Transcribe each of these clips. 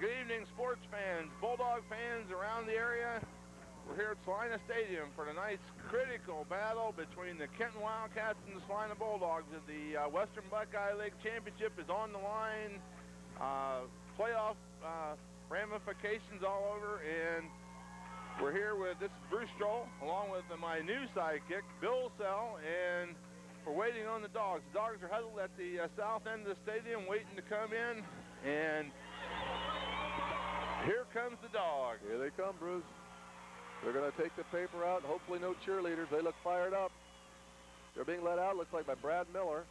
Good evening, sports fans, Bulldog fans around the area. We're here at Celina Stadium for tonight's critical battle between the Kenton Wildcats and the Celina Bulldogs. The Western Buckeye League Championship is on the line. Playoff ramifications all over, and we're here with, this is Bruce Stroll, along with my new sidekick, Bill Sell, and we're waiting on the dogs. The dogs are huddled at the south end of the stadium waiting to come in, and here comes the dog. Here they come, Bruce. They're going to take the paper out. Hopefully no cheerleaders. They look fired up. They're being let out, looks like by Brad Miller.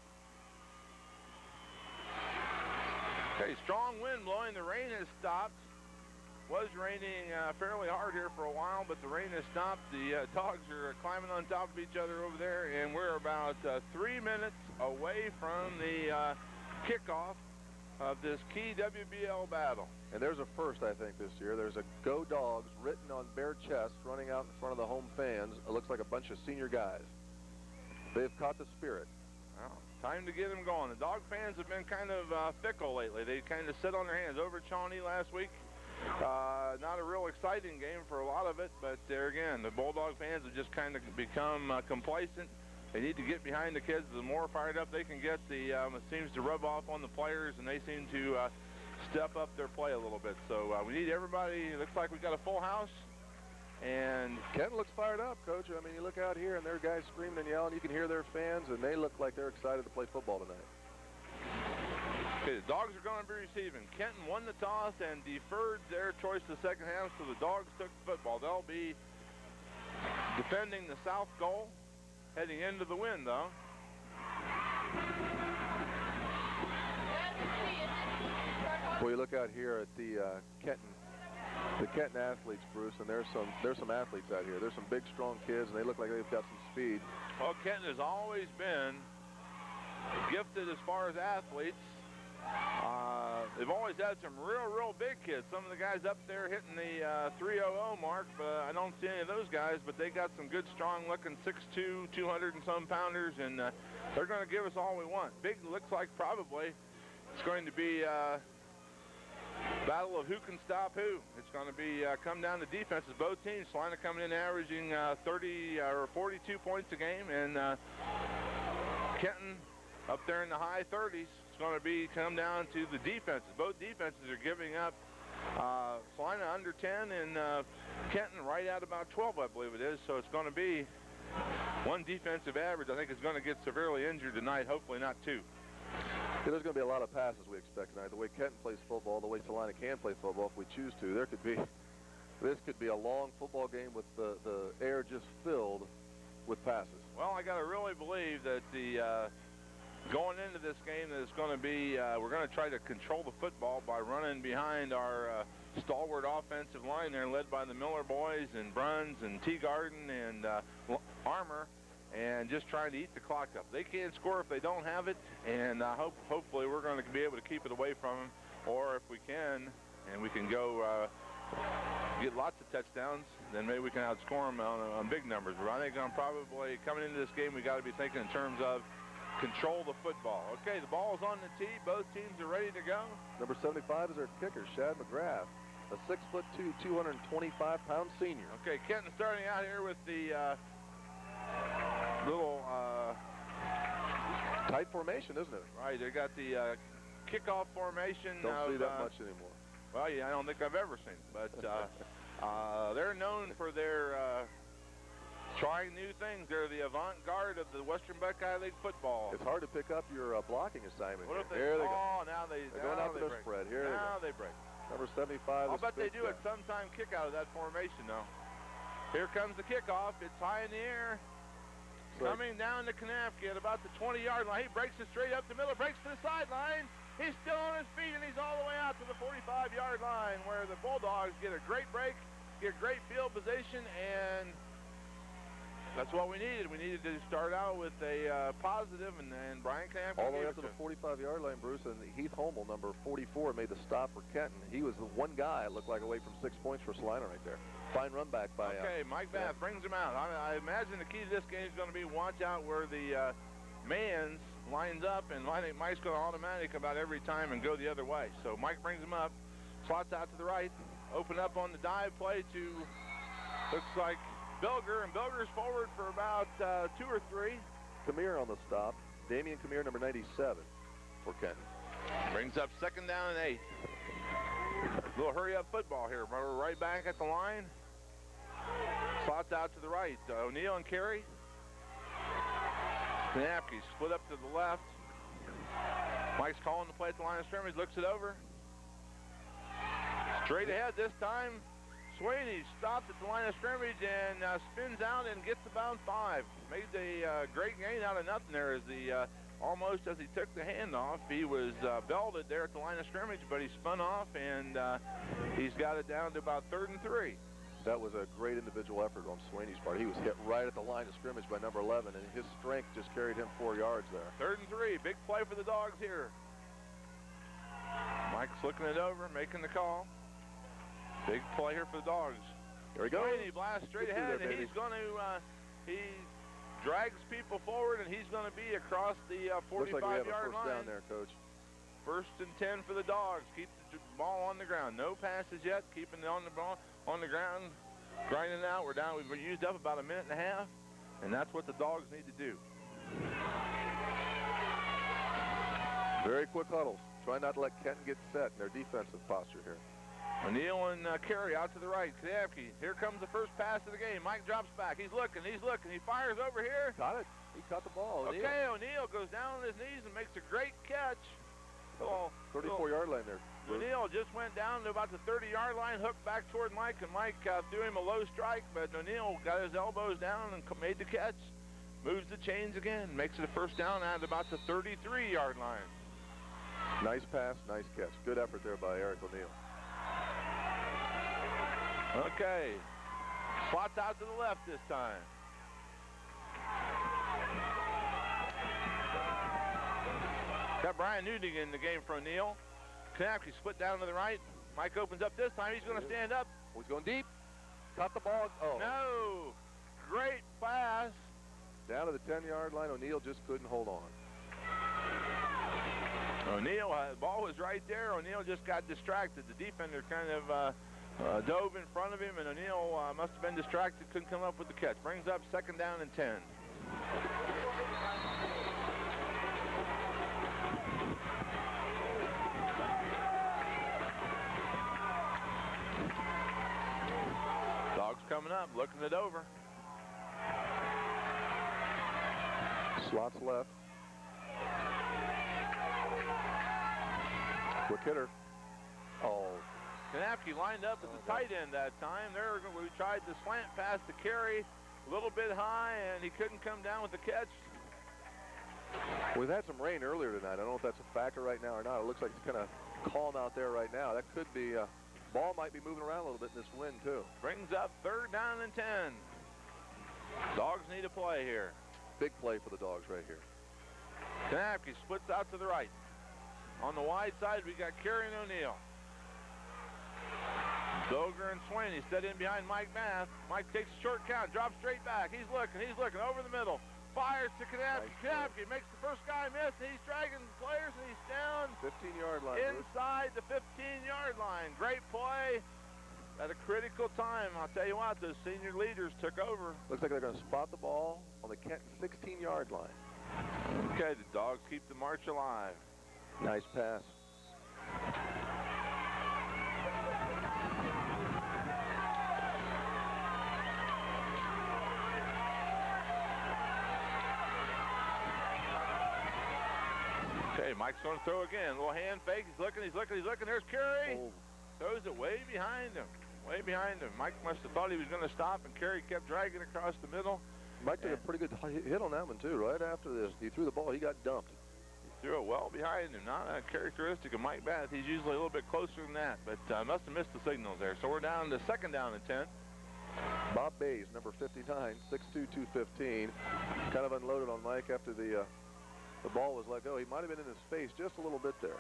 Okay, strong wind blowing. The rain has stopped. Was raining fairly hard here for a while, but the rain has stopped. The dogs are climbing on top of each other over there, and we're about 3 minutes away from the kickoff of this key WBL battle. And there's a first, I think, this year. There's a Go Dogs written on bare chest running out in front of the home fans. It looks like a bunch of senior guys. They've caught the spirit. Well, time to get them going. The dog fans have been kind of fickle lately. They kind of sit on their hands. Over at Shawnee last week, not a real exciting game for a lot of it, but there again, the Bulldog fans have just kind of become complacent. They need to get behind the kids. The more fired up they can get, it seems to rub off on the players, and they seem to step up their play a little bit. So we need everybody. It looks like we've got a full house. And Kenton looks fired up, Coach. I mean, you look out here, and there are guys screaming and yelling. You can hear their fans, and they look like they're excited to play football tonight. Okay, the dogs are going to be receiving. Kenton won the toss and deferred their choice the second half, so the dogs took the football. They'll be defending the south goal, heading into the wind, though. Well, you look out here at the Kenton athletes, Bruce, and there's some athletes out here. There's some big, strong kids, and they look like they've got some speed. Well, Kenton has always been gifted as far as athletes. They've always had some real big kids. Some of the guys up there hitting the 300 mark, but I don't see any of those guys, but they got some good, strong-looking 6'2", 200 and some pounders, and they're going to give us all we want. Big looks like probably it's going to be battle of who can stop who. It's going to be come down to defenses. Both teams, Celina coming in averaging 30 or 42 points a game, and Kenton up there in the high 30s. It's going to be come down to the defenses. Both defenses are giving up. Celina under 10 and Kenton right at about 12, I believe it is. So it's going to be one defensive average. I think is going to get severely injured tonight. Hopefully not two. There's going to be a lot of passes we expect tonight. The way Kenton plays football, the way Celina can play football if we choose to. This could be a long football game with the air just filled with passes. Well, I got to really believe that going into this game that it's going to be, we're going to try to control the football by running behind our stalwart offensive line there, led by the Miller boys and Bruns and Teagarden and Armour, and just trying to eat the clock up. They can't score if they don't have it, and hopefully we're going to be able to keep it away from them, or if we can, and we can go get lots of touchdowns, then maybe we can outscore them on big numbers. But I think probably coming into this game, we got to be thinking in terms of control the football. Okay, the ball is on the tee. Both teams are ready to go. Number 75 is our kicker, Shad McGrath, a 6'2", 225-pound senior. Okay, Kenton starting out here with the little tight formation, isn't it? Right, they got the kickoff formation. Don't see that much anymore. Well, yeah, I don't think I've ever seen it, but they're known for their trying new things. They're the avant-garde of the Western Buckeye League football. It's hard to pick up your blocking assignment. What if here they go. Now they're going out to the spread. Here they break. Number 75. I'll bet they do it sometime, kick out of that formation, though. Here comes the kickoff. It's high in the air. Coming down to Kanafki at about the 20-yard line. He breaks it straight up the middle, breaks to the sideline. He's still on his feet, and he's all the way out to the 45-yard line, where the Bulldogs get a great break, get great field position, and that's what we needed. We needed to start out with a positive, and Brian Kanafki all the way up to the 45-yard line, Bruce, and Heath Hommel, number 44, made the stop for Kenton. He was the one guy, it looked like, away from 6 points for Celina right there. Fine run back by okay, Mike Bath brings him out. I imagine the key to this game is going to be watch out where the man's lines up, and I think Mike's going to automatic about every time and go the other way. So Mike brings him up. Slots out to the right. Open up on the dive play to, looks like Bilger, and Bilger's forward for about 2 or 3. Kamir on the stop. Damian Kamir, number 97 for Kenton. Brings up second down and 8. A little hurry-up football here. We're right back at the line. Slots out to the right. O'Neal and Carey. Knapke split up to the left. Mike's calling the play at the line of scrimmage. Looks it over. Straight ahead this time. Sweeney stopped at the line of scrimmage and spins out and gets about 5. Made a great gain out of nothing there as the almost as he took the handoff. He was belted there at the line of scrimmage, but he spun off and he's got it down to about 3rd and 3. That was a great individual effort on Sweeney's part. He was hit right at the line of scrimmage by number 11, and his strength just carried him 4 yards there. 3rd and 3. Big play for the Dogs here. Mike's looking it over, making the call. Big play here for the Dogs. There he goes. Sweeney blasts straight ahead, and he's going to, he drags people forward, and he's going to be across the 45-yard Looks like we have a first line. down there, Coach. 1st and 10 for the Dogs. Keep the ball on the ground. No passes yet. Keeping it on the ball on the ground. Grinding out. We're down. We've used up about 1.5 minutes, and that's what the Dogs need to do. Very quick huddles. Try not to let Kenton get set in their defensive posture here. O'Neal and Carey out to the right. Knapke. Here comes the first pass of the game. Mike drops back. He's looking. He's looking. He fires over here. Caught it. He caught the ball. Okay, O'Neal goes down on his knees and makes a great catch. 34-yard line there. O'Neal just went down to about the 30-yard line, hooked back toward Mike, and Mike threw him a low strike, but O'Neal got his elbows down and made the catch. Moves the chains again. Makes it a first down at about the 33-yard line. Nice pass, nice catch. Good effort there by Eric O'Neal. Okay. Slots out to the left this time. Got Brian Newton in the game for O'Neal. Knapke split down to the right. Mike opens up this time. He's going to stand up. He's going deep. Caught the ball. Oh. No. Great pass. Down to the 10-yard line. O'Neal just couldn't hold on. O'Neal, the ball was right there. O'Neal just got distracted. The defender kind of dove in front of him, and O'Neal must have been distracted, couldn't come up with the catch. Brings up second down and 10. Dogs coming up, looking it over. Slots left. Quick hitter. Oh. Knapke lined up at the tight end that time. There we tried the slant pass to Carey, a little bit high, and he couldn't come down with the catch. We've had some rain earlier tonight. I don't know if that's a factor right now or not. It looks like it's kind of calm out there right now. That could be, ball might be moving around a little bit in this wind too. Brings up third down and 10. Dogs need a play here. Big play for the Dogs right here. Knapke splits out to the right. On the wide side, we got Carey and O'Neal. Bilger and Sweeney set in behind Mike Bath. Mike takes a short count, drops straight back. He's looking over the middle. Fires to Knapke. Nice. Knapke makes the first guy miss, and he's dragging players, and he's down 15-yard line. inside the 15-yard line. Great play at a critical time. I'll tell you what, those senior leaders took over. Looks like they're going to spot the ball on the Kenton 16-yard line. Okay, the Dogs keep the march alive. Nice pass. Okay, Mike's going to throw again. A little hand fake. He's looking. There's Carey. Oh. Throws it way behind him. Mike must have thought he was going to stop, and Carey kept dragging across the middle. Mike took a pretty good hit on that one, too. Right after this, he threw the ball. He got dumped. He threw it well behind him. Not a characteristic of Mike Bath. He's usually a little bit closer than that, but must have missed the signals there. So we're down to second down and 10. Bob Bays, number 59, 6'2", 215, kind of unloaded on Mike after the ball was let go. He might have been in his face just a little bit there.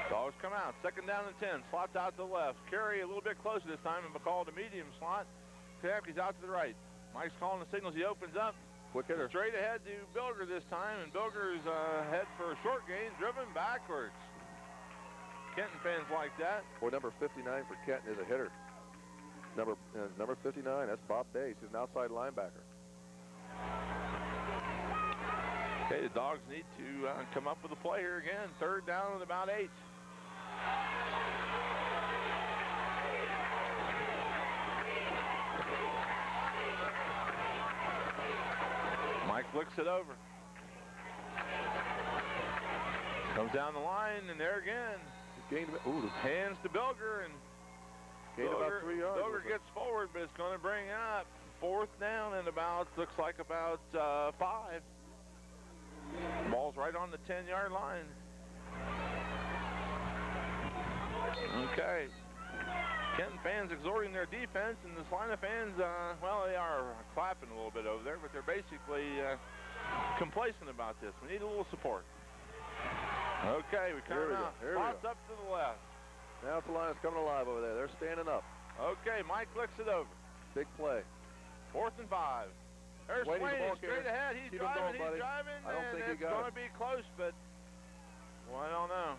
Dogs come out. Second down and 10. Slots out to the left. Carey a little bit closer this time and McCall to medium slot. Knapke's out to the right. Mike's calling the signals. He opens up. Quick hitter. Straight ahead to Bilger this time, and Bilger's head for a short gain, driven backwards. Kenton fans like that. Boy, number 59 for Kenton is a hitter. Number 59, that's Bob Bates. He's an outside linebacker. Okay, the Dogs need to come up with a play here again. 3rd down and about 8. Mike looks it over. Comes down the line, and there again. Hands to Bilger, and gained about 3 yards. Bilger gets forward, but it's going to bring up 4th down and about, looks like about 5. Ball's right on the 10-yard line. Okay. Kenton fans exhorting their defense, and the Celina fans, well, they are clapping a little bit over there, but they're basically complacent about this. We need a little support. Okay, we come out. Spots up to the left. Now Celina's coming alive over there. They're standing up. Okay, Mike licks it over. Big play. 4th and 5. There's Swaney straight ahead. He's driving, I don't think he got it. It's going to be close, but, well, I don't know.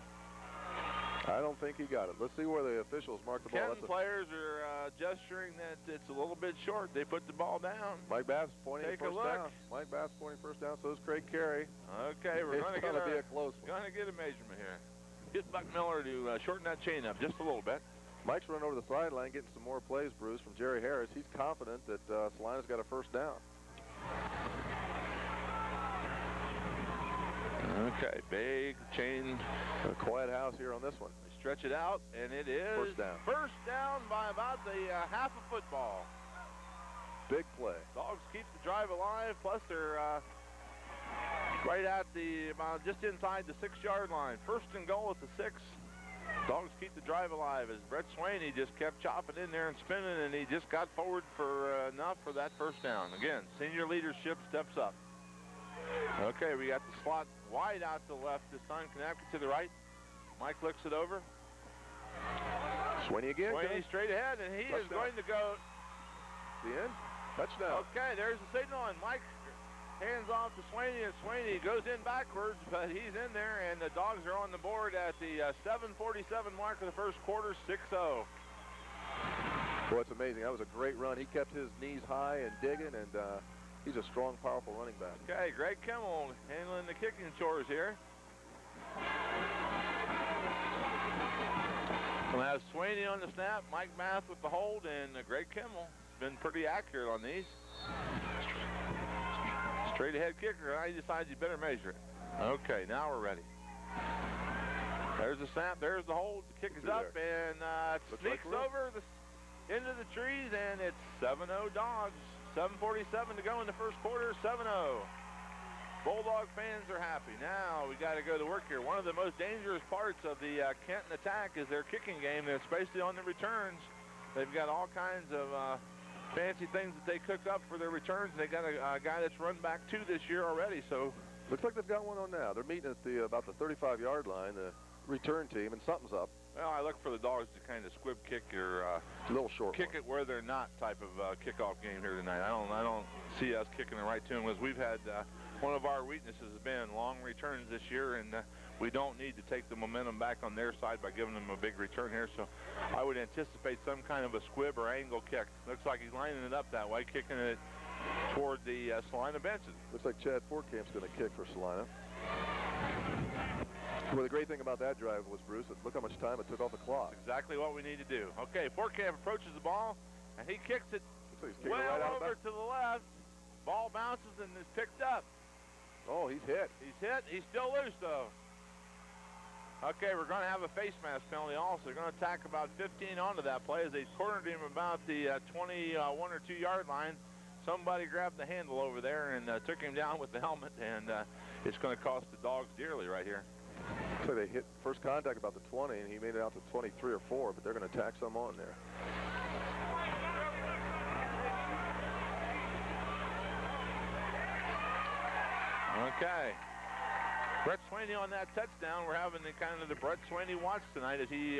I don't think he got it. Let's see where the officials mark the ball. Kenton players are gesturing that it's a little bit short. They put the ball down. Mike Bass pointing Take first a look. down. Mike Bass pointing first down, so is Craig Carey. Okay, we're going to get be a close one. Going to get a measurement here. Get Buck Miller to shorten that chain up just a little bit. Mike's running over the sideline, getting some more plays, Bruce, from Jerry Harris. He's confident that Celina's got a first down. Okay, big chain. A quiet house here on this one. We stretch it out, and it is first down. First down by about the half a football. Big play. Dogs keep the drive alive, plus they're right at about just inside the 6-yard line. 1st and goal at the 6. Dogs keep the drive alive as Brett Swaney just kept chopping in there and spinning, and he just got forward for enough for that first down. Again, senior leadership steps up. Okay, we got the slot wide out to the left this time. Kanapke to the right. Mike looks it over. Swaney again. Swaney straight ahead, and he is going to go. The end. Touchdown. Okay, there's the signal, and Mike hands off to Swaney, and Swaney goes in backwards, but he's in there, and the Dogs are on the board at the 7:47 mark of the first quarter, 6-0. Boy, it's amazing. That was a great run. He kept his knees high and digging, and he's a strong, powerful running back. Okay, Greg Kimmel handling the kicking chores here. We'll have Swaney on the snap, Mike Math with the hold, and Greg Kimmel has been pretty accurate on these. Straight ahead kicker, I decides you better measure it. Okay, now we're ready. There's the snap, there's the hold, the kick is up, and it sneaks over into the trees, and it's 7-0 Dogs. 7:47 to go in the first quarter, 7-0. Bulldog fans are happy. Now we got to go to work here. One of the most dangerous parts of the Kenton attack is their kicking game, especially on the returns. They've got all kinds of fancy things that they cook up for their returns. They got a guy that's run back 2 this year already. So looks like they've got one on now. They're meeting at about the 35-yard line, the return team, and something's up. Well, I look for the Dogs to kind of squib kick or a little short kick it where they're not type of kickoff game here tonight. I don't see us kicking it right to them, because we've had one of our weaknesses has been long returns this year, and we don't need to take the momentum back on their side by giving them a big return here. So I would anticipate some kind of a squib or angle kick. Looks like he's lining it up that way, kicking it toward the Celina benches. Looks like Chad Fortkamp's going to kick for Celina. Well, the great thing about that drive was, Bruce, look how much time it took off the clock. That's exactly what we need to do. Okay, Fortkamp approaches the ball, and he kicks it well right over to the left. Ball bounces and is picked up. Oh, he's hit. He's hit. He's still loose, though. Okay, we're going to have a face mask penalty also. They're going to tack about 15 onto that play as they cornered him about the 21 or 2 yard line. Somebody grabbed the handle over there and took him down with the helmet, and it's going to cost the Dogs dearly right here. So they hit first contact about the 20, and he made it out to 23 or 4, but they're going to tack some on there. Okay. Brett Swaney on that touchdown. We're having the Brett Swaney watch tonight as he,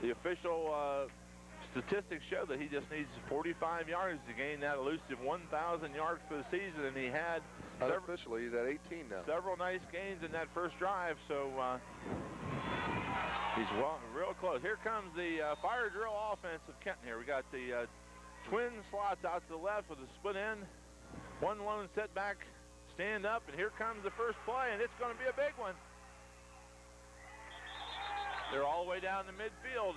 the official statistics show that he just needs 45 yards to gain that elusive 1,000 yards for the season, and he had unofficially he's at 18 now. Several nice gains in that first drive, so He's real close. Here comes the fire drill offense of Kenton here. We got the twin slots out to the left with a split end. One lone setback, stand up, and here comes the first play, and it's going to be a big one. They're all the way down the midfield.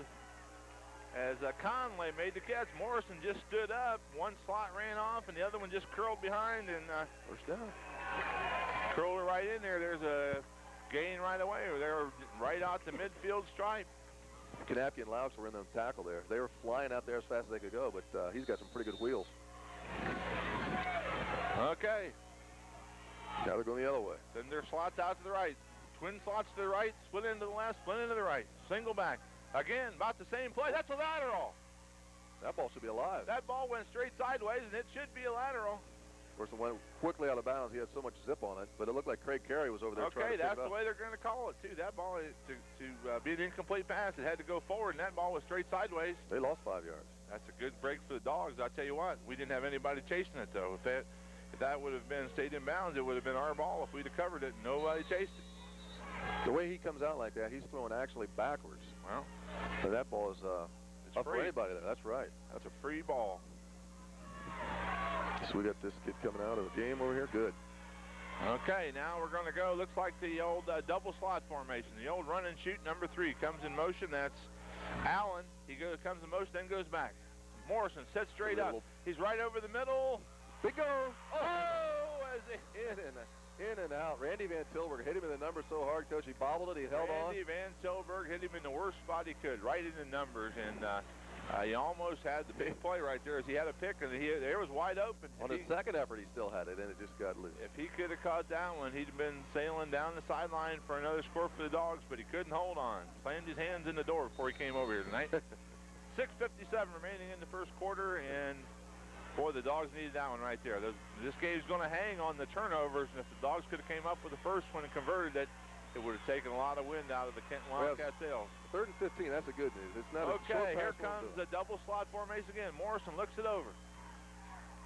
As Conley made the catch, Morrison just stood up. One slot ran off, and the other one just curled behind, and first down. Curled it right in there. There's a gain right away. They're right out the midfield stripe. Kanapke and Laux were in the tackle there. They were flying out there as fast as they could go, but he's got some pretty good wheels. Okay. Now they're going the other way. Then their slots out to the right. Twin slots to the right, split into the left, split into the right. Single back. Again, about the same play. That's a lateral. That ball should be alive. That ball went straight sideways, and it should be a lateral. Of course, it went quickly out of bounds. He had so much zip on it, but it looked like Craig Carey was over there trying to pick it up. Okay, that's the way they're going to call it, too. That ball, to be an incomplete pass, it had to go forward, and that ball was straight sideways. They lost 5 yards. That's a good break for the Dogs. I'll tell you what, we didn't have anybody chasing it, though. If that would have been stayed in bounds, it would have been our ball if we'd have covered it, and nobody chased it. The way he comes out like that, he's throwing actually backwards. Well, so that ball is up for anybody there. That's right. That's a free ball. So we got this kid coming out of the game over here. Good. Okay, now we're going to go. Looks like the old double slot formation. The old run and shoot number 3 comes in motion. That's Allen. He comes in motion, then goes back. Morrison sets straight up. He's right over the middle. Big go. Oh, as in and out. Randy Van Tilburg hit him in the numbers so hard, Coach. He bobbled it. He held on. Randy Van Tilburg hit him in the worst spot he could, right in the numbers, and he almost had the big play right there as he had a pick, and it was wide open. On his second effort, he still had it, and it just got loose. If he could have caught that one, he'd have been sailing down the sideline for another score for the Dogs, but he couldn't hold on. Slammed his hands in the door before he came over here tonight. 6:57 remaining in the first quarter, and boy, the Dogs needed that one right there. This game's going to hang on the turnovers, and if the Dogs could have came up with the first one and converted it, it would have taken a lot of wind out of the Kenton Wildcat sails. 3rd and 15, that's the good news. It's not okay, here comes the double slot formation again. Morrison looks it over.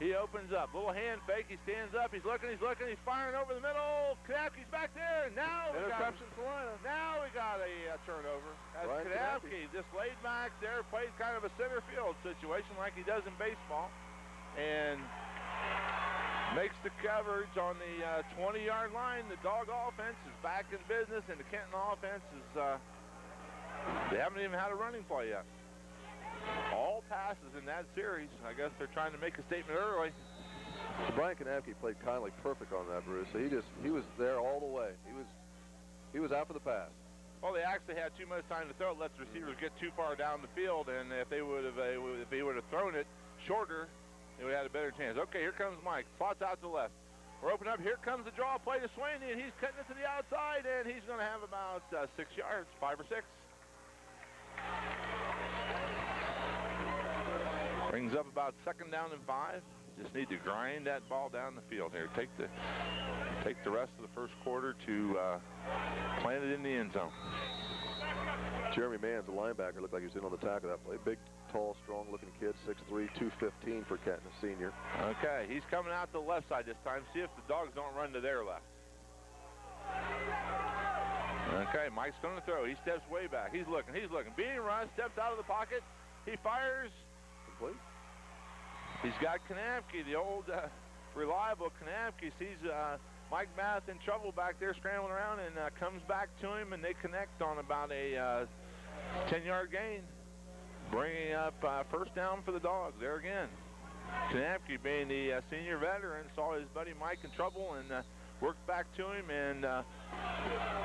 He opens up. Little hand fake. He stands up. He's looking. He's firing over the middle. Kanapke's back there. Now we got a turnover. As Kanapke just laid back there, played kind of a center field situation like he does in baseball, and makes the coverage on the 20-yard line. The Dog offense is back in business, and the Kenton offense is, they haven't even had a running play yet. All passes in that series. I guess they're trying to make a statement early. Brian Kanapke played kindly perfect on that, Bruce. So he was there all the way. He was out for the pass. Well, they actually had too much time to throw it. Let the receivers get too far down the field, and if he would have thrown it shorter, they would have had a better chance. Okay, here comes Mike. Slots out to the left. We're opening up. Here comes the draw play to Swaney, and he's cutting it to the outside, and he's going to have about 6 yards, 5 or 6. Brings up about 2nd down and 5. Just need to grind that ball down the field here. Take the rest of the first quarter to plant it in the end zone. Jeremy Manns, the linebacker, looked like he was in on the tackle of that play. Big, tall, strong-looking kid, 6'3", 215 for Kenton, a senior. Okay, he's coming out to the left side this time. See if the Dogs don't run to their left. Okay, Mike's going to throw. He steps way back. He's looking. Being run, steps out of the pocket. He fires. Complete. He's got Kanapke, the old reliable Kanapke. Sees Mike Math in trouble back there scrambling around, and comes back to him, and they connect on about a 10-yard gain, bringing up 1st down for the Dogs there again. Kanapke, being the senior veteran, saw his buddy Mike in trouble and worked back to him, and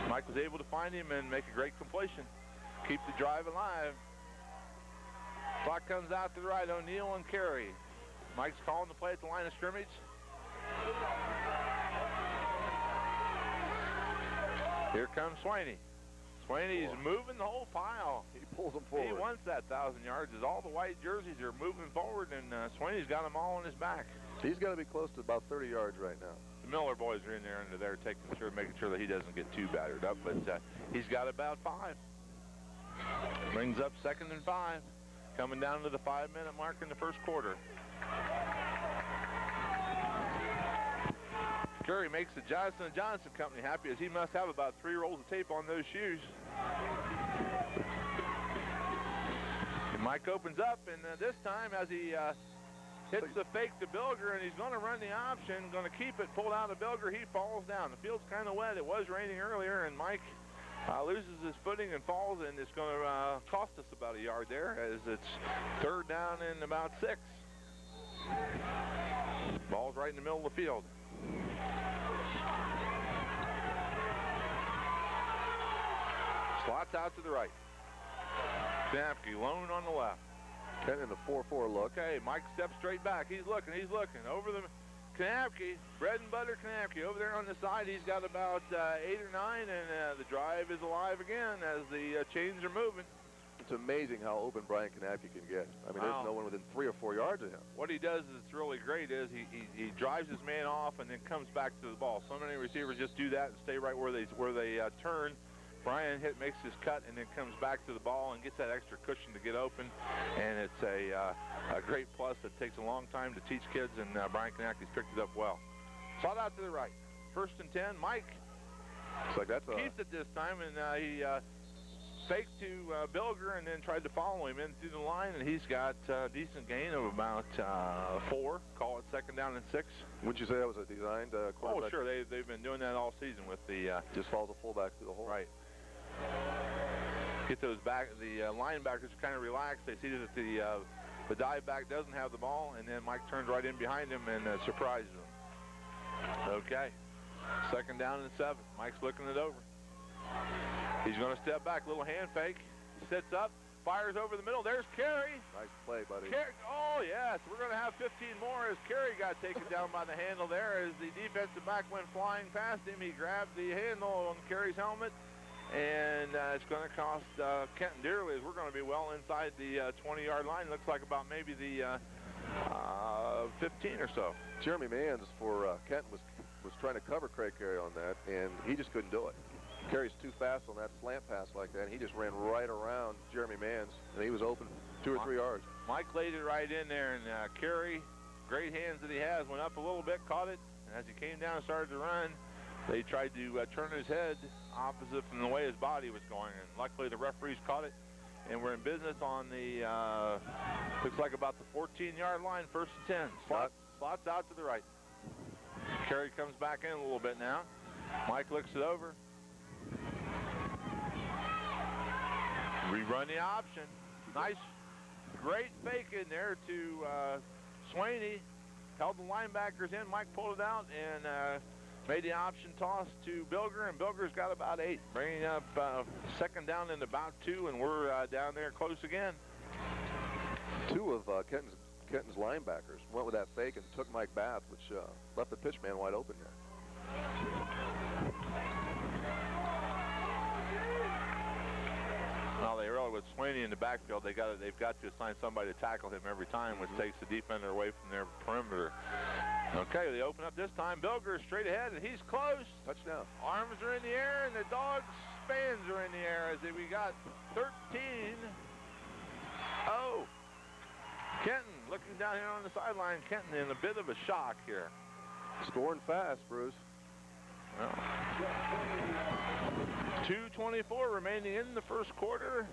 Mike was able to find him and make a great completion. Keep the drive alive. Clock comes out to the right. O'Neal and Carey. Mike's calling the play at the line of scrimmage. Here comes Swaney. Swaney's moving the whole pile. He pulls them forward. He wants that 1,000 yards as all the white jerseys are moving forward, and Swaney's got them all on his back. He's got to be close to about 30 yards right now. The Miller boys are in there, and they're making sure that he doesn't get too battered up, but he's got about 5. Brings up 2nd and 5. Coming down to the 5-minute mark in the first quarter. Curry makes the Johnson & Johnson company happy, as he must have about 3 rolls of tape on those shoes. Mike opens up, and this time as he hits the fake to Bilger, and he's going to run the option, going to keep it pulled out of Bilger. He falls down. The field's kind of wet. It was raining earlier, and Mike loses his footing and falls, and it's going to cost us about a yard there as it's third down and about 6. Ball's right in the middle of the field. Slots out to the right. Knapke lone on the left. Kenton in the 4-4 look. Okay, Mike steps straight back. He's looking. Over the Knapke, bread and butter Knapke. Over there on the side, he's got about 8 or 9, and the drive is alive again as the chains are moving. It's amazing how open Brian Knapke can get. I mean, there's no one within 3 or 4 yards of him. What he does that's really great is he drives his man off and then comes back to the ball. So many receivers just do that and stay right where they turn. Brian makes his cut and then comes back to the ball and gets that extra cushion to get open, and it's a great plus that takes a long time to teach kids, and Brian Knapke's picked it up well. Slot out to the right. 1st and 10. Mike keeps it this time, and he faked to Bilger and then tried to follow him in through the line, and he's got a decent gain of about 4. Call it 2nd down and 6. Would you say that was a designed quarterback? Oh, sure. They've been doing that all season with the just follow the fullback through the hole. Right. Get those back. The linebackers are kind of relaxed. They see that the dive back doesn't have the ball, and then Mike turns right in behind him and surprises him. Okay. 2nd down and 7. Mike's looking it over. He's going to step back. Little hand fake. He sits up. Fires over the middle. There's Carey. Nice play, buddy. Oh, yes. We're going to have 15 more as Carey got taken down by the handle there. As the defensive back went flying past him, he grabbed the handle on Carey's helmet. And it's going to cost Kenton dearly as we're going to be well inside the 20-yard line. Looks like about maybe the 15 or so. Jeremy Manns for Kenton was trying to cover Craig Carey on that, and he just couldn't do it. Carey's too fast on that slant pass like that, and he just ran right around Jeremy Manns, and he was open 2 or 3 yards. Mike laid it right in there, and Carey, great hands that he has, went up a little bit, caught it, and as he came down and started to run, they tried to turn his head opposite from the way his body was going, and luckily the referees caught it, and we're in business on the, looks like about the 14-yard line, 1st and 10. Slots out to the right. Carey comes back in a little bit now. Mike looks it over. Rerun the option. Nice, great fake in there to Swaney. Held the linebackers in. Mike pulled it out and made the option toss to Bilger, and Bilger's got about 8, bringing up 2nd down and about 2, and we're down there close again. 2 of Kenton's linebackers went with that fake and took Mike Bath, which left the pitch man wide open there. Well, they really, with Swaney in the backfield, they've got to assign somebody to tackle him every time, which takes the defender away from their perimeter. Okay, they open up this time. Bilger is straight ahead, and he's close. Touchdown. Arms are in the air, and the Dogs' fans are in the air as we got 13. Oh, Kenton looking down here on the sideline. Kenton in a bit of a shock here. Scoring fast, Bruce. Well, 2:24 remaining in the 1st quarter.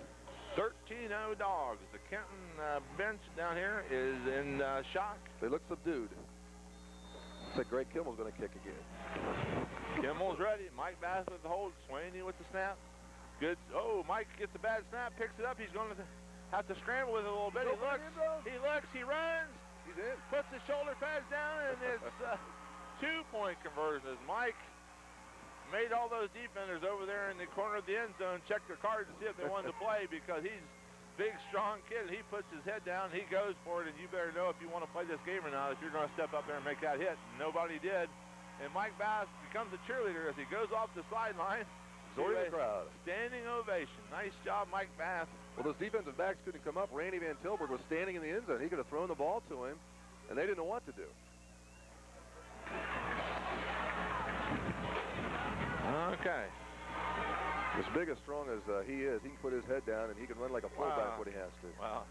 13-0 Dogs. The Kenton bench down here is in shock. They look subdued. Looks like Greg Kimmel's going to kick again. Kimmel's ready. Mike Bass with the hold. Swaney with the snap. Good. Oh, Mike gets a bad snap, picks it up. He's going to have to scramble with it a little bit. He looks, he runs. He's in. Puts the shoulder pads down, and it's 2-point conversion as Mike made all those defenders over there in the corner of the end zone check their cards to see if they wanted to play, because he's a big, strong kid. He puts his head down, he goes for it, and you better know if you want to play this game or not if you're going to step up there and make that hit. Nobody did. And Mike Bass becomes a cheerleader as he goes off the sideline. Join the crowd. Standing ovation. Nice job, Mike Bass. Well, those defensive backs couldn't come up. Randy Van Tilburg was standing in the end zone. He could have thrown the ball to him, and they didn't know what to do. Okay. As big as strong as he is, he can put his head down and he can run like a fullback when he has to. Well,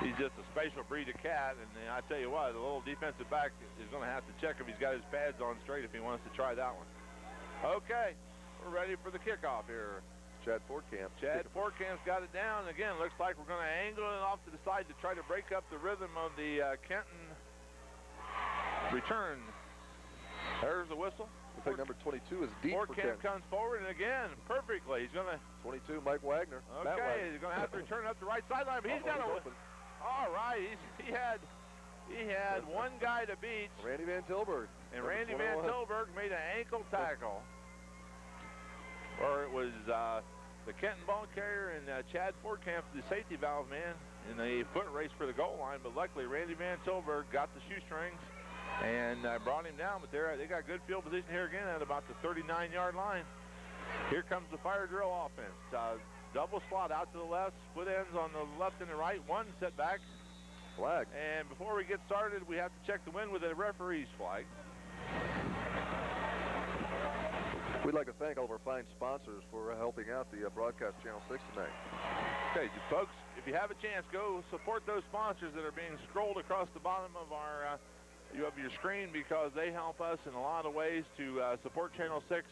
he's just a special breed of cat, and I tell you what, the little defensive back is going to have to check if he's got his pads on straight if he wants to try that one. Okay, we're ready for the kickoff here. Chad Fortcamp. Chad Fortcamp's got it down. Again, looks like we're going to angle it off to the side to try to break up the rhythm of the Kenton return. There's the whistle. Looks like number 22 is deep for Kenton. Fortcamp comes forward, and again, perfectly. He's going to... 22, Mike Wagner. Okay, he's going to have to return up the right sideline, but he's got a... All right, he had one guy to beat. Randy Van Tilburg. And Randy Van Tilburg made an ankle tackle. Or it was the Kenton ball carrier and Chad Fortcamp, the safety valve man, in a foot race for the goal line. But luckily, Randy Van Tilburg got the shoestrings and brought him down. But they got good field position here again at about the 39-yard line. Here comes the fire drill offense. Double slot out to the left, split ends on the left and the right, one setback. Flag. And before we get started, we have to check the wind with a referee's flag. We'd like to thank all of our fine sponsors for helping out the broadcast Channel 6 tonight. Okay, folks, if you have a chance, go support those sponsors that are being scrolled across the bottom of your screen, because they help us in a lot of ways to support Channel 6.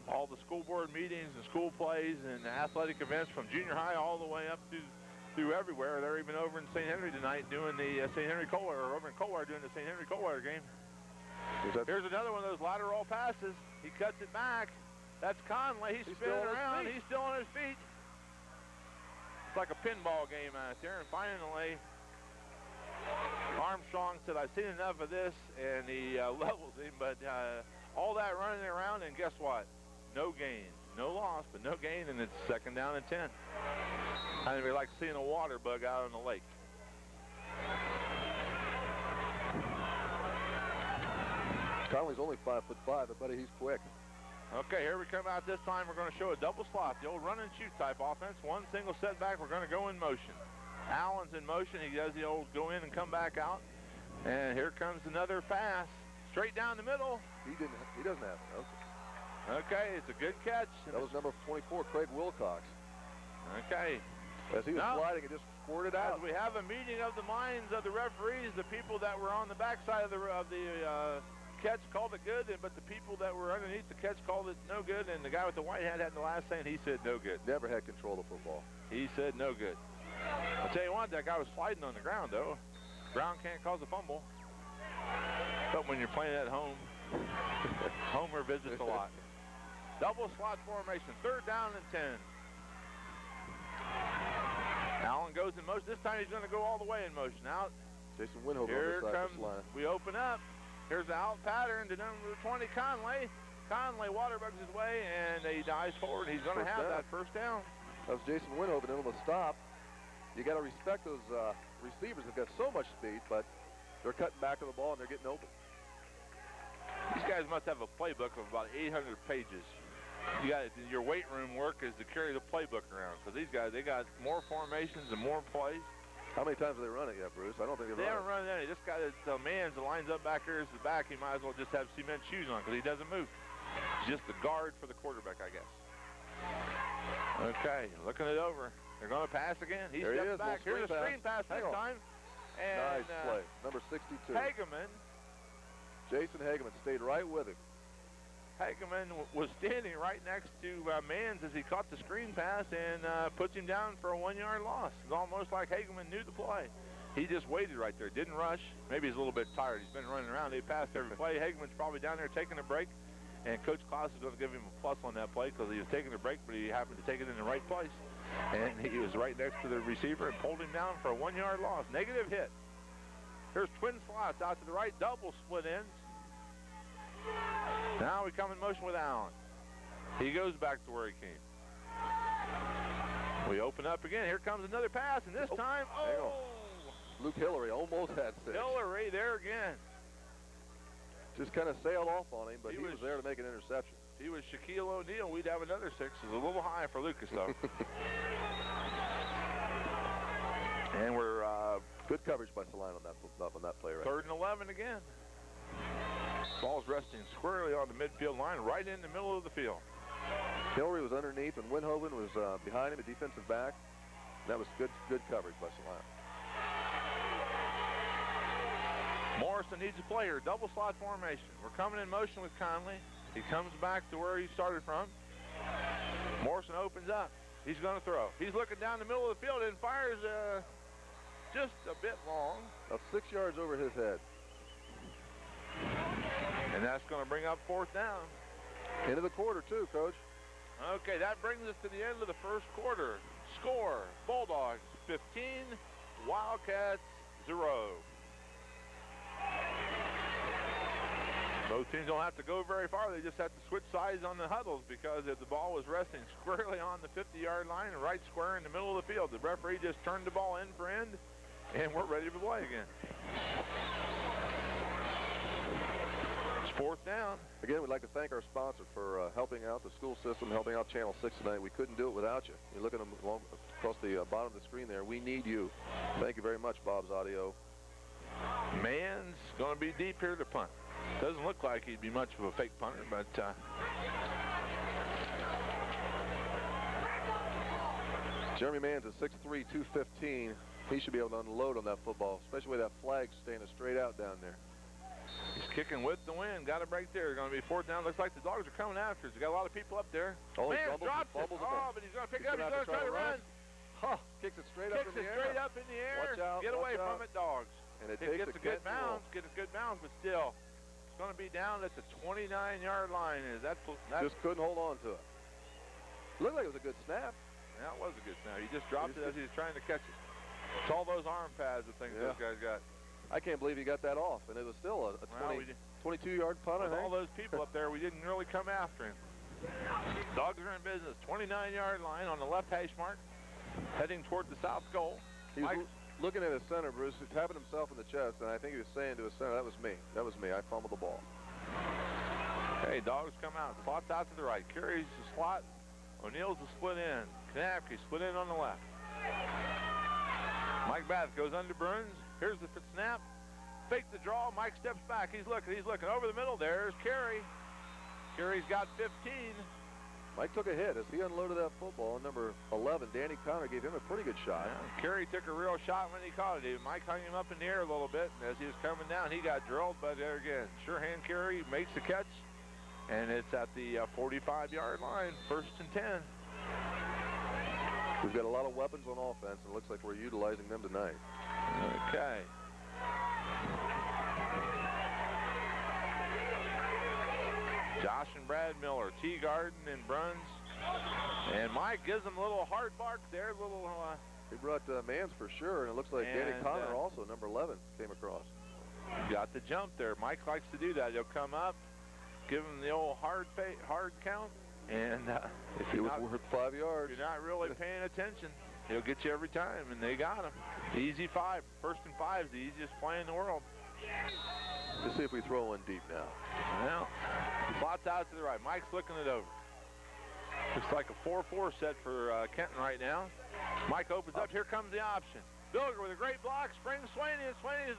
All the school board meetings and school plays and athletic events from junior high all the way up through everywhere. They're even over in St. Henry tonight doing the St. Henry Coldwater, or over in Coldwater doing the St. Henry Coldwater game. Here's another one of those lateral passes. He cuts it back. That's Conley. He's spinning around. He's still on his feet. It's like a pinball game out there. And finally, Armstrong said, "I've seen enough of this," and he levels him. But all that running around, and guess what? No gain, no loss, but no gain, and it's 2nd down and 10. Kind of like seeing a water bug out on the lake. Conley's only 5'5", but buddy, he's quick. Okay, here we come out this time. We're going to show a double slot, the old run and shoot type offense. One single setback, we're going to go in motion. Allen's in motion. He does the old go in and come back out. And here comes another pass, straight down the middle. He doesn't have it. Okay. Okay, it's a good catch. That was number 24, Craig Wilcox. Okay. As he was sliding, it just squirted out. As we have a meeting of the minds of the referees, the people that were on the backside of the catch called it good, but the people that were underneath the catch called it no good, and the guy with the white hat had the last say, and he said no good. Never had control of football. He said no good. I'll tell you what, that guy was sliding on the ground, though. Ground can't cause a fumble. But when you're playing at home, Homer visits a lot. Double slot formation, 3rd down and 10. Allen goes in motion. This time he's going to go all the way in motion. Out. Jason Winhover Here on the side comes, of the line. We open up. Here's the out pattern to number 20, Conley. Conley waterbugs his way, and he dives forward. He's going to have that 1st down. That was Jason Winhover able to stop. You got to respect those receivers. They've got so much speed, but they're cutting back to the ball, and they're getting open. These guys must have a playbook of about 800 pages. You got your weight room work is to carry the playbook around. So these guys, they got more formations and more plays. How many times have they run it yet, Bruce? I don't think they haven't run any. This guy, the man that lines up back there is the back. He might as well just have cement shoes on because he doesn't move. He's just the guard for the quarterback, I guess. Okay, looking it over. They're going to pass again. He steps back. Here's a screen pass this time. And, nice play. Number 62. Hageman. Jason Hageman stayed right with him. Hageman was standing right next to Mans as he caught the screen pass and puts him down for a 1-yard loss. It's almost like Hageman knew the play. He just waited right there, didn't rush. Maybe he's a little bit tired. He's been running around. They passed every play. Hageman's probably down there taking a break, and Coach Klaus is going to give him a plus on that play because he was taking a break, but he happened to take it in the right place. And he was right next to the receiver and pulled him down for a 1-yard loss. Negative hit. Here's twin slots out to the right, double split ends. Now we come in motion with Allen. He goes back to where he came. We open up again. Here comes another pass, and this time, Luke Hillary almost had 6. Hillary there again. Just kind of sailed off on him, but he was there to make an interception. If he was Shaquille O'Neal, we'd have another 6. It's a little high for Lucas, though. And we're good coverage by Celina on that play right. 3rd and 11 again. Ball's resting squarely on the midfield line, right in the middle of the field. Hillary was underneath, and Winhoven was behind him, a defensive back. That was good coverage by Celina. Morrison needs a player, double slot formation. We're coming in motion with Conley. He comes back to where he started from. Morrison opens up. He's going to throw. He's looking down the middle of the field and fires just a bit long. About 6 yards over his head. And that's going to bring up 4th down. Into the quarter, too, Coach. Okay, that brings us to the end of the first quarter. Score, Bulldogs 15, Wildcats 0. Both teams don't have to go very far. They just have to switch sides on the huddles because if the ball was resting squarely on the 50-yard line and right square in the middle of the field, the referee just turned the ball end for end, and we're ready to play again. It's 4th down. Again, we'd like to thank our sponsor for helping out the school system, helping out Channel 6 tonight. We couldn't do it without you. You look at them across the bottom of the screen there. We need you. Thank you very much, Bob's Audio. Mann's going to be deep here to punt. Doesn't look like he'd be much of a fake punter, but Jeremy Mann's at 6'3", 215. He should be able to unload on that football, especially with that flag standing straight out down there. He's kicking with the wind. Got a break there. Going to be 4th down. Looks like the Dogs are coming after us. He's got a lot of people up there. Oh, Man drops it. Oh, but he's going to pick it up. He's going to try to run. Huh, kicks it straight up in the air. Straight up in the air. Watch out, Get away from it, Dogs. And it gets a good bounce. Gets a good bounce, but still, it's going to be down at the 29-yard line. That just couldn't hold on to it. Looked like it was a good snap. Yeah, it was a good snap. He just dropped it as he was trying to catch it. It's all those arm pads and things those guys got. I can't believe he got that off, and it was still a 22-yard punt, I think. With all those people up there, we didn't really come after him. Dogs are in business. 29-yard line on the left hash mark, heading toward the south goal. He was looking at his center, Bruce, he's tapping himself in the chest, and I think he was saying to his center, that was me. That was me. I fumbled the ball. Hey, Dogs come out. Slots out to the right. Carries the slot. O'Neill's the split in. Knapke split in on the left. Mike Bath goes under Bruns. Here's the snap. Fake the draw. Mike steps back. He's looking. Over the middle. There's Carey. Carey's got 15. Mike took a hit as he unloaded that football. Number 11, Danny Connor, gave him a pretty good shot. Yeah, Carey took a real shot when he caught it. Mike hung him up in the air a little bit, and as he was coming down, he got drilled. But there again, sure hand Carey makes the catch, and it's at the 45-yard line, 1st and 10. We've got a lot of weapons on offense, and it looks like we're utilizing them tonight. Okay. Josh and Brad Miller, Teagarden and Bruns. And Mike gives them a little hard bark there. He brought Mans for sure, and it looks like Danny Connor also, number 11, came across. Got the jump there. Mike likes to do that. He'll come up, give him the old hard count, and if he was worth 5 yards. If you're not really paying attention, he'll get you every time, and they got him. Easy 5. 1st and 5 is the easiest play in the world. Let's see if we throw one deep now. Well, slots out to the right. Mike's looking it over. Looks like a 4-4 set for Kenton right now. Mike opens up. Here comes the option. Bilger with a great block. Springs Swaney, and Swaney is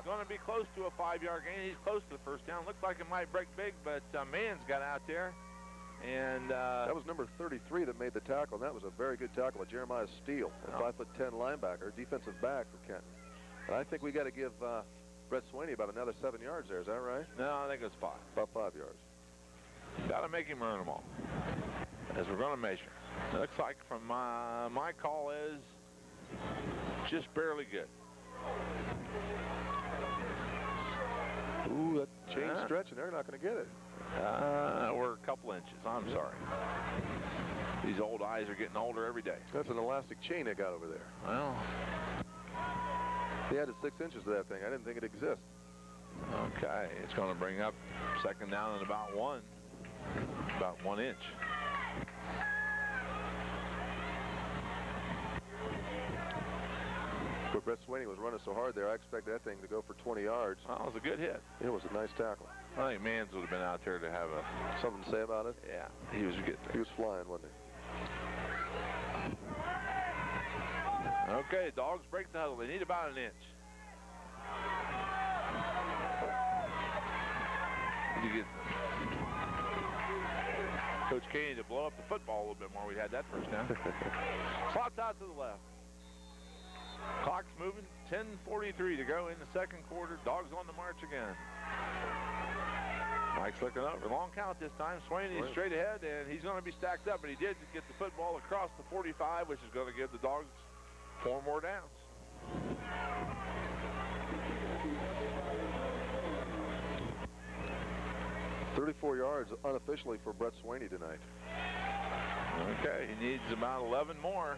going to be close to a 5-yard gain. He's close to the 1st down. Looks like it might break big, but Mann's got out there. And that was number 33 that made the tackle, and that was a very good tackle by Jeremiah Steele, a 5'10" linebacker, defensive back for Kenton. And I think we got to give Brett Swaney about another 7 yards there. Is that right? No, I think it's 5. About 5 yards. Got to make him earn them all, as we're going to measure. It looks like from my call is just barely good. Ooh, that chain stretching. They're not going to get it. We're a couple inches. I'm sorry. These old eyes are getting older every day. That's an elastic chain they got over there. Well, he added 6 inches to that thing. I didn't think it existed. Okay, it's going to bring up 2nd down and about 1 inch. But Brett Swaney was running so hard there, I expected that thing to go for 20 yards. Well, it was a good hit. It was a nice tackle. I think Mans would have been out there to have something to say about it. Yeah, he was good. He was flying, wasn't he? Okay, Dogs break the huddle. They need about 1 inch. You get Coach Caney to blow up the football a little bit more. We had that 1st down. Slots out to the left. Clock's moving. 10:43 to go in the 2nd quarter. Dogs on the march again. Mike's looking over. Long count this time. Swaney is straight ahead, and he's going to be stacked up, but he did get the football across the 45, which is going to give the Dogs 4 more downs. "34 yards unofficially for Brett Swaney tonight." Okay, he needs about 11 more.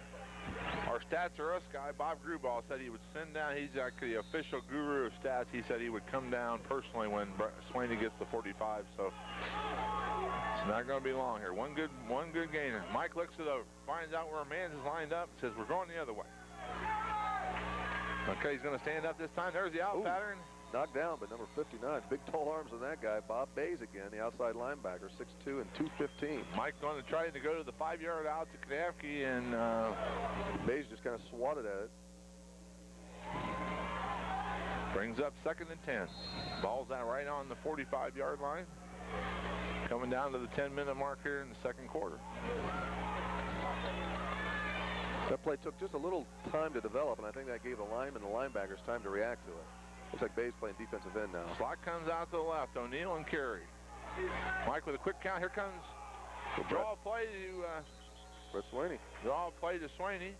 Our Stats Are Us guy, Bob Gruball, said he would send down. He's actually the official guru of stats. He said he would come down personally when Swaney gets the 45. So it's not going to be long here. One good gainer. Mike looks it over, finds out where Mans is lined up, says we're going the other way. Okay, he's going to stand up this time. There's the out pattern. Knocked down, but number 59. Big tall arms on that guy. Bob Bays again, the outside linebacker, 6'2" and 215. Mike going to try to go to the 5-yard out to Kanafke, and Bays just kind of swatted at it. Brings up 2nd and 10. Ball's out right on the 45-yard line. Coming down to the 10-minute mark here in the second quarter. That play took just a little time to develop, and I think that gave the linemen and the linebackers time to react to it. Looks like Bays playing defensive end now. Slot comes out to the left. O'Neal and Carey. Mike with a quick count. Here comes the draw play to Brett Swaney. Draw play to Swaney.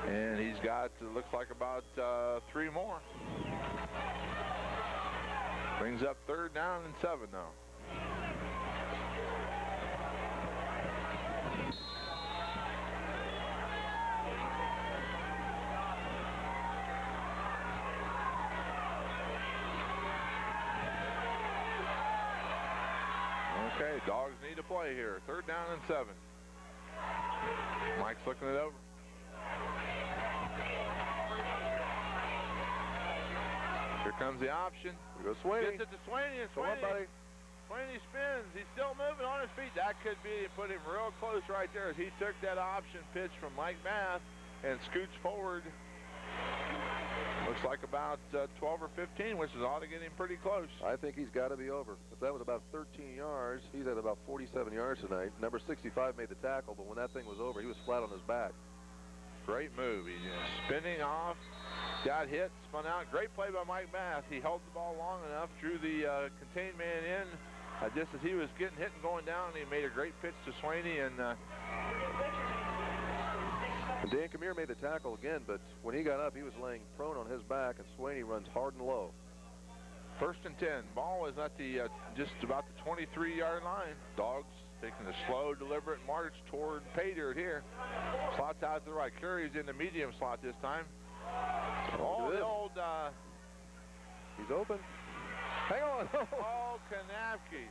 And he's got, looks like about 3 more. Brings up 3rd down and 7 now. Okay, Dogs need to play here. 3rd down and 7. Mike's looking it over. Here comes the option. Here goes Swaney. Gets it to Swaney, and Swaney spins. He's still moving on his feet. That could be, put him real close right there as he took that option pitch from Mike Math and scoots forward. Looks like about 12 or 15, which is ought to get him pretty close. I think he's got to be over. If that was about 13 yards, he's at about 47 yards tonight. Number 65 made the tackle, but when that thing was over, he was flat on his back. Great move. He's spinning off, got hit, spun out. Great play by Mike Math. He held the ball long enough, drew the contained man in just as he was getting hit and going down. He made a great pitch to Swaney, and Dan Kamir made the tackle again, but when he got up, he was laying prone on his back, and Swaney runs hard and low. 1st and 10. Ball is at the just about the 23-yard line. Dogs taking a slow, deliberate march toward pay dirt here. Slots out to the right. Curry's in the medium slot this time. Oh, the old... He's open. Hang on. Oh, Kanafke.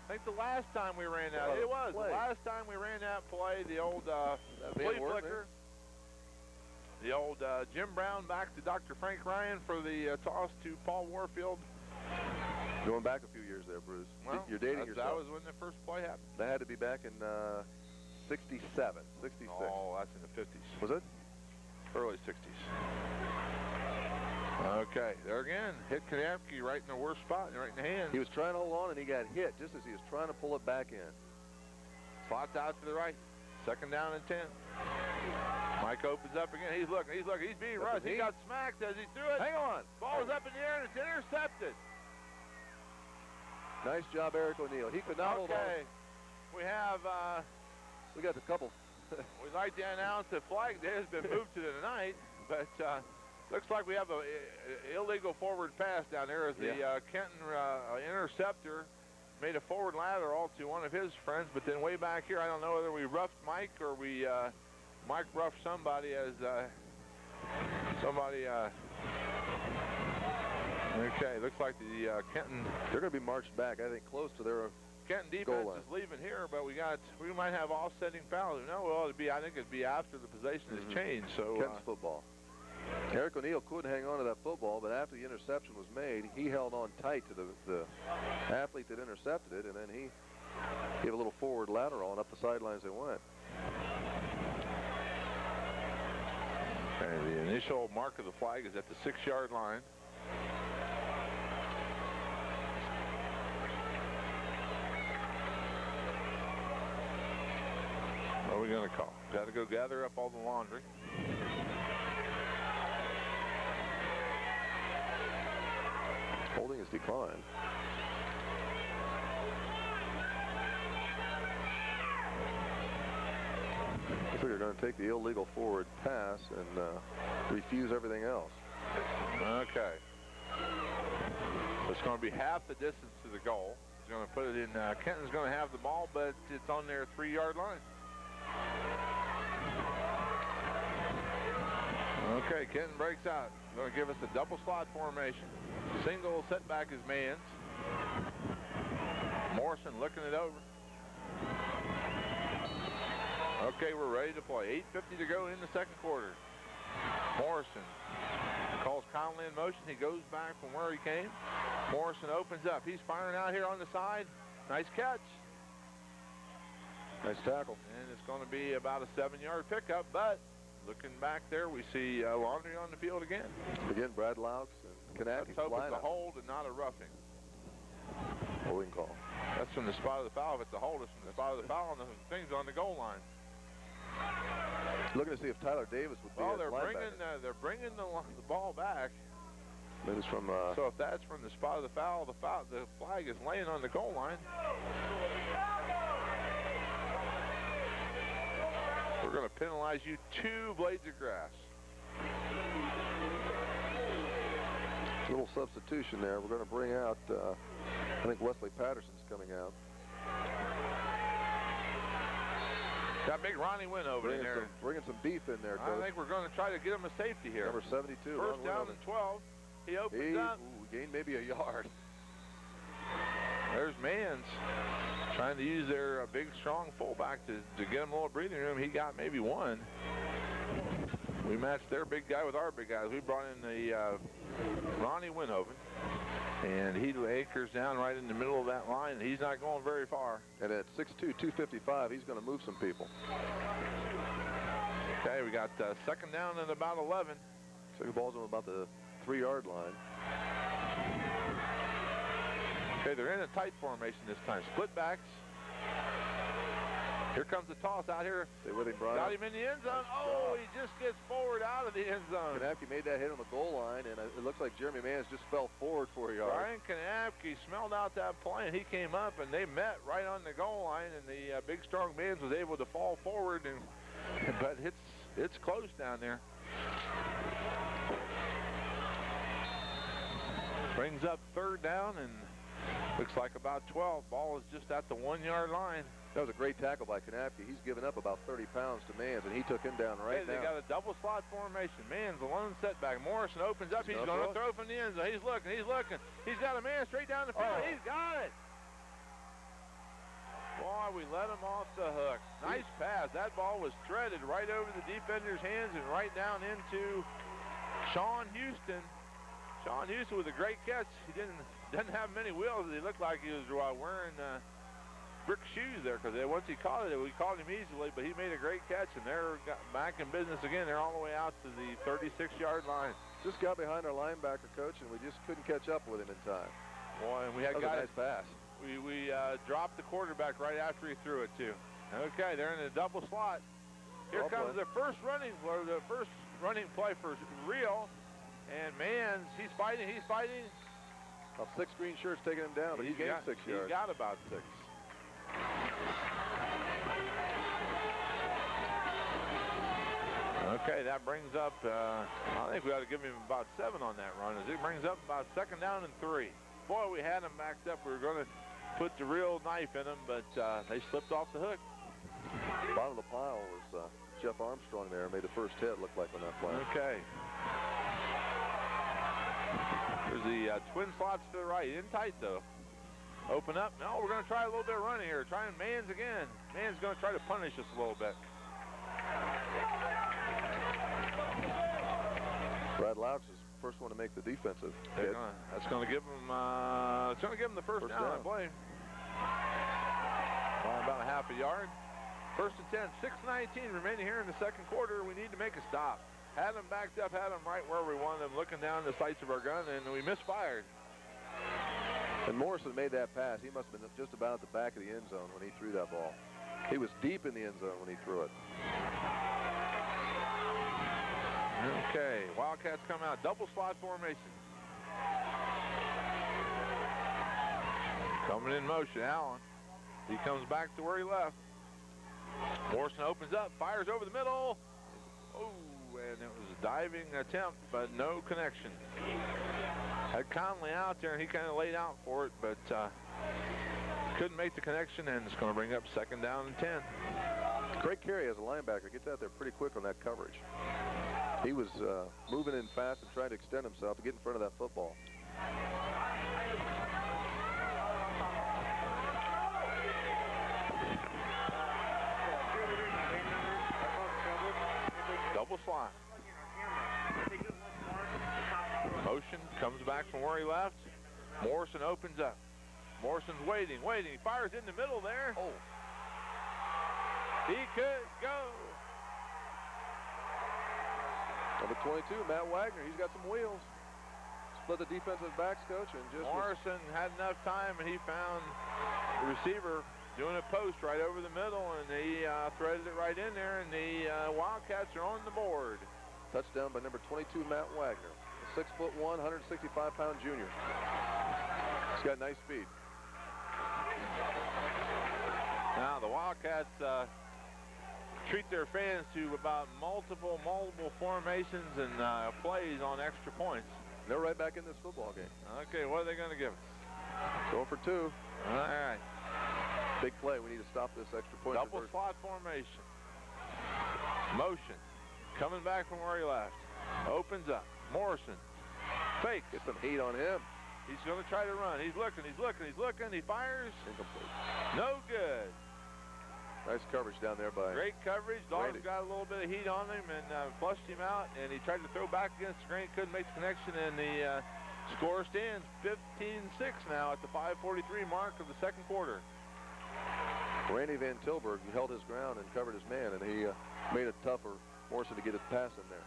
I think the last time we ran that, it was the last time we ran that play, the old flea flicker. The old Jim Brown back to Dr. Frank Ryan for the toss to Paul Warfield. Going back a few years there, Bruce. Well, you're dating yourself. That was when the first play happened. That had to be back in 67, 66. Oh, that's in the 50s. Was it? Early 60s. Okay, there again. Hit Kanafke right in the worst spot, right in the hand. He was trying to hold on, and he got hit just as he was trying to pull it back in. Slots out to the right. 2nd down and 10. Mike opens up again. He's looking. He's being rushed. He got smacked as he threw it. Hang on. Ball is up in the air, and it's intercepted. Nice job, Eric O'Neal. He could not hold on. Okay. We have... we got a couple. We'd like to announce that flag day has been moved to tonight, but looks like we have an illegal forward pass down there as the Kenton interceptor made a forward lateral to one of his friends, but then way back here, I don't know whether we roughed Mike or we Mike roughed somebody as somebody. Okay, looks like the Kenton. They're going to be marched back, I think, close to their Kenton defense is leaving here, but we might have offsetting fouls. No, well, I think it'd be after the possession has changed. So Kenton's football. Eric O'Neal couldn't hang on to that football, but after the interception was made, he held on tight to the athlete that intercepted it, and then he gave a little forward lateral, and up the sidelines they went. Okay, the initial mark of the flag is at the 6-yard line. What are we going to call? Got to go gather up all the laundry. Holding is declined. figure they're going to take the illegal forward pass and refuse everything else. Okay. It's going to be half the distance to the goal. He's going to put it in. Kenton's going to have the ball, but it's on their 3-yard line. Okay, Kenton breaks out. Going to give us a double slot formation. Single setback is Mans. Morrison looking it over. Okay, we're ready to play. 8:50 to go in the second quarter. Morrison calls Conley in motion. He goes back from where he came. Morrison opens up. He's firing out here on the side. Nice catch. Nice tackle. And it's going to be about a 7-yard pickup, but looking back there, we see Laundry on the field again. Again, Brad Laux and Kanaki. Let's hope it's a hold and not a roughing. Holding call. That's from the spot of the foul. If it's a hold, it's from the spot of the foul, and the thing's on the goal line. Looking to see if Tyler Davis would be well, at they're bringing the ball back. Maybe it's from. So if that's from the spot of the foul, the flag is laying on the goal line. We're going to penalize you 2 blades of grass. A little substitution there. We're going to bring out. I think Wesley Patterson's coming out. Got big Ronnie Winover in there. Bringing some beef in there, Coach. I think we're going to try to get him a safety here. Number 72. First down and 12. He opens up. Gained maybe a yard. There's Mans trying to use their big, strong fullback to get him a little breathing room. He got maybe 1. We matched their big guy with our big guys. We brought in the Ronnie Winover. And he anchors down right in the middle of that line, and he's not going very far. And at 6'2", 255, he's going to move some people. Okay, we got second down and about 11. Second ball's on about the 3-yard line. Okay, they're in a tight formation this time. Split backs. Here comes the toss out here. Stay with him, Brian. Got him in the end zone. Oh, he just gets forward out of the end zone. Kanapke made that hit on the goal line, and it looks like Jeremy Mans just fell forward for a yard. Brian Kanapke smelled out that play, and he came up, and they met right on the goal line, and the big, strong Mans was able to fall forward, but it's close down there. Brings up third down, and looks like about 12. Ball is just at the 1-yard line. That was a great tackle by Kanapke. He's given up about 30 pounds to Mans, and he took him down right now. They got a double slot formation. Mans alone setback. Morrison opens up. He's going to throw from the end zone. He's looking. He's got a man straight down the field. Oh. He's got it. Boy, we let him off the hook. Nice pass. That ball was threaded right over the defender's hands and right down into Sean Houston. Sean Houston with a great catch. He didn't have many wheels. He looked like he was wearing brick shoes there, because once he caught it, we caught him easily, but he made a great catch, and they're back in business again. They're all the way out to the 36-yard line. Just got behind our linebacker, Coach, and we just couldn't catch up with him in time. Boy, and we had guys. Nice pass. We dropped the quarterback right after he threw it, too. Okay, they're in a double slot. Here comes the first running play for real, and Mans, he's fighting. Well, 6 green shirts taking him down, but he gained 6 yards. He got about 6. Okay, that brings up, I think we ought to give him about 7 on that run, as it brings up about second down and 3. Boy, we had him backed up. We were going to put the real knife in him, but they slipped off the hook. Bottom of the pile was Jeff Armstrong there, made the first hit look like on that play. Okay. There's the twin slots to the right, in tight though. Open up. No, we're going to try a little bit of running here. Trying Mans again. Mans going to try to punish us a little bit. Brad Laux is the first one to make the defensive hit. That's going to give him. It's going to give him the first down, I believe. About a half a yard. First and 10. 6:19 remaining here in the second quarter. We need to make a stop. Had him backed up. Had him right where we wanted him, looking down the sights of our gun, and we misfired. And Morrison made that pass. He must have been just about at the back of the end zone when he threw that ball. He was deep in the end zone when he threw it. Okay, Wildcats come out. Double slot formation. Coming in motion, Allen. He comes back to where he left. Morrison opens up, fires over the middle. Oh, and it was a diving attempt, but no connection. Had Conley out there, and he kind of laid out for it, but couldn't make the connection, and it's going to bring up 2nd down and 10. Great carry as a linebacker. Gets out there pretty quick on that coverage. He was moving in fast and trying to extend himself to get in front of that football. Double slot. Motion comes back from where he left. Morrison opens up. Morrison's waiting. He fires in the middle there. Oh. He could go. Number 22, Matt Wagner. He's got some wheels. Split the defensive backs coach and just... Morrison had enough time, and he found the receiver doing a post right over the middle, and he threaded it right in there, and the Wildcats are on the board. Touchdown by number 22, Matt Wagner. A 6'1", 165-pound junior. He's got nice speed. Now the Wildcats treat their fans to about multiple formations and plays on extra points. They're right back in this football game. Okay, what are they going to give us? Going for 2. All right. Big play. We need to stop this extra point. Double slot formation. Motion. Coming back from where he left. Opens up. Morrison. Fakes. Get some heat on him. He's going to try to run. He's looking. He fires. Incomplete. No good. Nice coverage down there by... Great coverage. Dogs got a little bit of heat on him and flushed him out, and he tried to throw back against the grain, couldn't make the connection, and the score stands 15-6 now at the 5:43 mark of the 2nd quarter. Randy Van Tilburg held his ground and covered his man, and he made it tough for Morrison to get his pass in there.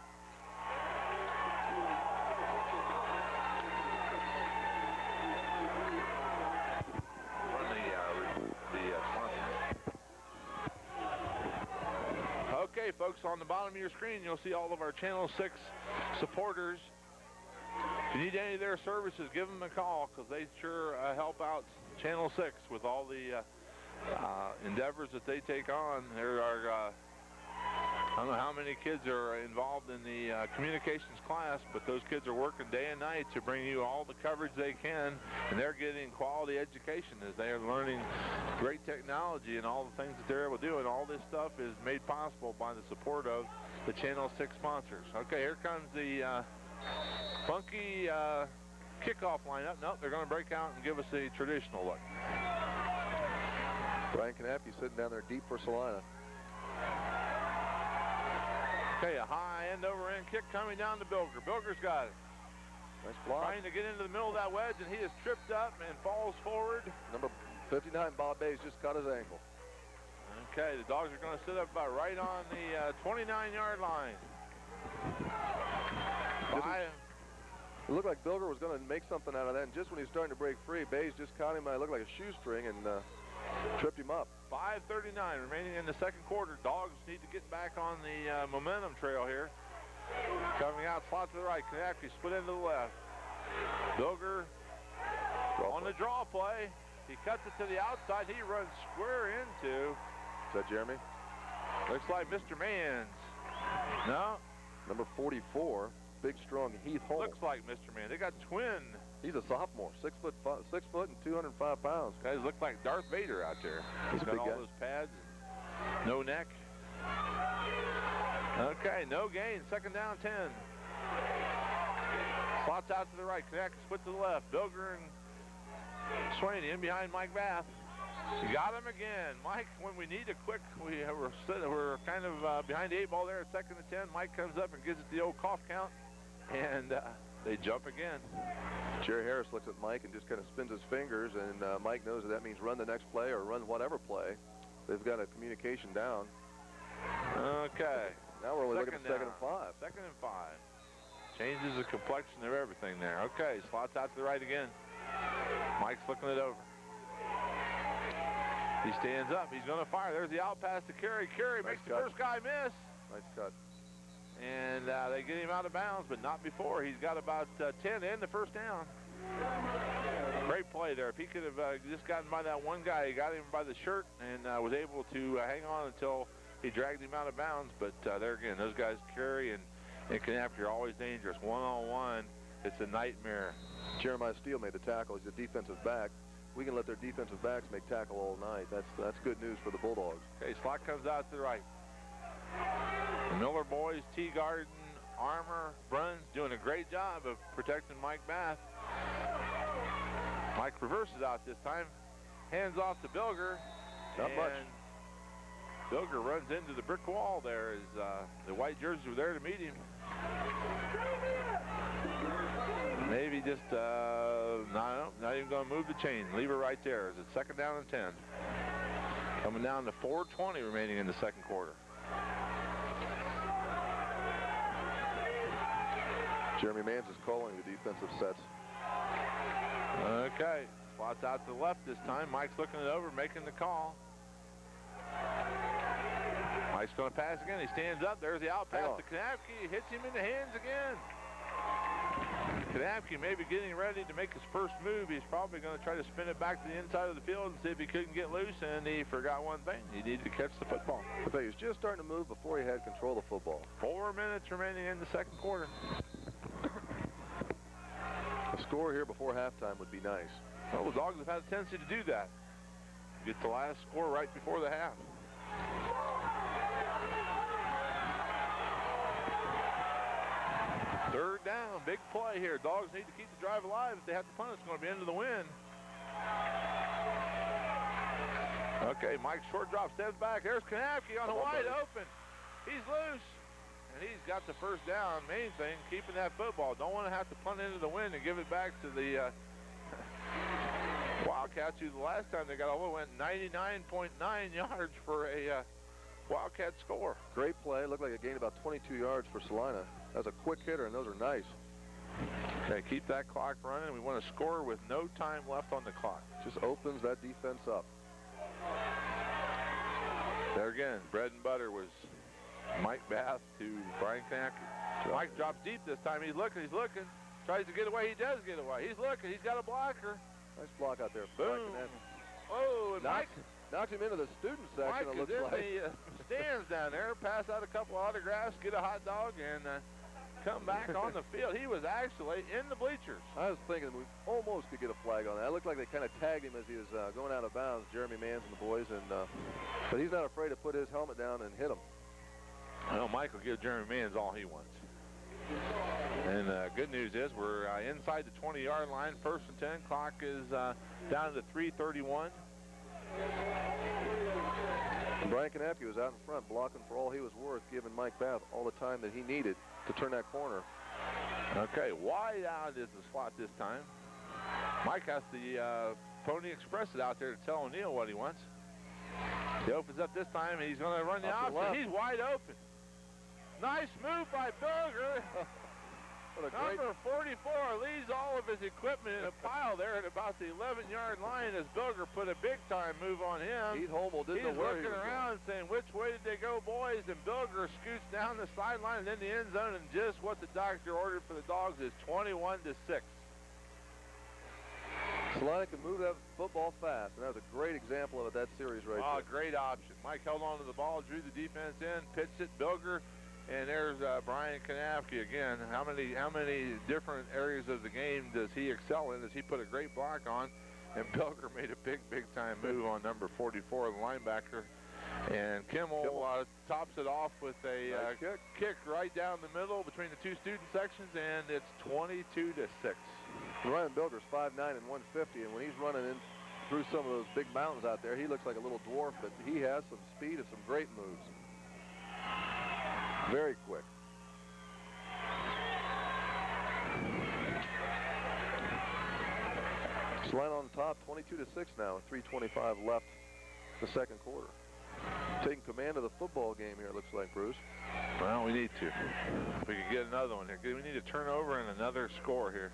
Okay, folks, on the bottom of your screen, you'll see all of our Channel 6 supporters. If you need any of their services, give them a call, because they sure help out Channel 6 with all the endeavors that they take on. There are, I don't know how many kids are involved in the communications class, but those kids are working day and night to bring you all the coverage they can, and they're getting quality education as they are learning great technology and all the things that they're able to do, and all this stuff is made possible by the support of the Channel 6 sponsors. Okay, here comes the funky kickoff lineup. Nope, they're going to break out and give us a traditional look. Brian Knappe sitting down there deep for Celina. Okay, a high end-over-end kick coming down to Bilger. Bilger's got it. Nice block. Trying to get into the middle of that wedge, and he is tripped up and falls forward. Number 59, Bob Bays, just caught his ankle. Okay, the Dogs are going to sit up about right on the 29-yard line. It looked like Bilger was going to make something out of that, and just when he's starting to break free, Bays just caught him. It looked like a shoestring and tripped him up. 5:39 remaining in the 2nd quarter. Dogs need to get back on the momentum trail here. Coming out, slot to the right. Knappe split into the left. Bilger on the draw play. He cuts it to the outside. He runs square into. Is that Jeremy? Looks like Mr. Manns. No. Number 44, big, strong Heath Holt. Looks like Mr. Manns. They got twin. He's a sophomore, 6 foot and 205 pounds. Guys look like Darth Vader out there. He's got a big all guy. those pads and no neck. Okay, no gain. 2nd down, 10. Slots out to the right. Knappe split to the left. Bilger and Swain in behind Mike Bath. You got him again. Mike, when we need a quick, we're kind of behind the 8 ball there at 2nd and 10. Mike comes up and gives it the old cough count, and they jump again. Jerry Harris looks at Mike and just kind of spins his fingers, and Mike knows that means run the next play or run whatever play. They've got a communication down. Okay. Now we're only looking at 2nd and 5. 2nd and 5. Changes the complexion of everything there. Okay, slots out to the right again. Mike's looking it over. He stands up. He's going to fire. There's the out pass to Carey. Carey makes the first guy miss. Nice cut. And they get him out of bounds, but not before. He's got about 10 in the first down. Great play there. If he could have just gotten by that one guy, he got him by the shirt and was able to hang on until he dragged him out of bounds. But there again, those guys, Carey and Knapke, are always dangerous. One-on-one, it's a nightmare. Jeremiah Steele made the tackle. He's a defensive back. We can let their defensive backs make tackle all night. That's good news for the Bulldogs. Okay, slot comes out to the right. The Miller boys, Teagarden, Armour, Bruns, doing a great job of protecting Mike Bath. Mike reverses out this time. Hands off to Bilger. Not much. Bilger runs into the brick wall there as the white jerseys were there to meet him. Maybe just, not even going to move the chain. Leave it right there. It's second down and 10. Coming down to 4:20 remaining in the second quarter. Jeremy Mans is calling the defensive sets. Okay, slots out to the left this time. Mike's looking it over, making the call. Mike's going to pass again. He stands up. There's the out pass to Knapke. Hits him in the hands again. Knapke maybe getting ready to make his first move. He's probably going to try to spin it back to the inside of the field and see if he couldn't get loose, and he forgot one thing. He needed to catch the football. But he was just starting to move before he had control of the football. 4 minutes remaining in the second quarter. A score here before halftime would be nice. Well, the Dogs have had a tendency to do that. Get the last score right before the half. Third down, big play here. Dogs need to keep the drive alive. If they have to punt, it's going to be into the wind. Okay, Mike short drop, steps back. There's Knapke on the wide open. He's loose, and he's got the first down. Main thing, keeping that football. Don't want to have to punt into the wind and give it back to the Wildcats, who the last time they got over went 99.9 yards for a Wildcat score. Great play. Looked like it gained about 22 yards for Celina. That's a quick hitter, and those are nice. Okay, keep that clock running. We want to score with no time left on the clock. Just opens that defense up. There again, bread and butter was Mike Bath to Brian Knapke. Mike drops deep this time. He's looking. Tries to get away. He does get away. He's looking. He's got a blocker. Nice block out there. Boom. Oh, and Mike knocked him into the student section, Mike it looks is in like. the stands down there. Pass out a couple of autographs, get a hot dog, and come back on the field. He was actually in the bleachers. I was thinking we almost could get a flag on that. It looked like they kind of tagged him as he was going out of bounds, Jeremy Mans and the boys, and but he's not afraid to put his helmet down and hit him. Well, Mike will give Jeremy Mans all he wants. And good news is we're inside the 20-yard line. First and 10. Clock is down to 3:31. Brian Knapke was out in front blocking for all he was worth, giving Mike Bath all the time that he needed to turn that corner. Okay, wide out is the slot this time. Mike has the Pony Express it out there to tell O'Neal what he wants. He opens up this time, and he's going to run the option. He's wide open. Nice move by Bilger. Number 44 leaves all of his equipment in a pile there at about the 11-yard line as Bilger put a big-time move on him. He's looking around saying, which way did they go, boys? And Bilger scoots down the sideline and in the end zone, and just what the doctor ordered for the Dogs is 21-6. Celina can move that football fast, and that was a great example of that series right there. Great option. Mike held on to the ball, drew the defense in, pitched it, Bilger. And there's Brian Knapke again. How many different areas of the game does he excel in? Does he put a great block on? And Bilger made a big time move on number 44, the linebacker. And Kimmel tops it off with a kick right down the middle between the two student sections, and it's 22-6. Ryan Bilger's 5'9" and 150, and when he's running in through some of those big mountains out there, he looks like a little dwarf, but he has some speed and some great moves. Very quick. Celina on top, 22-6 now, with 3:25 left the second quarter. Taking command of the football game here, it looks like, Bruce. Well, we need to. If we could get another one here. We need a turnover and another score here.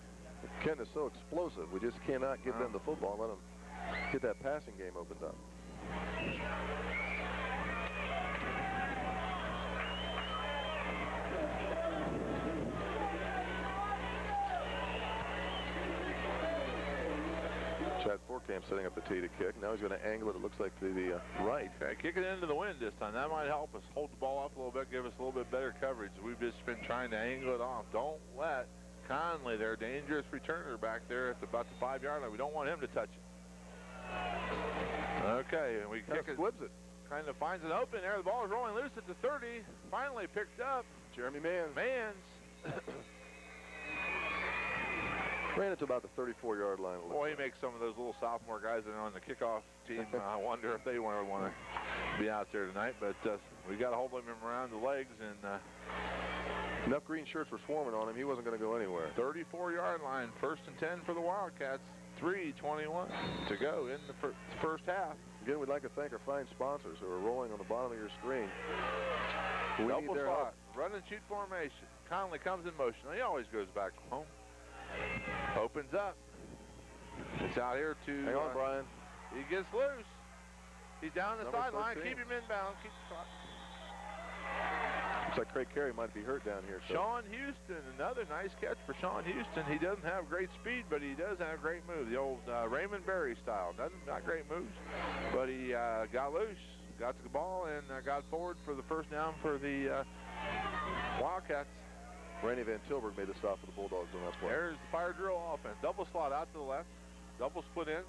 Kenton is so explosive. We just cannot give them the football and let them get that passing game opened up. Chad Forkamp setting up the tee to kick. Now he's going to angle it, it looks like, to the right. Okay, kick it into the wind this time. That might help us hold the ball up a little bit, give us a little bit better coverage. We've just been trying to angle it off. Don't let Conley, their dangerous returner back there at about the 5-yard line. We don't want him to touch it. Okay, and we kick it. Squibs it. Kind of finds an open there. The ball is rolling loose at the 30. Finally picked up. Jeremy Mans. Ran it to about the 34-yard line. Boy, he makes some of those little sophomore guys that are on the kickoff team. I wonder if they want to be out there tonight. But we got to hold him around the legs. And enough green shirts were swarming on him. He wasn't going to go anywhere. 34-yard line. 1st and 10 for the Wildcats. 3:21 to go in the first half. Again, we'd like to thank our fine sponsors who are rolling on the bottom of your screen. We Double need their slot, help. run and shoot formation. Conley comes in motion. He always goes back home. Opens up. It's out here to... Hang on, Brian. He gets loose. He's down the Number sideline. 13. Keep him inbound. Keep the clock. Looks like Craig Carey might be hurt down here. So. Sean Houston, another nice catch for Sean Houston. He doesn't have great speed, but he does have great move. The old Raymond Berry style. Not great moves, but he got loose, got to the ball, and got forward for the first down for the Wildcats. Randy Van Tilburg made the stop for the Bulldogs on that play. There's the fire drill offense. Double slot out to the left. Double split ends.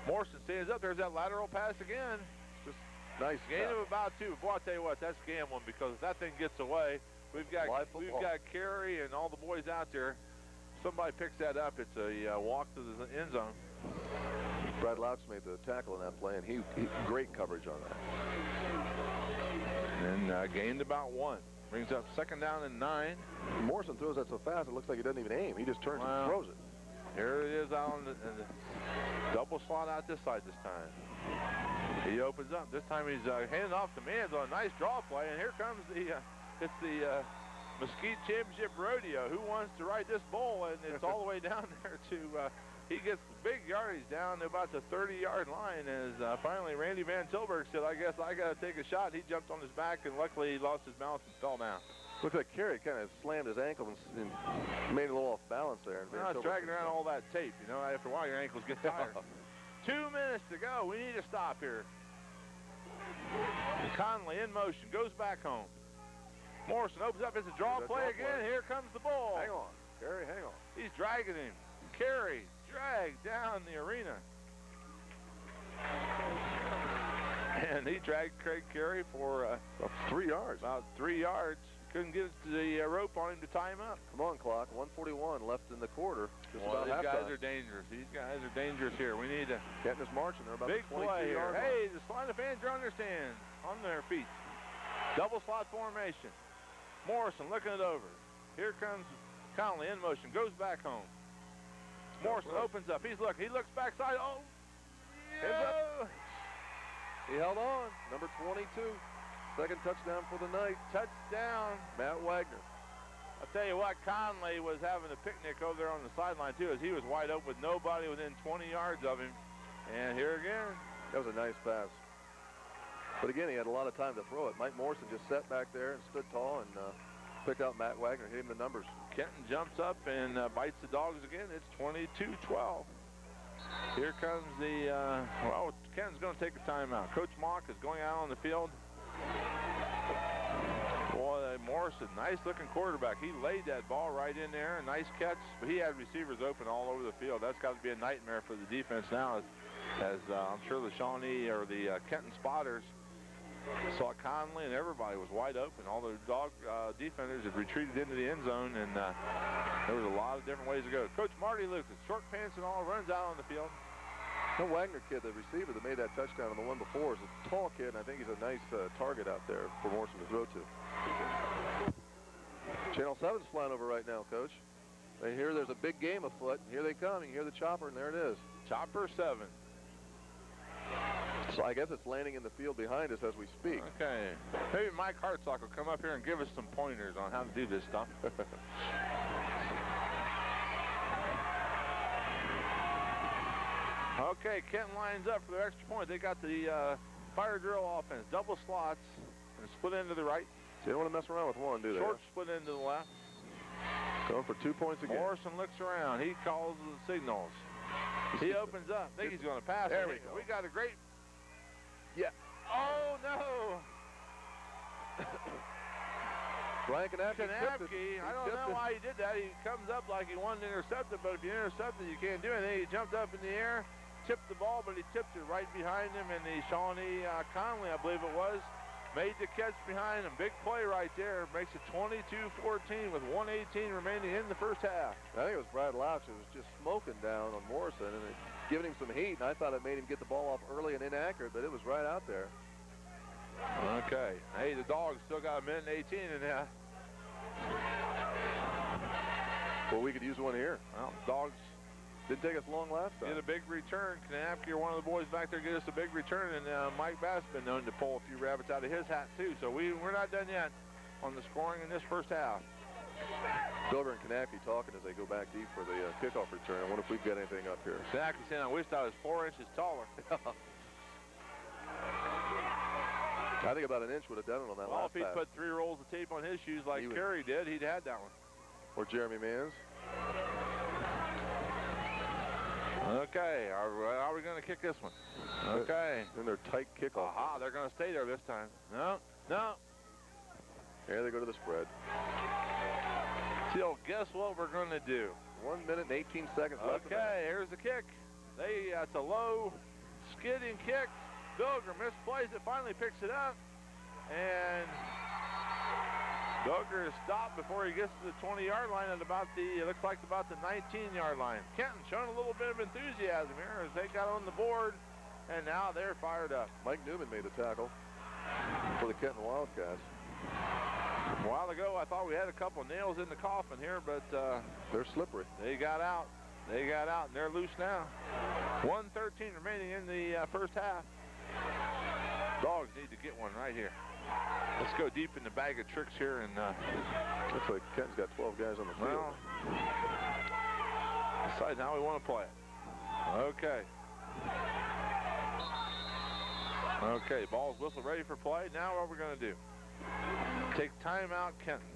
Morrison stands up. There's that lateral pass again. Just nice. Gain of about 2. Boy, I'll tell you what, that's gambling because if that thing gets away, we've got Carey and all the boys out there. Somebody picks that up. It's a walk to the end zone. Brad Louts made the tackle on that play, and he great coverage on that. And gained about 1. Brings up 2nd down and 9. Morrison throws that so fast, it looks like he doesn't even aim. He just turns and throws it. Here it is out on the double slot out this side this time. He opens up. This time he's handing off to Mans on a nice draw play, and here comes it's the Mesquite Championship Rodeo. Who wants to ride this bull? And it's all the way down there to, he gets the big yardage down to about the 30-yard line as finally Randy Van Tilburg said, I guess I got to take a shot. He jumped on his back, and luckily he lost his balance and fell down. Looks like Carey kind of slammed his ankle and made a little off balance there. Now it's dragging around all that tape. You know, after a while your ankles get tired. 2 minutes to go. We need to stop here. Conley in motion, goes back home. Morrison opens up. It's a draw play again. Here comes the ball. Hang on. Carey, hang on. He's dragging him. Carey dragged down the arena. And he dragged Craig Carey for 3 yards. About 3 yards. Couldn't get the rope on him to tie him up. Come on, clock. 1:41 left in the quarter. Just well, about these halftime. guys are dangerous. These guys are dangerous here. We need to... Kenton is marching. They're about big the 22 play here. yard Hey, the Celina fans are on their stands, on their feet. Double slot formation. Morrison looking it over. Here comes Conley in motion. Goes back home. Morrison opens up. He's looking. He looks backside. Oh, yeah. He held on. Number 22. 2nd touchdown for the night. Touchdown. Matt Wagner. I'll tell you what, Conley was having a picnic over there on the sideline, too, as he was wide open with nobody within 20 yards of him. And here again. That was a nice pass. But again, he had a lot of time to throw it. Mike Morrison just sat back there and stood tall and picked out Matt Wagner, hit him the numbers. Kenton jumps up and bites the dogs again. It's 22-12. Here comes the, well, Kenton's going to take a timeout. Coach Mock is going out on the field. Boy, Morrison, nice-looking quarterback. He laid that ball right in there. Nice catch, but he had receivers open all over the field. That's got to be a nightmare for the defense now as I'm sure the Shawnee or the Kenton spotters saw Conley and everybody was wide open. All the dog defenders had retreated into the end zone, and there was a lot of different ways to go. Coach Marty Lucas, short pants and all, runs out on the field. The Wagner kid, the receiver that made that touchdown on the one before, is a tall kid, and I think he's a nice target out there for Morrison to throw to. Channel 7's flying over right now, Coach. They hear there's a big game afoot, and here they come. You can hear the chopper, and there it is. Chopper 7. So I guess it's landing in the field behind us as we speak. Okay. Maybe Mike Hartsock will come up here and give us some pointers on how to do this stuff. Okay, Kenton lines up for their extra point. They got the fire drill offense, double slots, and split into the right. So you don't want to mess around with one, do they? Short split into the left. Going for 2 points again. Morrison looks around. He calls the signals. He opens up. I think he's going to pass. There we go. We got a great. Yeah. Oh, no. Brian Kanapke. I don't know why he did that. He comes up like he wanted to intercept it, but if you intercept it, you can't do anything. He jumped up in the air, tipped the ball, but he tipped it right behind him, and the Shawnee Conley, I believe it was, made the catch behind him. Big play right there. Makes it 22-14 with 1:18 remaining in the first half. I think it was Brad Louch who was just smoking down on Morrison and giving him some heat, and I thought it made him get the ball off early and inaccurate, but it was right out there. Okay. Hey, the Dogs still got a minute and 18 in there. Well, we could use one here. Well, Dogs didn't take us long last time. get a big return. Kanapke or one of the boys back there get us a big return, and Mike Bass has been known to pull a few rabbits out of his hat too. So we're not done yet on the scoring in this first half. Silver and Kanapke talking as they go back deep for the kickoff return. I wonder if we've got anything up here. Kanapke saying, I wish I was 4 inches taller. I think about an inch would have done it on that Well, last if he'd pass. put 3 rolls of tape on his shoes like Kerry did, he'd had that one. Or Jeremy Manns. Okay, are we going to kick this one? Okay. In their tight kickoff. Aha, they're going to stay there this time. No. Here they go to the spread. So guess what we're going to do? 1 minute and 18 seconds left. Okay, here's the kick. It's a low, skidding kick. Bilger misplays it, finally picks it up, and Bilger is stopped before he gets to the 20-yard line at about it looks like about the 19-yard line. Kenton showing a little bit of enthusiasm here as they got on the board, and now they're fired up. Mike Newman made the tackle for the Kenton Wildcats. A while ago, I thought we had a couple nails in the coffin here, but they're slippery. They got out, and they're loose now. 1:13 remaining in the first half. Dogs need to get one right here. Let's go deep in the bag of tricks here, and looks like Kenton's got 12 guys on the field. Well, decide how we want to play it. Okay, ball's whistle ready for play. Now what we're going to do? Take timeout, Kenton.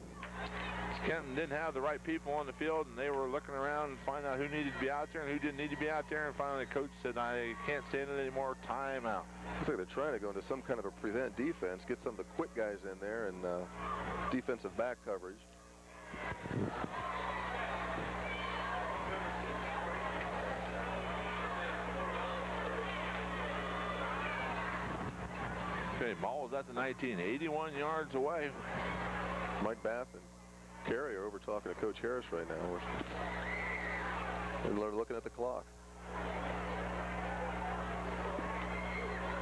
Kenton didn't have the right people on the field, and they were looking around and find out who needed to be out there and who didn't need to be out there, and finally the coach said, I can't stand it anymore, timeout. Looks like they're trying to go into some kind of a prevent defense, get some of the quick guys in there and defensive back coverage. Okay, ball is at the 19, 81 yards away. Mike Bath and Kerry are over talking to Coach Harris right now. We're looking at the clock.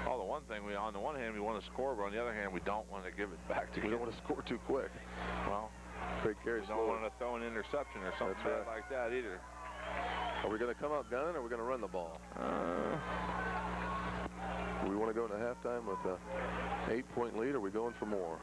Oh, the one thing, on the one hand, we want to score, but on the other hand, we don't want to give it back to We don't want to score too quick. Well, Craig Kerry's we don't want to throw an interception or something like that either. Are we going to come out gunning, or are we going to run the ball? Do we want to go into halftime with an 8-point lead, or are we going for more?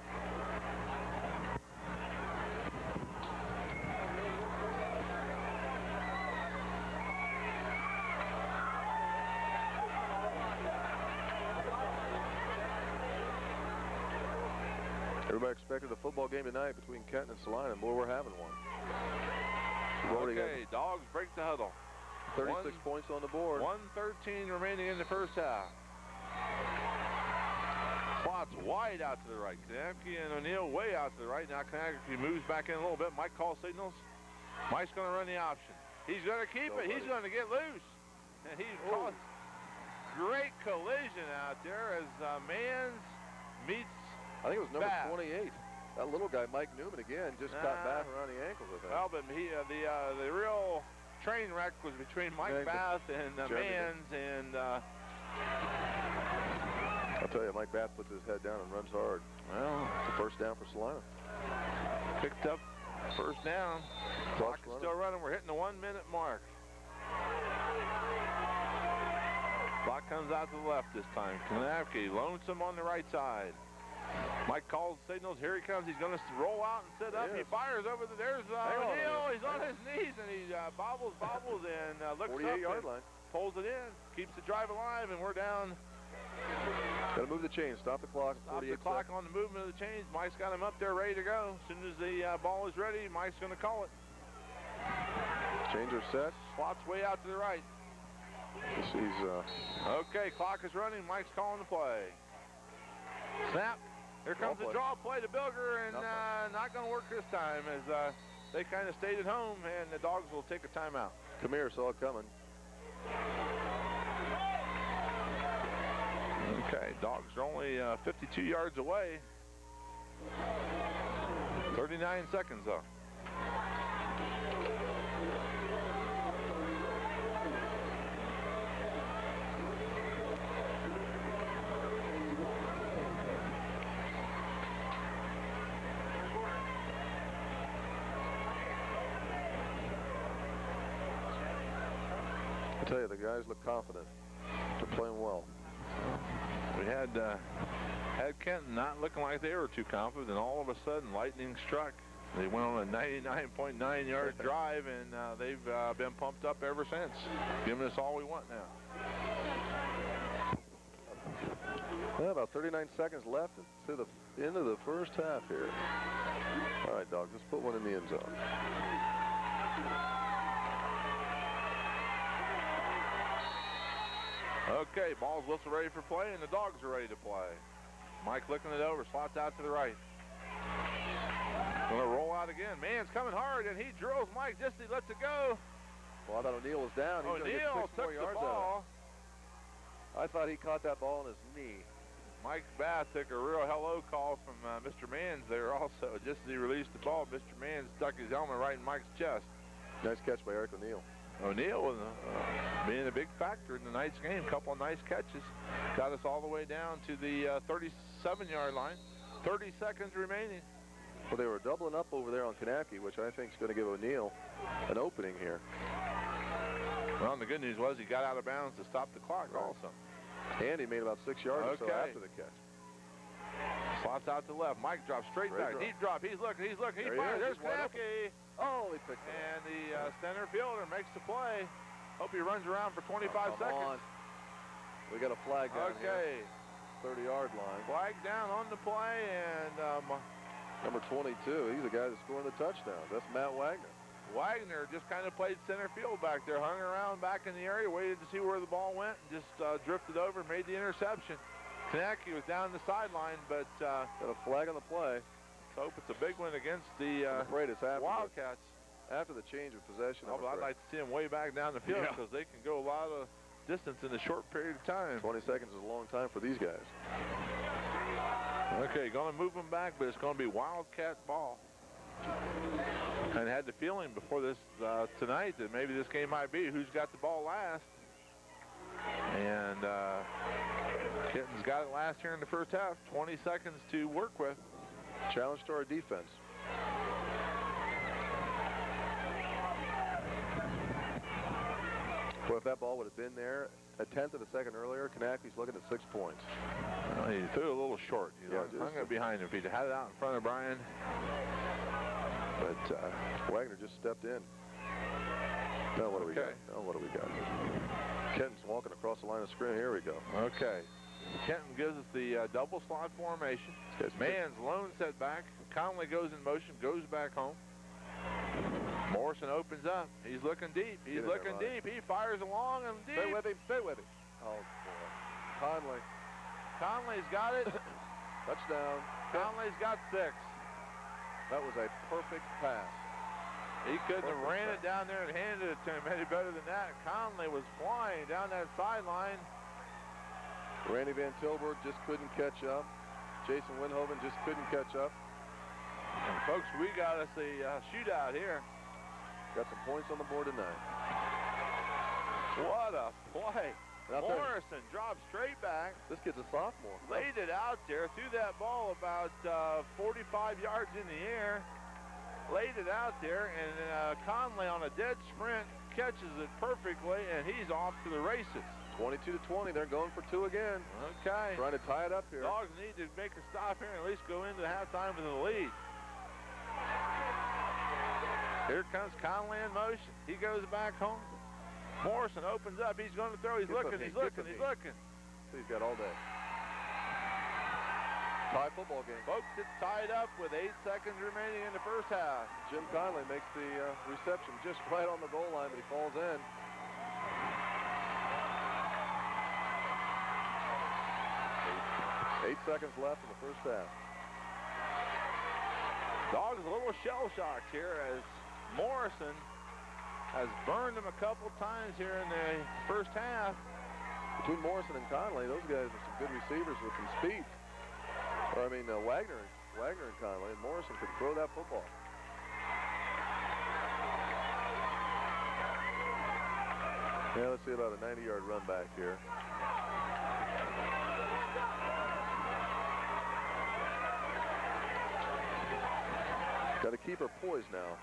Everybody expected a football game tonight between Kenton and Celina. Boy, we're having one. Okay, Dogs break the huddle. 36 points on the board. 1:13 remaining in the first half. Slots wide out to the right. Kanapke and O'Neill way out to the right. Now Kanapke moves back in a little bit. Mike calls signals. Mike's going to run the option. He's going to keep it. He's going to get loose. And he caused great collision out there as Manns meets I think it was number Bath. 28. That little guy, Mike Newman, again, just caught Bath around the ankles with that. Well, but the real train wreck was between Mike Bath and Manns, and I'll tell you, Mike Bath puts his head down and runs hard. Well, it's a first down for Celina. Picked up first down. Clock is still running. We're hitting the 1 minute mark. Clock comes out to the left this time. Kanapke lonesome on the right side. Mike calls signals. Here he comes. He's going to roll out and set up. He fires over there's O'Neill. He's on his knees, and he bobbles, and looks up. 48-yard line. Pulls it in. Keeps the drive alive, and we're down. Got to move the chains. Stop the clock. Stop the clock on the movement of the chains. Mike's got him up there ready to go. As soon as the ball is ready, Mike's going to call it. Chains are set. Slots way out to the right. Okay, clock is running. Mike's calling the play. Snap. Here comes the draw play to Bilger, and not going to work this time as they kind of stayed at home, and the Dogs will take a timeout. Kamir saw it coming. Okay, Dogs are only 52 yards away. 39 seconds, though. I tell you, the guys look confident. They're playing well. We had Kenton not looking like they were too confident, and all of a sudden, lightning struck. They went on a 99.9-yard drive, and they've been pumped up ever since, giving us all we want now. Well, about 39 seconds left to the end of the first half here. All right, Dogs, let's put one in the end zone. Okay, ball's whistle ready for play, and the Dogs are ready to play. Mike looking it over, slots out to the right. Gonna roll out again. Man's coming hard, and he drills Mike just as he lets it go. Well, I thought O'Neal was down. O'Neal took the ball. I thought he caught that ball on his knee. Mike Bath took a real hello call from Mr. Manns there also. Just as he released the ball, Mr. Manns stuck his helmet right in Mike's chest. Nice catch by Eric O'Neal. O'Neal was being a big factor in tonight's game. Couple of nice catches. Got us all the way down to the 37-yard line. 30 seconds remaining. Well, they were doubling up over there on Kanaki, which I think is going to give O'Neal an opening here. Well, and the good news was he got out of bounds to stop the clock also. And he made about 6 yards or so after the catch. Slots out to the left. Mike drops straight back. Deep drop. He's looking. He fires. There's Kanaki. Oh, he picked it. And the center fielder makes the play. Hope he runs around for 25 seconds. We got a flag down here. 30-yard line. Flag down on the play, and number 22, he's the guy that's scoring the touchdown. That's Matt Wagner. Wagner just kind of played center field back there, hung around back in the area, waited to see where the ball went, and just drifted over and made the interception. Kanaki was down the sideline, but got a flag on the play. Hope it's a big one against the Wildcats. After the change of possession. I'd like to see them way back down the field because they can go a lot of distance in a short period of time. 20 seconds is a long time for these guys. Okay, going to move them back, but it's going to be Wildcat ball. And had the feeling before this tonight that maybe this game might be who's got the ball last. And Kenton's got it last here in the first half. 20 seconds to work with. Challenge to our defense. Well, if that ball would have been there a tenth of a second earlier, Kanaki's looking at 6 points. Well, he threw a little short. He hung it behind him. If he'd had it out in front of Brian. But Wagner just stepped in. Now what do we got? Now what do we got? Kenton's walking across the line of scrimmage. Here we go. Okay. Kenton gives us the double slot formation. Mann's lone setback. Conley goes in motion, goes back home. Morrison opens up. He's looking deep. He's looking deep. He fires along and deep. Stay with him. Stay with him. Oh, boy. Conley. Conley's got it. Touchdown. Conley's got 6. That was a perfect pass. He couldn't have ran it down there and handed it to him any better than that. Conley was flying down that sideline. Randy Van Tilburg just couldn't catch up. Jason Winhoven just couldn't catch up. And folks, we got us a shootout here. Got some points on the board tonight. What a play. Morrison dropped straight back. This kid's a sophomore. Laid it out there, threw that ball about 45 yards in the air. Laid it out there, and Conley on a dead sprint catches it perfectly, and he's off to the races. 22-20, they're going for 2 again. Okay. Trying to tie it up here. Dogs need to make a stop here and at least go into halftime with the lead. Here comes Conley in motion. He goes back home. Morrison opens up. He's going to throw. He's looking. He's looking. He's got all day. Tie football game. Folks, it's tied up with 8 seconds remaining in the first half. Jim Conley makes the reception just right on the goal line, but he falls in. 8 seconds left in the first half. Dogs a little shell-shocked here as Morrison has burned them a couple times here in the first half. Between Morrison and Conley, those guys are some good receivers with some speed. Or, I mean, Wagner and Conley, and Morrison could throw that football. Yeah, let's see about a 90-yard run back here. Got to keep her poised now.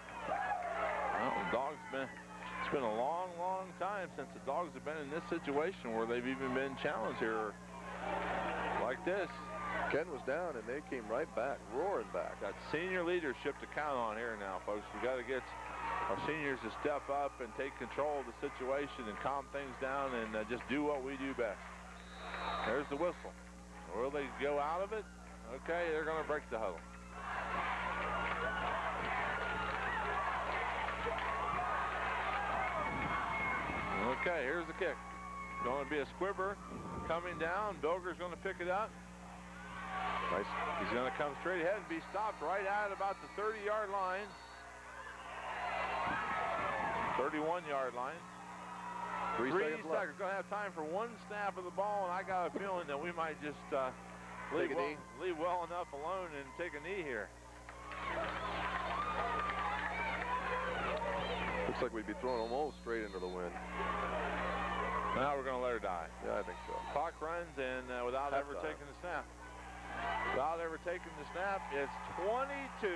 Well, the Dogs it's been a long, long time since the Dogs have been in this situation where they've even been challenged here like this. Ken was down, and they came right back, roaring back. Got senior leadership to count on here now, folks. We got to get our seniors to step up and take control of the situation and calm things down and just do what we do best. There's the whistle. Will they go out of it? Okay, they're going to break the huddle. Okay, here's the kick. Going to be a squibber coming down. Bilger's going to pick it up. Nice. He's going to come straight ahead and be stopped right at about the 30-yard line. 31-yard line. 3 seconds left. Going to have time for one snap of the ball, and I got a feeling that we might just leave well enough alone and take a knee here. Looks like we'd be throwing almost straight into the wind. Now we're going to let her die. Yeah, I think so. Clock runs, and without ever taking the snap. Without ever taking the snap, it's 22.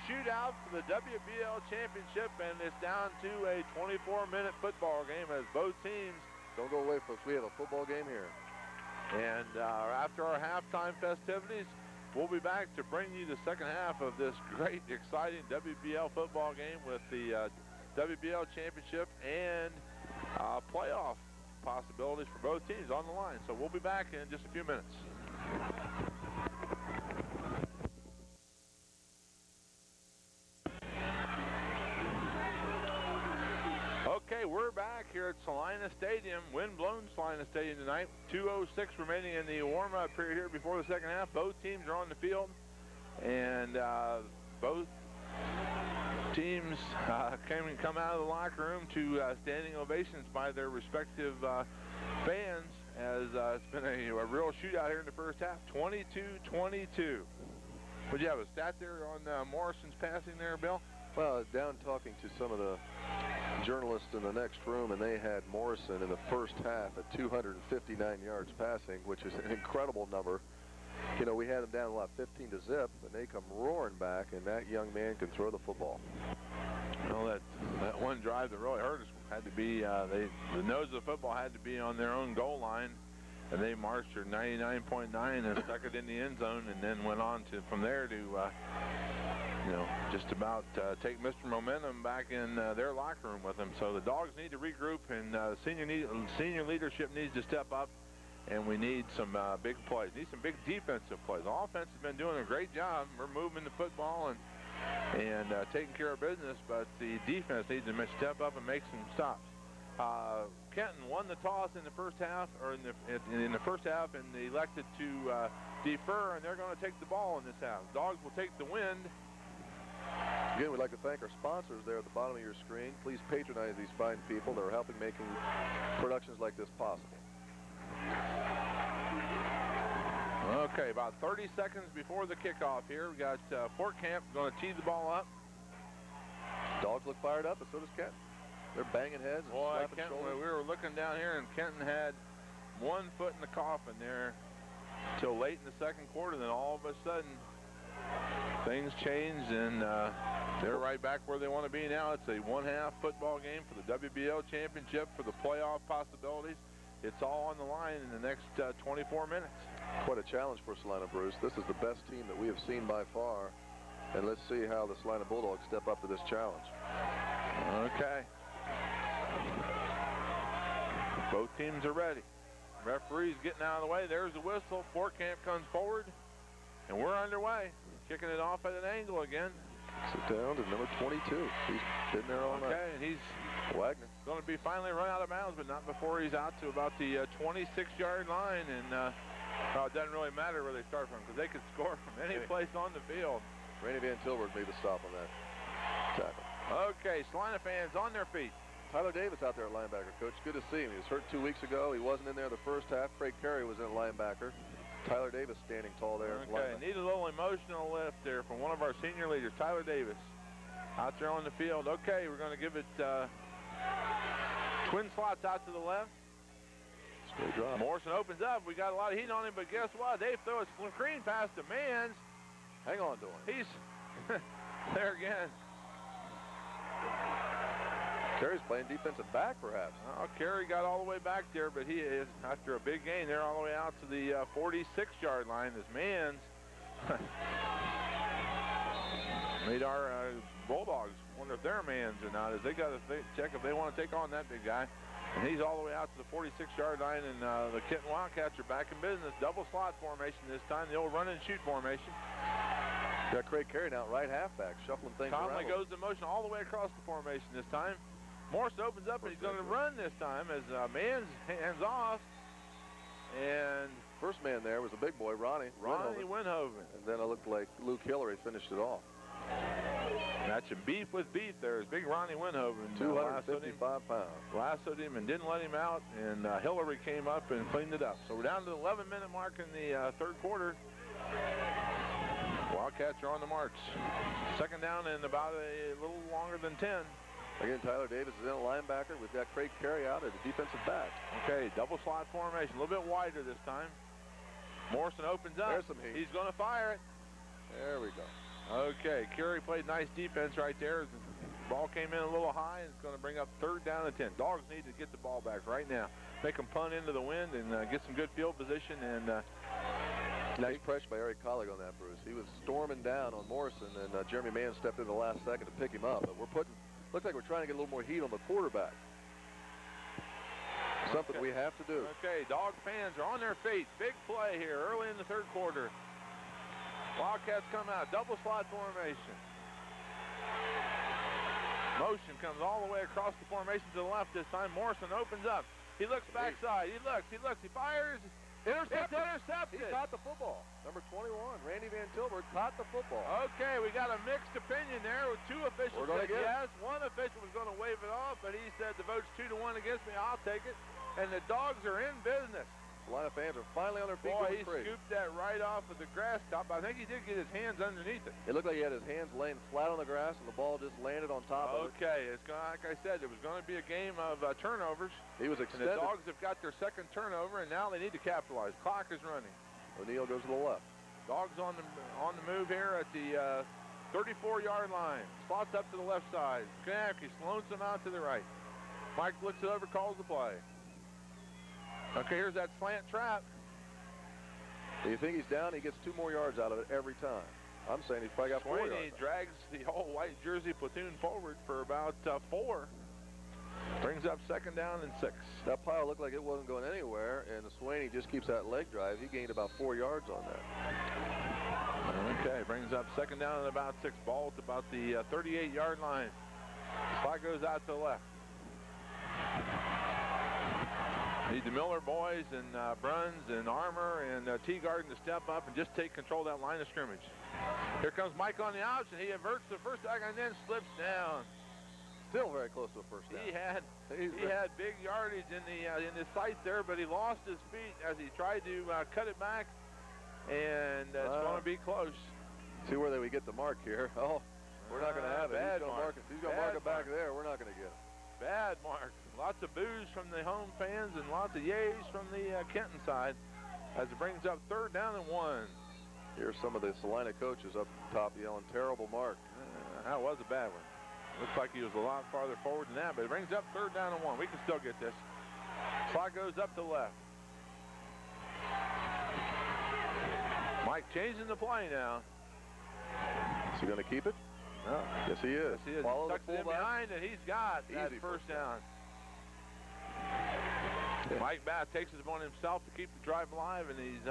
Shootout for the WBL championship, and it's down to a 24-minute football game as both teams. Don't go away, folks. We have a football game here. And after our halftime festivities, we'll be back to bring you the second half of this great, exciting WBL football game with the WBL championship and playoff possibilities for both teams on the line. So we'll be back in just a few minutes. Okay, we're back here at Celina Stadium, wind-blown Celina Stadium tonight. 2:06 remaining in the warm-up period here before the second half. Both teams are on the field, and both teams come out of the locker room to standing ovations by their respective fans, as it's been a real shootout here in the first half. 22-22. Would you have a stat there on Morrison's passing there, Bill? Well, down talking to some of the journalists in the next room, and they had Morrison in the first half at 259 yards passing, which is an incredible number. You know, we had them down 15 to zip, and they come roaring back, and that young man can throw the football. Well, that one drive that really hurt us had to be, the nose of the football had to be on their own goal line, and they marched her 99.9 and stuck it in the end zone, and then went on to from there to just about take Mr. Momentum back in their locker room with them. So the Dogs need to regroup, and senior leadership needs to step up, and we need some big plays. Need some big defensive plays. The offense has been doing a great job. We're moving the football and taking care of business, but the defense needs to step up and make some stops. Kenton won the toss in the first half, or in the first half, and they elected to defer, and they're going to take the ball in this half. Dogs will take the wind. Again, we'd like to thank our sponsors there at the bottom of your screen. Please patronize these fine people that are helping making productions like this possible. Okay, about 30 seconds before the kickoff here. We got Fort Camp going to tee the ball up. Dogs look fired up, but so does Kenton. They're banging heads and slapping shoulders. We were looking down here, and Kenton had 1 foot in the coffin there till late in the second quarter. Then all of a sudden, things changed, and they're right back where they want to be now. It's a one-half football game for the WBL championship, for the playoff possibilities. It's all on the line in the next 24 minutes. Quite a challenge for Celina, Bruce. This is the best team that we have seen by far, and let's see how the Celina Bulldogs step up to this challenge. Okay. Both teams are ready. Referee's getting out of the way. There's the whistle. Fort Camp comes forward, and we're underway. Kicking it off at an angle again. Sit down to number 22. He's been there all night. Okay, and he's Wagner going to be finally run out of bounds, but not before he's out to about the 26-yard line. And Well, it doesn't really matter where they start from because they could score from any place on the field. Randy Van Tilburg made the stop on that tackle. Okay, Celina fans on their feet. Tyler Davis out there at linebacker, Coach. Good to see him. He was hurt 2 weeks ago. He wasn't in there the first half. Craig Carey was in linebacker. Tyler Davis standing tall there. Okay, need a little emotional lift there from one of our senior leaders, Tyler Davis. Out there on the field. Okay, we're going to give it twin slots out to the left. Morrison opens up. We got a lot of heat on him, but guess what? They throw a screen pass to Mans. Hang on to him. He's there again. Carey's playing defensive back, perhaps. Oh, Carey got all the way back there, but he is, after a big gain, they're all the way out to the 46-yard line as Mans made our Bulldogs wonder if they're Mans or not, as they got to check if they want to take on that big guy. And he's all the way out to the 46-yard line, and the Kenton Wildcats are back in business. Double slot formation this time, the old run-and-shoot formation. Got Craig Carey now, right halfback, shuffling things around. Conley goes in motion all the way across the formation this time. Morrison opens up, and he's going to run this time as Mans hands off. And first man there was a big boy, Ronnie Winhoven. And then it looked like Luke Hillary finished it off. Matching beef with beef there is big Ronnie Winhoven. 255 pounds. Lassoed him and didn't let him out, and Hillary came up and cleaned it up. So we're down to the 11-minute mark in the third quarter. Wildcats are on the march. Second down in about a little longer than 10. Again, Tyler Davis is in a linebacker. We've got Craig Carey out at the defensive back. Okay, double slot formation, a little bit wider this time. Morrison opens up. There's some heat. He's going to fire it. There we go. Okay, Carey played nice defense right there. The ball came in a little high, and it's going to bring up third down and 10. Dogs need to get the ball back right now. Make them punt into the wind and get some good field position. And nice pressure by Eric Collig on that, Bruce. He was storming down on Morrison, and Jeremy Mann stepped in the last second to pick him up. But looks like we're trying to get a little more heat on the quarterback. Something we have to do. Okay, Dog fans are on their feet. Big play here early in the third quarter. Wildcats come out, double slot formation. Motion comes all the way across the formation to the left this time. Morrison opens up. He looks backside. He looks. He fires. Intercepted. It's intercepted. He caught the football. Number 21, Randy Van Tilburg, caught the football. Okay, we got a mixed opinion there with two officials said yes. One official was going to wave it off, but he said the vote's 2-1 against me. I'll take it. And the Dogs are in business. A lot of fans are finally on their feet. Boy, he scooped that right off of the grass top. I think he did get his hands underneath it. It looked like he had his hands laying flat on the grass, and the ball just landed on top of it. Okay, it's going, like I said, it was going to be a game of turnovers. He was extended. And the Dogs have got their second turnover, and now they need to capitalize. Clock is running. O'Neal goes to the left. Dogs on the move here at the 34-yard line. Slots up to the left side. Kanaki slows them out to the right. Mike looks it over, calls the play. Okay, here's that slant trap. Do you think he's down? He gets 2 more yards out of it every time. I'm saying he's probably got 4 yards. He drags the whole white jersey platoon forward for about 4. Brings up second down and 6. That pile looked like it wasn't going anywhere, and the Swaney just keeps that leg drive. He gained about 4 yards on that. Okay, brings up second down and about 6. Ball at about the 38-yard line. Clock goes out to the left. Need the Miller boys and Bruns and Armour and Teagarden to step up and just take control of that line of scrimmage. Here comes Mike on the option. He averts the first down and then slips down. Still very close to a first down. He had big yardage in his sights there, but he lost his feet as he tried to cut it back, and it's going to be close. See where we get the mark here. Oh, we're not going to have it. He's going to mark it back there. We're not going to get it. Bad mark. Lots of boos from the home fans and lots of yays from the Kenton side as it brings up third down and 1. Here's some of the Celina coaches up top yelling, terrible mark. That was a bad one. Looks like he was a lot farther forward than that, but it brings up third down and 1. We can still get this. Clock goes up to left. Mike changing the play now. Is he going to keep it? No. Yes, he is. Yes, he is. Follow he tucks it in behind, and he's got that first down. Yeah. Mike Bass takes it upon himself to keep the drive alive, and he's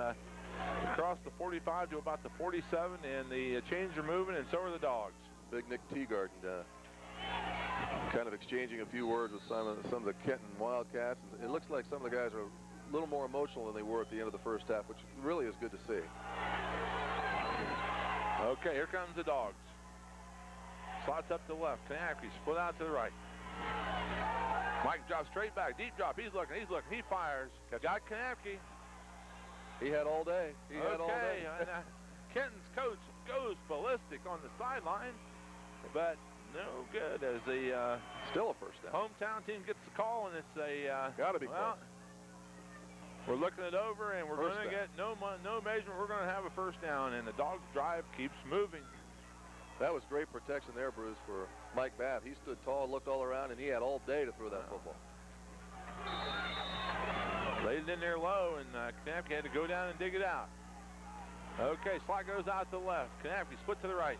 across the 45 to about the 47, and the chains are moving, and so are the Dogs. Big Nick Teagarden kind of exchanging a few words with some of the Kenton Wildcats. It looks like some of the guys are little more emotional than they were at the end of the first half, which really is good to see. Okay, here comes the Dogs. Slots up to the left. Kanafke split out to the right. Mike drops straight back. Deep drop. He's looking. He fires. Got Kanafke. He had all day. He had all day. And, Kenton's coach goes ballistic on the sideline, but no good as the still a first down. Hometown team gets the call, and it's a gotta be well, we're looking it over, and we're going to get no measurement. We're going to have a first down, and the Dogs drive keeps moving. That was great protection there, Bruce, for Mike Bath. He stood tall, looked all around, and he had all day to throw that football. Laid it in there low, and Kanafke had to go down and dig it out. Okay, slot goes out to the left. Kanafke split to the right.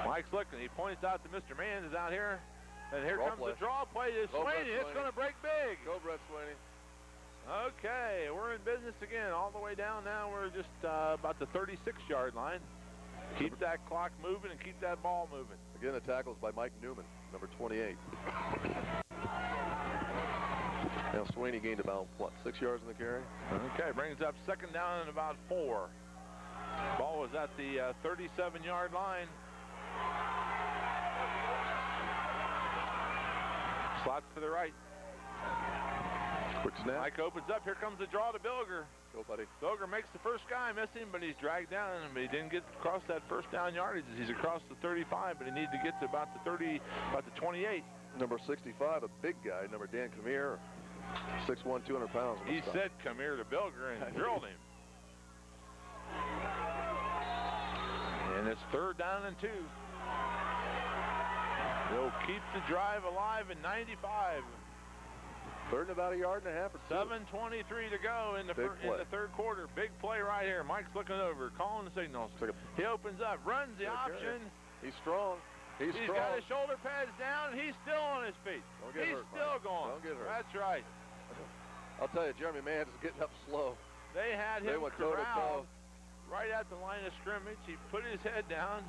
Mike's looking. He points out that Mr. Manns is out here. And here comes the draw play to Sweeney. It's going to break big. Go, Brett Sweeney. Okay, we're in business again. All the way down now. We're just about the 36-yard line. Keep that clock moving and keep that ball moving. Again, the tackles by Mike Newman, number 28. Now Sweeney gained about, what, 6 yards in the carry? Okay, brings up second down and about 4. Ball was at the 37-yard line. Slots to the right. Quick snap. Mike opens up. Here comes the draw to Bilger. Go, buddy. Bilger makes the first guy miss him, but he's dragged down, but he didn't get across that first down yardage. He's across the 35, but he needs to get to about the 28. Number 65, a big guy, number Dan Camere, 6'1", 200 pounds. He said come here to Bilger and drilled him. And it's third down and 2. They'll keep the drive alive in 95. Third and about a yard and a half or 2. 7:23 to go in the third quarter. Big play right here. Mike's looking over, calling the signals. He opens up, runs the option. He's strong. He's strong. Got his shoulder pads down, and he's still on his feet. He's still going. Don't get hurt. That's right. I'll tell you, Jeremy Mann is getting up slow. They had him corralled toe-to-toe. right at the line of scrimmage. He put his head down,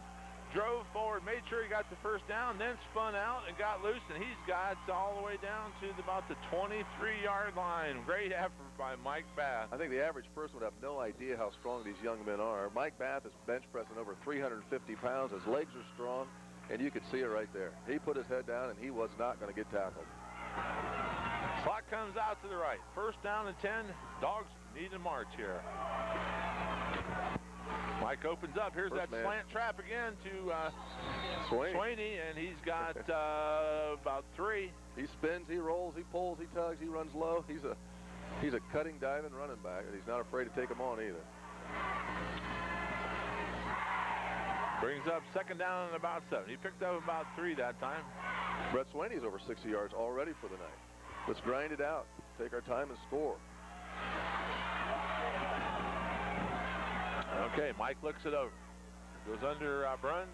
drove forward, made sure he got the first down, then spun out and got loose, and he's got all the way down to about the 23-yard line. Great effort by Mike Bath. I think the average person would have no idea how strong these young men are. Mike Bath is bench pressing over 350 pounds. His legs are strong, and you could see it right there. He put his head down, and he was not going to get tackled. Clock comes out to the right. First down and 10. Dogs need to march here. Mike opens up. Here's that slant trap again to Sweeney, and he's got about 3. He spins, he rolls, he pulls, he tugs, he runs low. He's a cutting, diving running back, and he's not afraid to take him on either. Brings up second down and about 7. He picked up about 3 that time. Brett Sweeney's over 60 yards already for the night. Let's grind it out. Take our time and score. Okay, Mike looks it over. Goes under Bruns.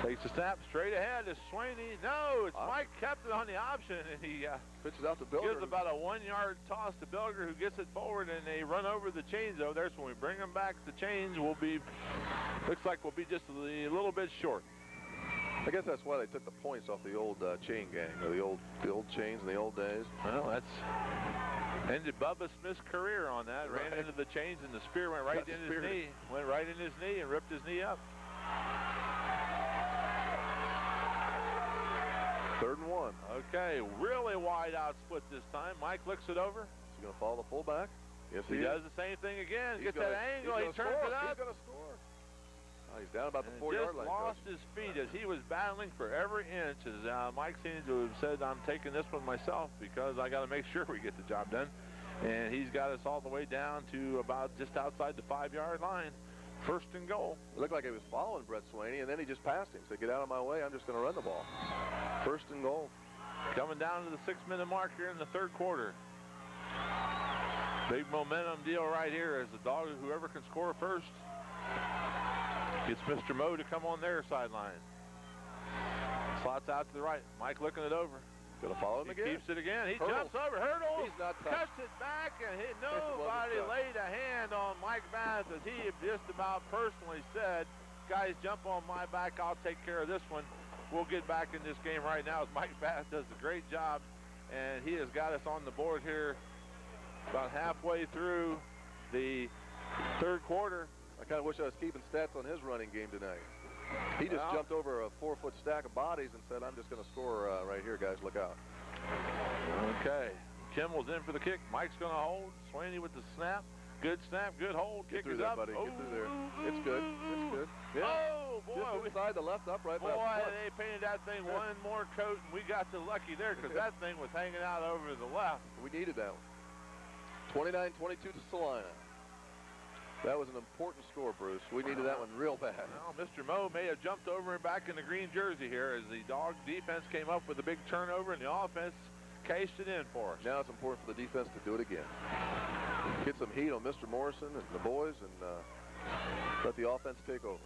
Takes a snap straight ahead to Sweeney. No, it's Mike kept it on the option, and he pitches out to Bilger. Gives about a 1-yard toss to Bilger, who gets it forward, and they run over the chains over there. So when we bring them back, the chains will be, looks like we'll be just a little bit short. I guess that's why they took the points off the old chain gang, or the old chains in the old days. Well, that's ended Bubba Smith's career on that. Right. Ran into the chains, and the spear went right in his knee. Went right in his knee and ripped his knee up. 3rd and 1. Okay, really wide out split this time. Mike looks it over. Is he going to follow the fullback? Yes, he does the same thing again. Gets that angle. He turns it up. He's going to score. He's down about the 4-yard line. Just lost his feet as he was battling for every inch. As Mike seems to have said, I'm taking this one myself because I got to make sure we get the job done. And he's got us all the way down to about just outside the 5-yard line. 1st and goal. It looked like he was following Brett Sweeney, and then he just passed him. Said, get out of my way. I'm just going to run the ball. 1st and goal. Coming down to the 6-minute mark here in the 3rd quarter. Big momentum deal right here as the Dogs, whoever can score first, gets Mr. Moe to come on their sideline. Slots out to the right. Mike looking it over. Going to follow him again. Keeps it again. He jumps over. Hurdles. He's not cuts it back, and nobody laid a hand on Mike Bath as he just about personally said, guys, jump on my back. I'll take care of this one. We'll get back in this game right now as Mike Bath does a great job, and he has got us on the board here about halfway through the third quarter. I kind of wish I was keeping stats on his running game tonight. He just jumped over a 4-foot stack of bodies and said, I'm just going to score right here, guys. Look out. Okay. Kimmel's in for the kick. Mike's going to hold. Sweeney with the snap. Good snap, good hold. Get Kick through is there, up. buddy. Oh, Get through there. It's good. It's good. Yeah. Oh, boy. Just inside the left upright. Boy, they painted that thing one more coat, and we got the lucky there because that thing was hanging out over to the left. We needed that one. 29-22 to Celina. That was an important score, Bruce. We needed that one real bad. Well, Mr. Moe may have jumped over and back in the green jersey here as the dog defense came up with a big turnover and the offense cashed it in for us. Now it's important for the defense to do it again. Get some heat on Mr. Morrison and the boys and let the offense take over.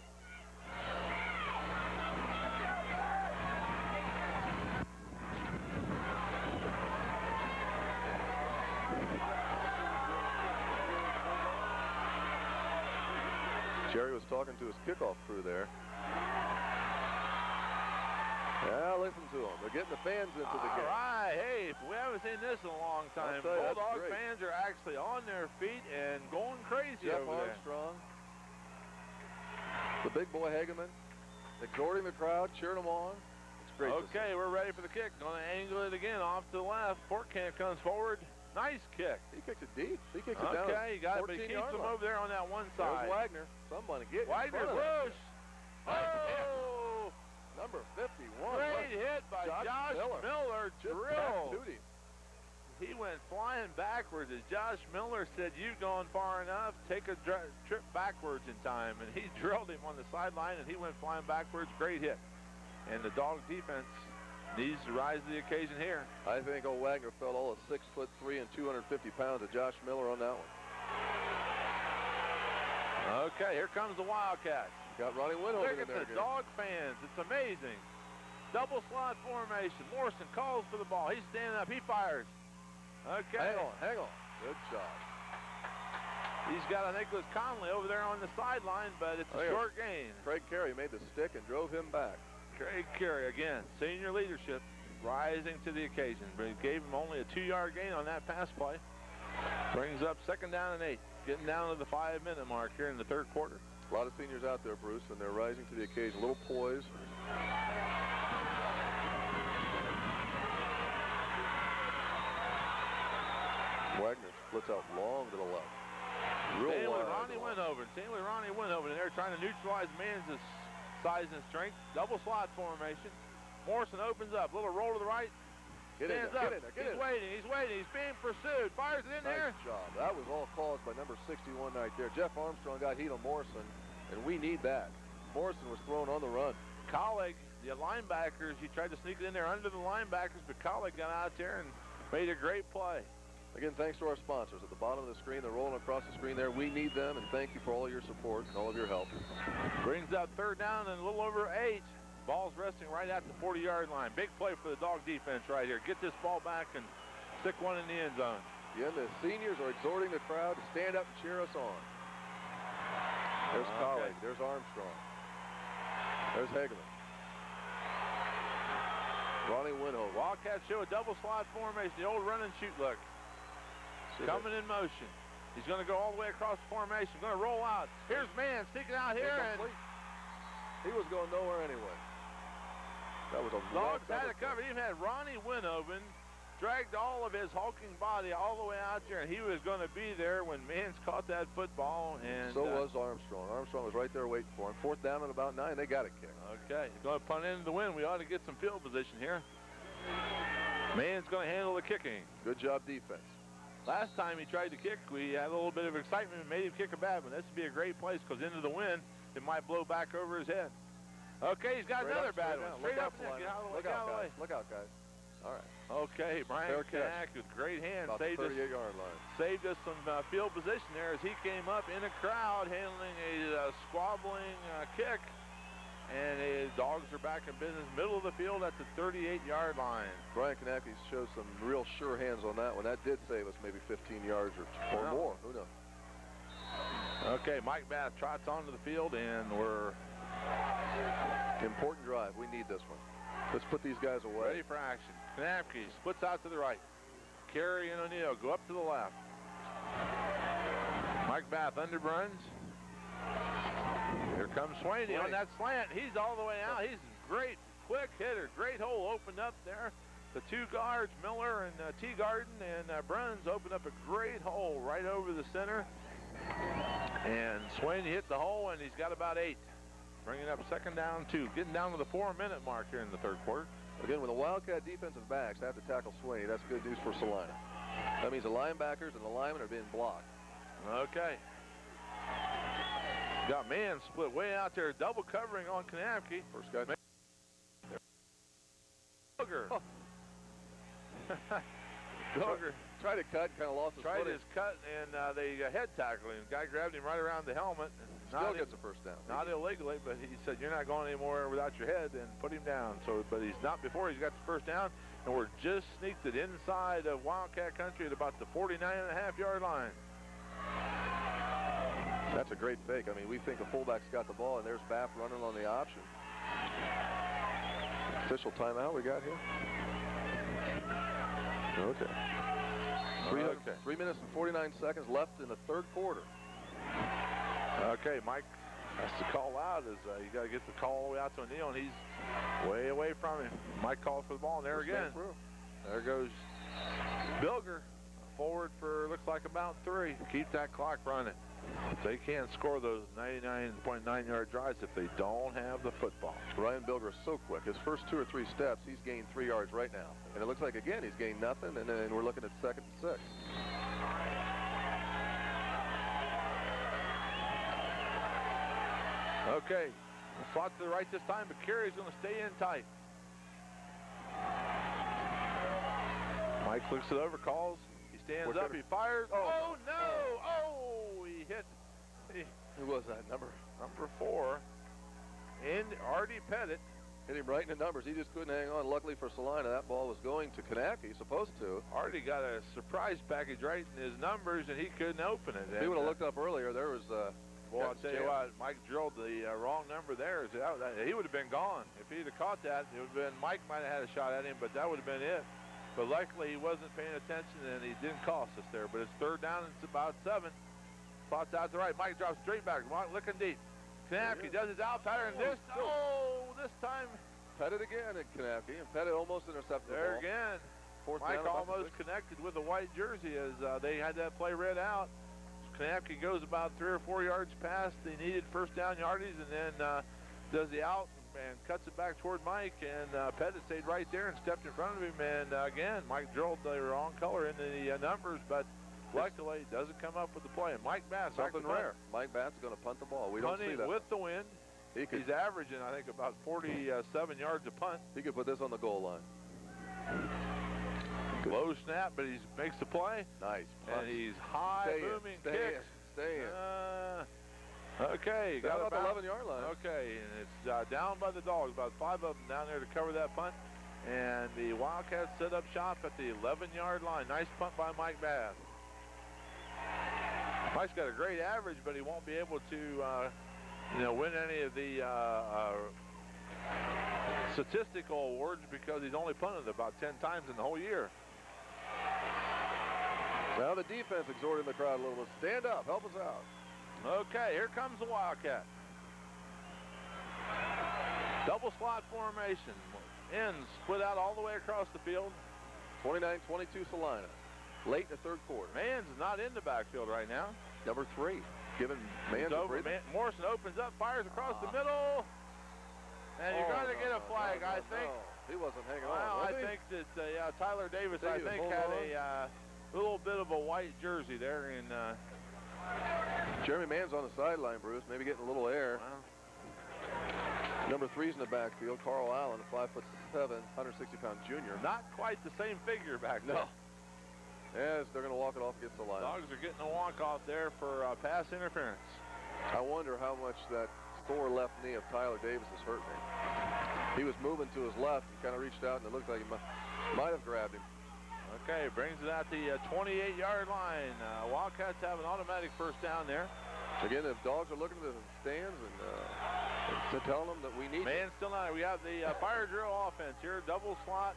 Jerry was talking to his kickoff crew there. Yeah, listen to them. They're getting the fans into the game. All right. Hey, we haven't seen this in a long time. Bulldog fans are actually on their feet and going crazy Jeff over there. Armstrong, the big boy Hageman, exhorting the crowd, cheering them on. It's great. Okay, we're ready for the kick. Going to angle it again off to the left. Portcamp comes forward. Nice kick. He kicks it deep. He kicks it down. Okay, you got it, but he keeps them over there on that one side. There's Wagner. Somebody get Wagner loose. Oh! Number 51. Great hit by Josh Miller. Drilled. He went flying backwards as Josh Miller said, you've gone far enough. Take a trip backwards in time. And he drilled him on the sideline, and he went flying backwards. Great hit. And the dog defense needs to rise to the occasion here. I think old Wagner felt all of 6'3" and 250 pounds of Josh Miller on that one. Okay, here comes the Wildcats. Got Ronnie Winhoven in there again. Look at the dog fans. It's amazing. Double slot formation. Morrison calls for the ball. He's standing up. He fires. Okay. Hang on. Good shot. He's got, I think it was Conley over there on the sideline, but it's a short gain. Craig Carey made the stick and drove him back. Craig Carey, again, senior leadership, rising to the occasion. But he gave him only a 2-yard gain on that pass play. Brings up 2nd down and 8. Getting down to the 5-minute mark here in the third quarter. A lot of seniors out there, Bruce, and they're rising to the occasion. A little poise. Wagner splits out long to the left. Staying with Ronnie Winhoven. And they're trying to neutralize Mann's size and strength. Double slot formation. Morrison opens up. Little roll to the right. Stands up. He's waiting. He's being pursued. Fires it in there. Nice job. That was all caused by number 61 right there. Jeff Armstrong got heat on Morrison, and we need that. Morrison was thrown on the run. Colleague, the linebackers, he tried to sneak it in there under the linebackers, but Colleague got out there and made a great play. Again, thanks to our sponsors. At the bottom of the screen, they're rolling across the screen there. We need them, and thank you for all your support and all of your help. Brings up 3rd down and a little over 8. Ball's resting right at the 40-yard line. Big play for the dog defense right here. Get this ball back and stick one in the end zone. Again, the seniors are exhorting the crowd to stand up and cheer us on. There's Colleague. There's Armstrong. There's Hageman. Ronnie Winhoven. Wildcats show a double slot formation. The old run and shoot look. Coming in motion. He's going to go all the way across the formation. Going to roll out. Here's Mann sticking out here. And he was going nowhere anyway. That was a Dogs had it covered. He even had Ronnie Winhoven dragged all of his hulking body all the way out there, and he was going to be there when Mann's caught that football. And so was Armstrong. Armstrong was right there waiting for him. 4th down and about 9. They got it kicked. Okay, he's going to punt into the wind. We ought to get some field position here. Mann's going to handle the kicking. Good job defense. Last time he tried to kick, we had a little bit of excitement and made him kick a bad one. This would be a great place because into the wind, it might blow back over his head. Okay, he's got another bad one. Straight up. Look out, guys. Look out, guys. All right. Okay, Brian Knack with great hands. About the 38-yard line. Saved us some field position there as he came up in a crowd handling a squabbling kick. And his dogs are back in business, middle of the field at the 38-yard line. Brian Kanaki shows some real sure hands on that one. That did save us maybe 15 yards or more. Who knows? Okay, Mike Bath trots onto the field, and we're... Important drive. We need this one. Let's put these guys away. Ready for action. Kanapke splits out to the right. Carey and O'Neill go up to the left. Mike Bath underruns. Here comes Swaney on that slant. He's all the way out. He's a great, quick hitter. Great hole opened up there. The two guards, Miller and Teagarden and Bruns, opened up a great hole right over the center. And Swaney hit the hole, and he's got about 8. Bringing up second down 2. Getting down to the 4-minute mark here in the third quarter. Again, when the Wildcat defensive backs have to tackle Swaney, that's good news for Celina. That means the linebackers and the linemen are being blocked. Okay. Got man split way out there, double covering on Kanapke. First guy. Booger. Oh. Booger tried to cut, kind of lost his tried footing. his cut, and they head tackled him. Guy grabbed him right around the helmet. Still gets a first down. Not illegally, but he said, you're not going anymore without your head, and put him down. So, but he's not before he's got the first down, and we're just sneaked it inside of Wildcat country at about the 49.5-yard line. That's a great fake. I mean, we think the fullback's got the ball, and there's Bath running on the option. Official timeout we got here. Okay. 3 minutes and 49 seconds left in the third quarter. Okay, Mike has to call out. You got to get the call all the way out to O'Neill, and he's way away from him. Mike calls for the ball, and there again. There goes Bilger. Forward for, looks like about 3. Keep that clock running. They can't score those 99.9-yard drives if they don't have the football. Ryan Bilger is so quick. His first 2 or 3 steps, he's gained 3 yards right now. And it looks like, again, he's gained nothing, and then we're looking at 2nd and 6. Okay, slot to the right this time, but Carey's going to stay in tight. Mike looks it over, calls. He stands up, he fires. Oh, no! Oh, he hit. Who was that number? Number 4. And Artie Pettit. Hit him right in the numbers. He just couldn't hang on. Luckily for Celina, that ball was going to Kanapke, supposed to. Artie got a surprise package right in his numbers, and he couldn't open it. If he would have looked up earlier, there was... well, I'll tell you what, Mike drilled the wrong number there. He would have been gone. If he'd have caught that, it would have been, Mike might have had a shot at him, but that would have been it. But luckily, he wasn't paying attention, and he didn't cost us there. But it's third down, and it's about 7. Slots out to the right. Mike drops straight back. Looking deep. Kanapke does his out pattern, and this time. Pettit again at Kanapke, and Pettit almost intercepted the ball. There again. Mike almost connected with a white jersey as they had that play read out. Kanapke goes about 3 or 4 yards past the needed first down yardage, and then does the out and cuts it back toward Mike, and Pettit stayed right there and stepped in front of him, and again, Mike drilled the wrong color in the numbers, but luckily doesn't come up with the play. And Mike Bass, something rare. Mike Bass is going to punt the ball. We don't see that. With the wind. He's averaging, I think, about 47 yards a punt. He could put this on the goal line. Low snap, but he makes the play. Nice punt. And he's high, booming kick. Stay in. Okay, got about the 11-yard line. Okay, and it's down by the Dogs. About 5 of them down there to cover that punt. And the Wildcats set up shop at the 11-yard line. Nice punt by Mike Bass. Mike's got a great average, but he won't be able to win any of the statistical awards because he's only punted about 10 times in the whole year. Now the defense exhorting the crowd a little bit. Stand up, help us out. Okay, here comes the Wildcat. Double slot formation. Ends split out all the way across the field. 29-22 Celina. Late in the third quarter. Mans is not in the backfield right now. Number 3. Giving Mans a breather. Morrison opens up, fires across the middle. And you're going to get a flag, I think. No. He wasn't hanging on. I think that Tyler Davis, I think, had a little bit of a white jersey there. And Jeremy Mann's on the sideline, Bruce, maybe getting a little air. Wow. Number 3's in the backfield, Carl Allen, a 5'7", 160-pound junior. Not quite the same figure back there. No. Yes, they're going to walk it off against the line. Dogs are getting a walk-off there for pass interference. I wonder how much that sore left knee of Tyler Davis has hurt me. He was moving to his left and kind of reached out, and it looked like he might have grabbed him. Okay, brings it out the 28-yard line. Wildcats have an automatic first down there. Again, if Dogs are looking at the stands and telling them that we need Man still not. We have the fire drill offense here. Double slot,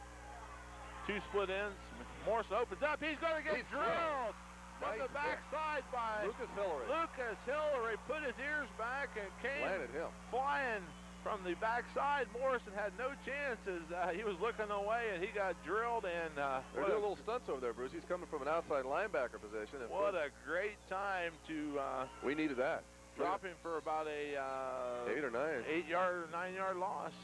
2 split ends. Morrison opens up. He's going to get drilled from the backside by Lucas Hillary. Lucas Hillary put his ears back and came Landed him. flying from the backside. Morrison had no chances. He was looking away, and he got drilled. And they're doing little stunts over there, Bruce. He's coming from an outside linebacker position. And what a great time to we needed that. Drop him for about a 8 or 9. 8-yard or 9-yard loss.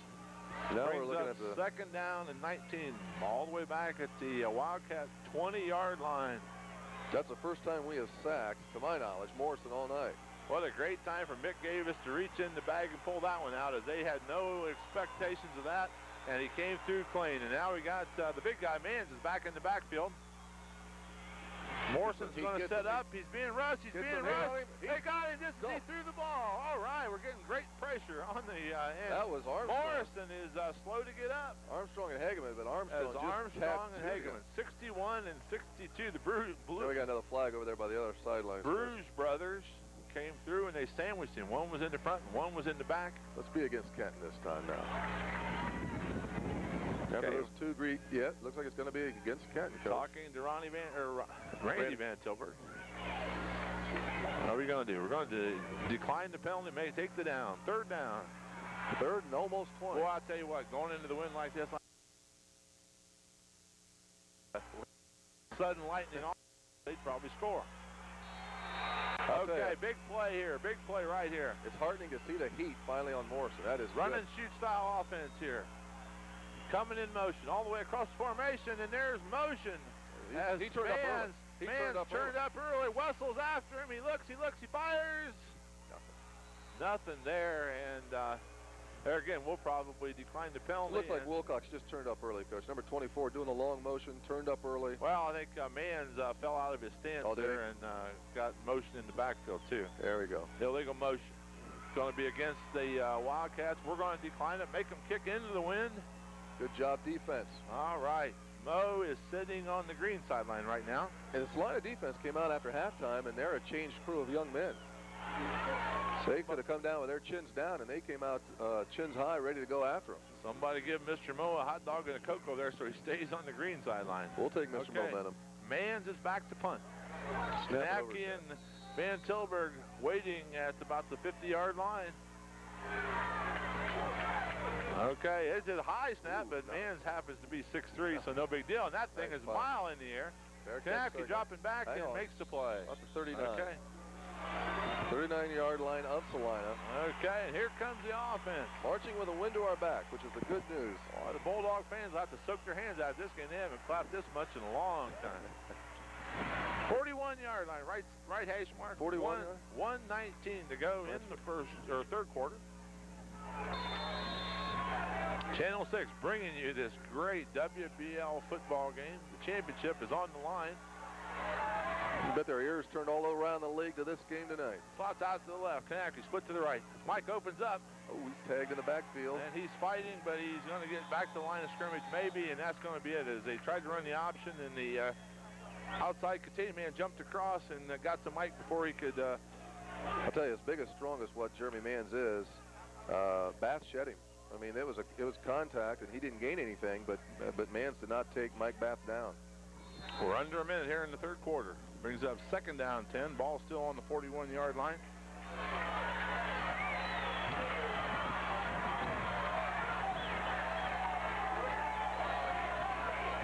Now Brings we're looking up at the second down and 19, all the way back at the Wildcat 20-yard line. That's the first time we have sacked, to my knowledge, Morrison all night. What a great time for Mick Gavis to reach in the bag and pull that one out, as they had no expectations of that, and he came through clean. And now we got the big guy, Mans, is back in the backfield. Morrison's going to set up. He's being rushed. He's being rushed. They got him just as he threw the ball. All right, we're getting great pressure on the end. That was Armstrong. Morrison is slow to get up. Armstrong and Hageman, but Armstrong and Hageman. 61 and 62. The Bruce. Then we got another flag over there by the other sideline. Bruce brothers came through and they sandwiched him. One was in the front and one was in the back. Let's be against Kenton this time now. After Okay. those two Greek, looks like it's going to be against Kenton. Talking to Randy Van Tilburg. What are we going to do? We're going to decline the penalty, may take the down. Third down. Third and almost 20. Well, I'll tell you what, going into the wind like this, sudden lightning off, they'd probably score. Okay, big play here. Big play right here. It's heartening to see the heat finally on Morrison. That is Run good. and shoot style offense here. Coming in motion all the way across the formation, and there's motion. He turned up early. He turned up early. Wessels after him. He looks, he fires. Nothing there, and there again, we'll probably decline the penalty. Looked like Wilcox just turned up early, Coach. Number 24 doing a long motion, turned up early. Well, I think Mans fell out of his stance there and got motion in the backfield, too. There we go. Illegal motion. It's going to be against the Wildcats. We're going to decline it, make them kick into the wind. Good job, defense. All right. Mo is sitting on the green sideline right now. And the Celina defense came out after halftime, and they're a changed crew of young men. So they could have come down with their chins down, and they came out chins high, ready to go after them. Somebody give Mr. Mo a hot dog and a Coke over there so he stays on the green sideline. We'll take Mr. Momentum. Mans is back to punt. Snapke and Van Tilburg waiting at about the 50-yard line. Okay, it's a high snap, but Mans happens to be 6'3", so no big deal. And that thing is a mile in the air. Kanaki dropping back and makes the play. Up to 39. Okay. 39-yard line of Celina. Okay, and here comes the offense. Marching with a wind to our back, which is the good news. Oh, the Bulldog fans will have to soak their hands out this game. They haven't clapped this much in a long time. 41-yard line, right hash mark. 41. 1:19 to go in the third quarter. Channel 6 bringing you this great WBL football game. The championship is on the line. You bet their ears turned all around the league to this game tonight. Slots out to the left. Kanaki split to the right. Mike opens up. Oh, he's tagged in the backfield. And he's fighting, but he's going to get back to the line of scrimmage maybe, and that's going to be it. As they tried to run the option, and the outside containment man jumped across and got to Mike before he could. I'll tell you, as big as strong as what Jeremy Mans is, Bath shed him. I mean, it was contact, and he didn't gain anything, but Mans did not take Mike Bath down. We're under a minute here in the third quarter. Brings up second down 10. Ball still on the 41-yard line.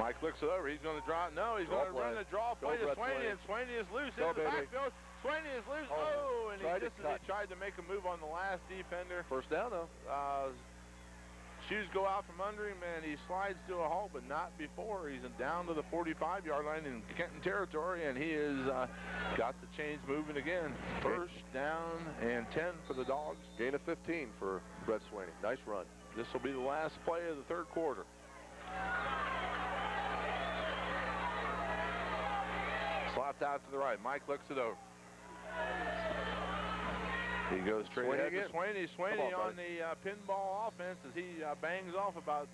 Mike looks it over. He's going to draw. No, he's going to run the draw play to Swaney, and Swaney is loose in the backfield. Swaney is loose. Oh, and he tried to make a move on the last defender. First down, though. Shoes go out from under him, and he slides to a halt, but not before. He's down to the 45-yard line in Kenton territory, and he has got the chains moving again. First down and 10 for the Dogs. Gain of 15 for Brett Swaney. Nice run. This will be the last play of the third quarter. Slots out to the right. Mike looks it over. He goes straight ahead to Swaney. Swaney on the pinball offense as he bangs off about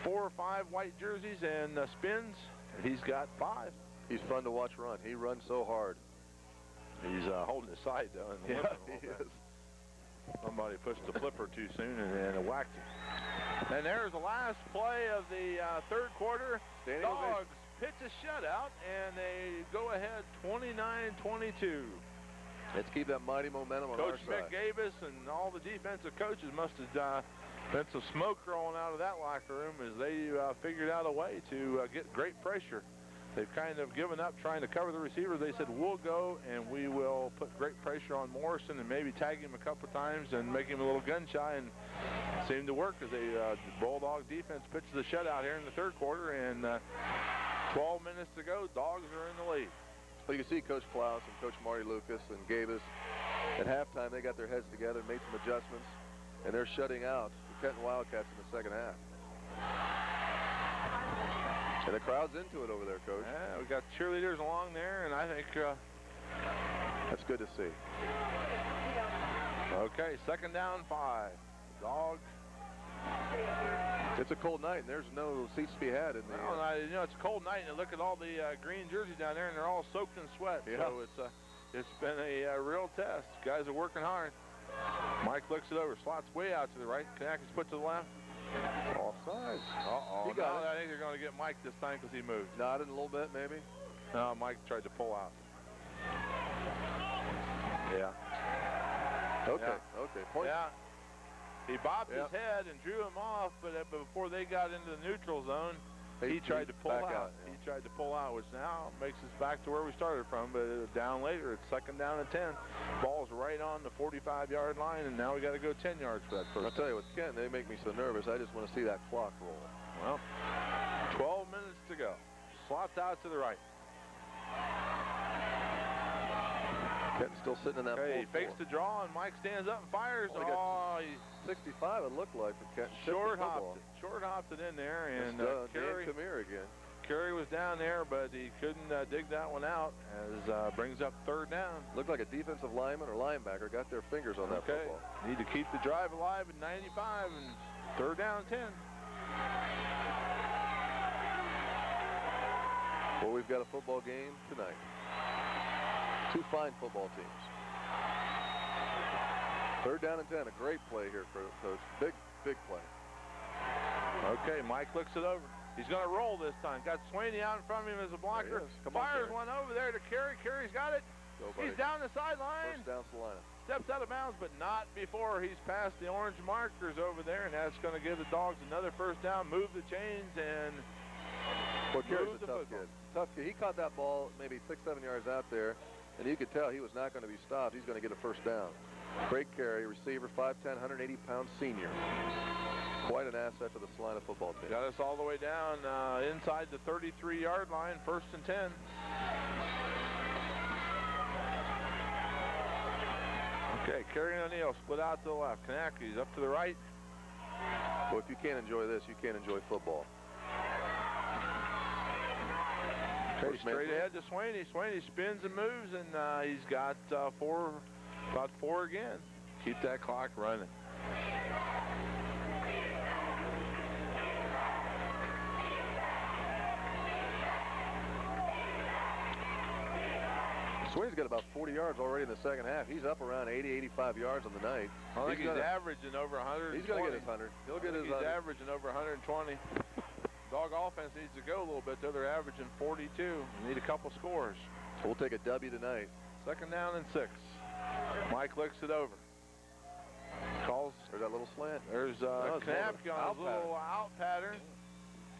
4 or 5 white jerseys and spins. He's got 5. He's fun to watch run. He runs so hard. He's holding his side, though. And yeah, he is. Somebody pushed the flipper too soon and whacked him. And there's the last play of the third quarter. Dogs pitch a shutout, and they go ahead 29-22. Let's keep that mighty momentum on our Coach side. Mick Gavis and all the defensive coaches must have been some smoke rolling out of that locker room as they figured out a way to get great pressure. They've kind of given up trying to cover the receivers. They said, we'll go and we will put great pressure on Morrison and maybe tag him a couple times and make him a little gun shy, and it seemed to work as the Bulldog defense pitches the shutout here in the third quarter, and 12 minutes to go. Dogs are in the lead. Well, you can see Coach Klaus and Coach Marty Lucas and Gavis at halftime. They got their heads together, made some adjustments, and they're shutting out the Kenton Wildcats in the second half. And the crowd's into it over there, Coach. Yeah, we got cheerleaders along there, and I think that's good to see. Okay, second down 5. Dogs. It's a cold night, and there's no seats to be had in the. You know, it's a cold night, and look at all the green jerseys down there, and they're all soaked in sweat. Yeah. So it's been a real test. Guys are working hard. Mike looks it over, slots way out to the right. Kanakis put to the left. Offside. Uh-oh. He got it. I think they're going to get Mike this time because he moved. Nodded a little bit, maybe. No, Mike tried to pull out. Yeah. Okay. Yeah. Okay. Point. Yeah. He bobbed Yep. his head and drew him off, but before they got into the neutral zone, he tried to pull back out. yeah. He tried to pull out, which now makes us back to where we started from, but down later. It's second down and 10. Ball's right on the 45-yard line, and now we got to go 10 yards for that first. I'll tell you, with Kent, they make me so nervous. I just want to see that clock roll. Well, 12 minutes to go. Slots out to the right. Kenton's still sitting in that He full fakes four. the draw, and Mike stands up and fires. Well, he got He 65, it looked like, for Kenton. short hopped it in there, and Kerry was down there, but he couldn't dig that one out, as brings up third down. Looked like a defensive lineman or linebacker got their fingers on that football. Need to keep the drive alive at 95, and third down 10. Well, we've got a football game tonight. Two fine football teams. Third down and 10, a great play here, Coach. Big play. Okay, Mike looks it over. He's going to roll this time. Got Swaney out in front of him as a blocker. Fires one over there to Kerry. Kerry's got it. He's down the sideline. First down, Celina. Steps out of bounds, but not before he's past the orange markers over there, and that's going to give the Dogs another first down, move the chains, and Well, Kerry's move a the tough football. kid. Tough kid. He caught that ball maybe 6-7 yards out there, and you could tell he was not going to be stopped. He's going to get a first down. Great carry, receiver, 5'10", 180-pound senior. Quite an asset to the Celina football team. Got us all the way down inside the 33-yard line, first and 10. Okay, Kerry and O'Neill split out to the left. Kanakis up to the right. Well, if you can't enjoy this, you can't enjoy football. Okay, straight ahead to Swaney. Swaney spins and moves, and he's got about four again. Keep that clock running. Swaney's got about 40 yards already in the second half. He's up around 80, 85 yards on the night. I think he's averaging over 100. He's going to get his 100. He'll get his 100. He's averaging over 120. Dog offense needs to go a little bit, though. They're averaging 42. Need a couple scores. We'll take a W tonight. Second down and 6. Mike looks it over. Calls. There's that little slant. There's Kanapke on his little out pattern.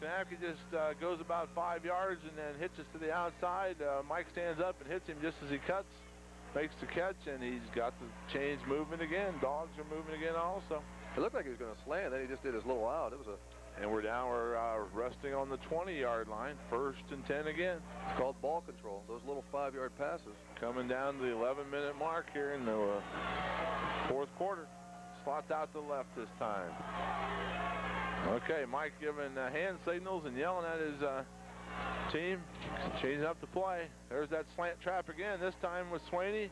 Kanapke just goes about 5 yards and then hits us to the outside. Mike stands up and hits him just as he cuts. Makes the catch, and he's got the chains moving again. Dogs are moving again also. It looked like he was going to slant. Then he just did his little out. It was a... And we're down. We're resting on the 20-yard line. First and 10 again. It's called ball control. Those little 5-yard passes. Coming down to the 11-minute mark here in the fourth quarter. Slots out to the left this time. Okay, Mike giving hand signals and yelling at his team. Changing up the play. There's that slant trap again. This time with Swaney.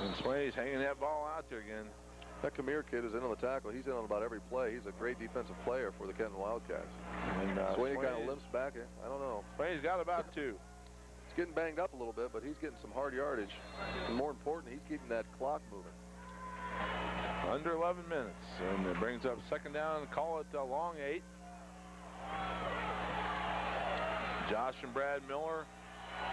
And Swaney's hanging that ball out there again. That Kamir kid is in on the tackle. He's in on about every play. He's a great defensive player for the Kenton Wildcats. And Swaney kind of limps back. I don't know. Swaney's got about 2. He's getting banged up a little bit, but he's getting some hard yardage. And more important, he's keeping that clock moving. Under 11 minutes. And it brings up second down and call it long 8. Josh and Brad Miller,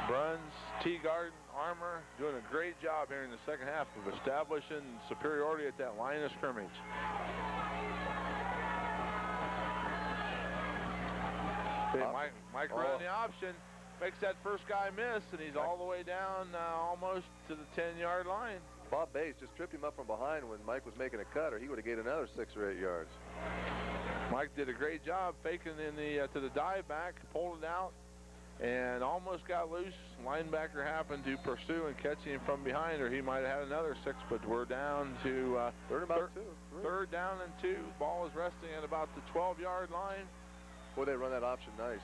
Bruns, Teagarden, Armour, doing a great job here in the second half of establishing superiority at that line of scrimmage. Hey, Mike running the option, makes that first guy miss, and he's all the way down almost to the 10-yard line. Bob Bates just tripped him up from behind when Mike was making a cut, or he would have gained another 6 or 8 yards. Mike did a great job faking in the to the dive back, pulled it out, and almost got loose. Linebacker happened to pursue and catch him from behind, or he might have had another 6, but we're down to third down and 2. Ball is resting at about the 12-yard line. Boy, they run that option nice.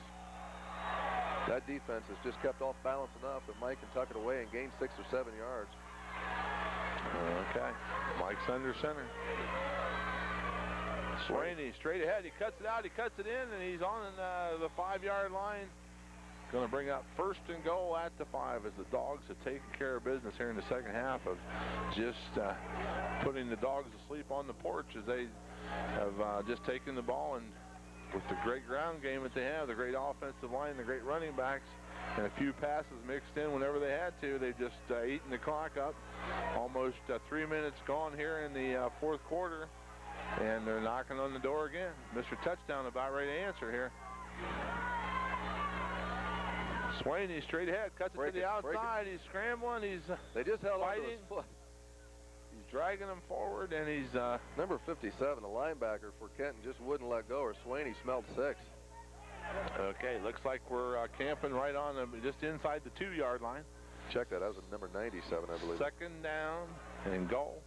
That defense has just kept off balance enough that Mike can tuck it away and gain 6 or 7 yards. Okay, Mike's under center. Swaney straight ahead. He cuts it out. He cuts it in, and he's on the 5-yard line. Going to bring up 1st and goal at the 5 as the Dogs have taken care of business here in the second half of just putting the Dogs to sleep on the porch as they have just taken the ball, and with the great ground game that they have, the great offensive line, the great running backs, and a few passes mixed in whenever they had to, they've just eaten the clock up. Almost 3 minutes gone here in the 4th quarter, and they're knocking on the door again. Mr. Touchdown about ready to answer here. Swaney straight ahead, cuts it to the outside. He's scrambling. They just held on to his foot. He's dragging him forward, and he's number 57, the linebacker for Kenton, just wouldn't let go, or Swaney smelled 6. Okay, looks like we're camping right on just inside the 2-yard line. Check that. That was number 97, I believe. 2nd down and goal.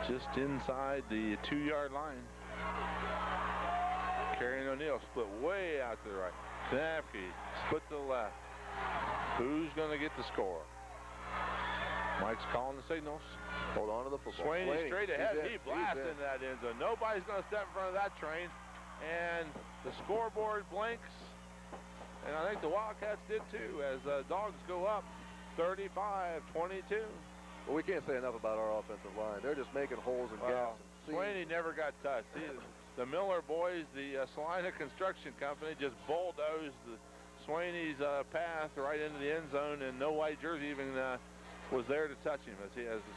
Just inside the 2-yard line. Kerry O'Neill split way out to the right. Knapke split to the left. Who's going to get the score? Mike's calling the signals. Hold on to the football. Swaney straight ahead. He blasted into that end zone. Nobody's going to step in front of that train. And the scoreboard blinks. And I think the Wildcats did too, as Dogs go up 35-22. Well, we can't say enough about our offensive line. They're just making holes and gaps. Swaney never got touched. The Miller boys, the Celina Construction Company, just bulldozed Swaney's path right into the end zone, and no white jersey even was there to touch him as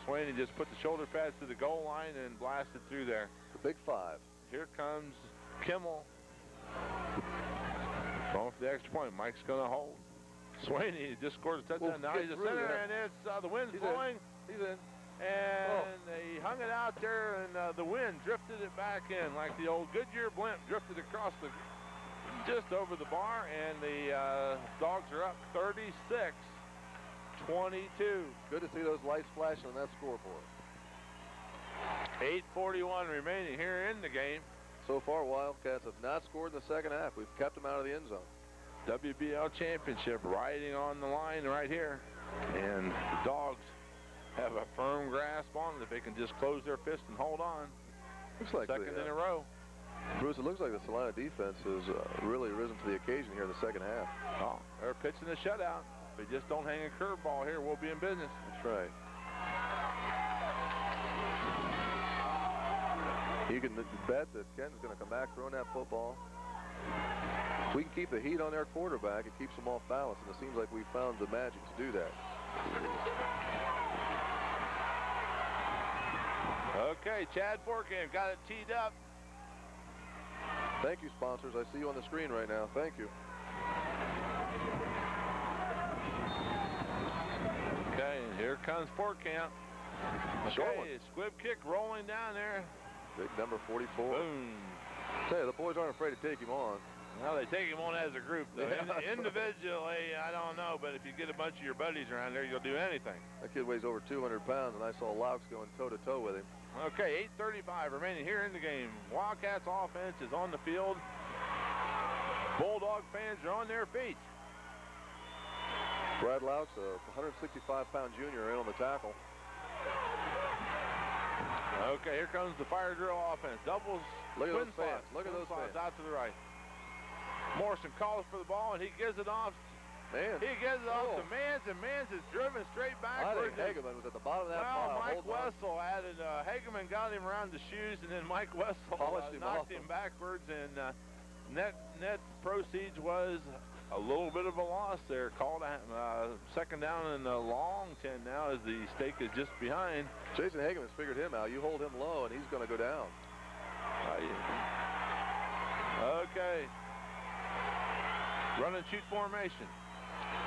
Swaney just put the shoulder pads to the goal line and blasted through there. The big 5. Here comes Kimmel. Going for the extra point. Mike's going to hold. Swaney just scored a touchdown. Now he's a center, and it's the wind's blowing. He's in. And they hung it out there, and the wind drifted it back in like the old Goodyear blimp drifted across just over the bar, and the Dogs are up 36-22. Good to see those lights flashing on that scoreboard. 8:41 remaining here in the game. So far, Wildcats have not scored in the second half. We've kept them out of the end zone. WBL championship riding on the line right here, and the Dogs have a firm grasp on it if they can just close their fist and hold on. Looks like second in a row. Bruce, it looks like the Celina defense has really risen to the occasion here in the second half. Oh, they're pitching a shutout. If they just don't hang a curveball here, we'll be in business. That's right. You can bet that Kenton's going to come back throwing that football. If we can keep the heat on their quarterback, it keeps them off balance, and it seems like we found the magic to do that. Okay, Chad Forkham got it teed up. Thank you, sponsors. I see you on the screen right now. Thank you. Okay, and here comes Forkham. Okay, squib kick rolling down there. Big number 44. Boom. Tell you, the boys aren't afraid to take him on. Well, they take him on as a group, though. Individually, I don't know, but if you get a bunch of your buddies around there, you'll do anything. That kid weighs over 200 pounds, and I saw Laux going toe-to-toe with him. Okay, 8:35 remaining here in the game. Wildcats offense is on the field. Bulldog fans are on their feet. Brad Laux, a 165-pound junior, in on the tackle. Okay, here comes the fire drill offense. Doubles. Look at those fans. Look at those fans. Out to the right. Morrison calls for the ball, and he gives it off. Man. He gives it off to Mans, and Mans is driven straight backwards. I think Hageman was at the bottom of that pile. Mike Wessel added, Hageman got him around the shoes, and then Mike Wessel knocked him backwards, and net proceeds was a little bit of a loss there. Called a second down and a long 10 now as the stake is just behind. Jason Hageman's figured him out. You hold him low, and he's going to go down. Okay. Run and shoot formation.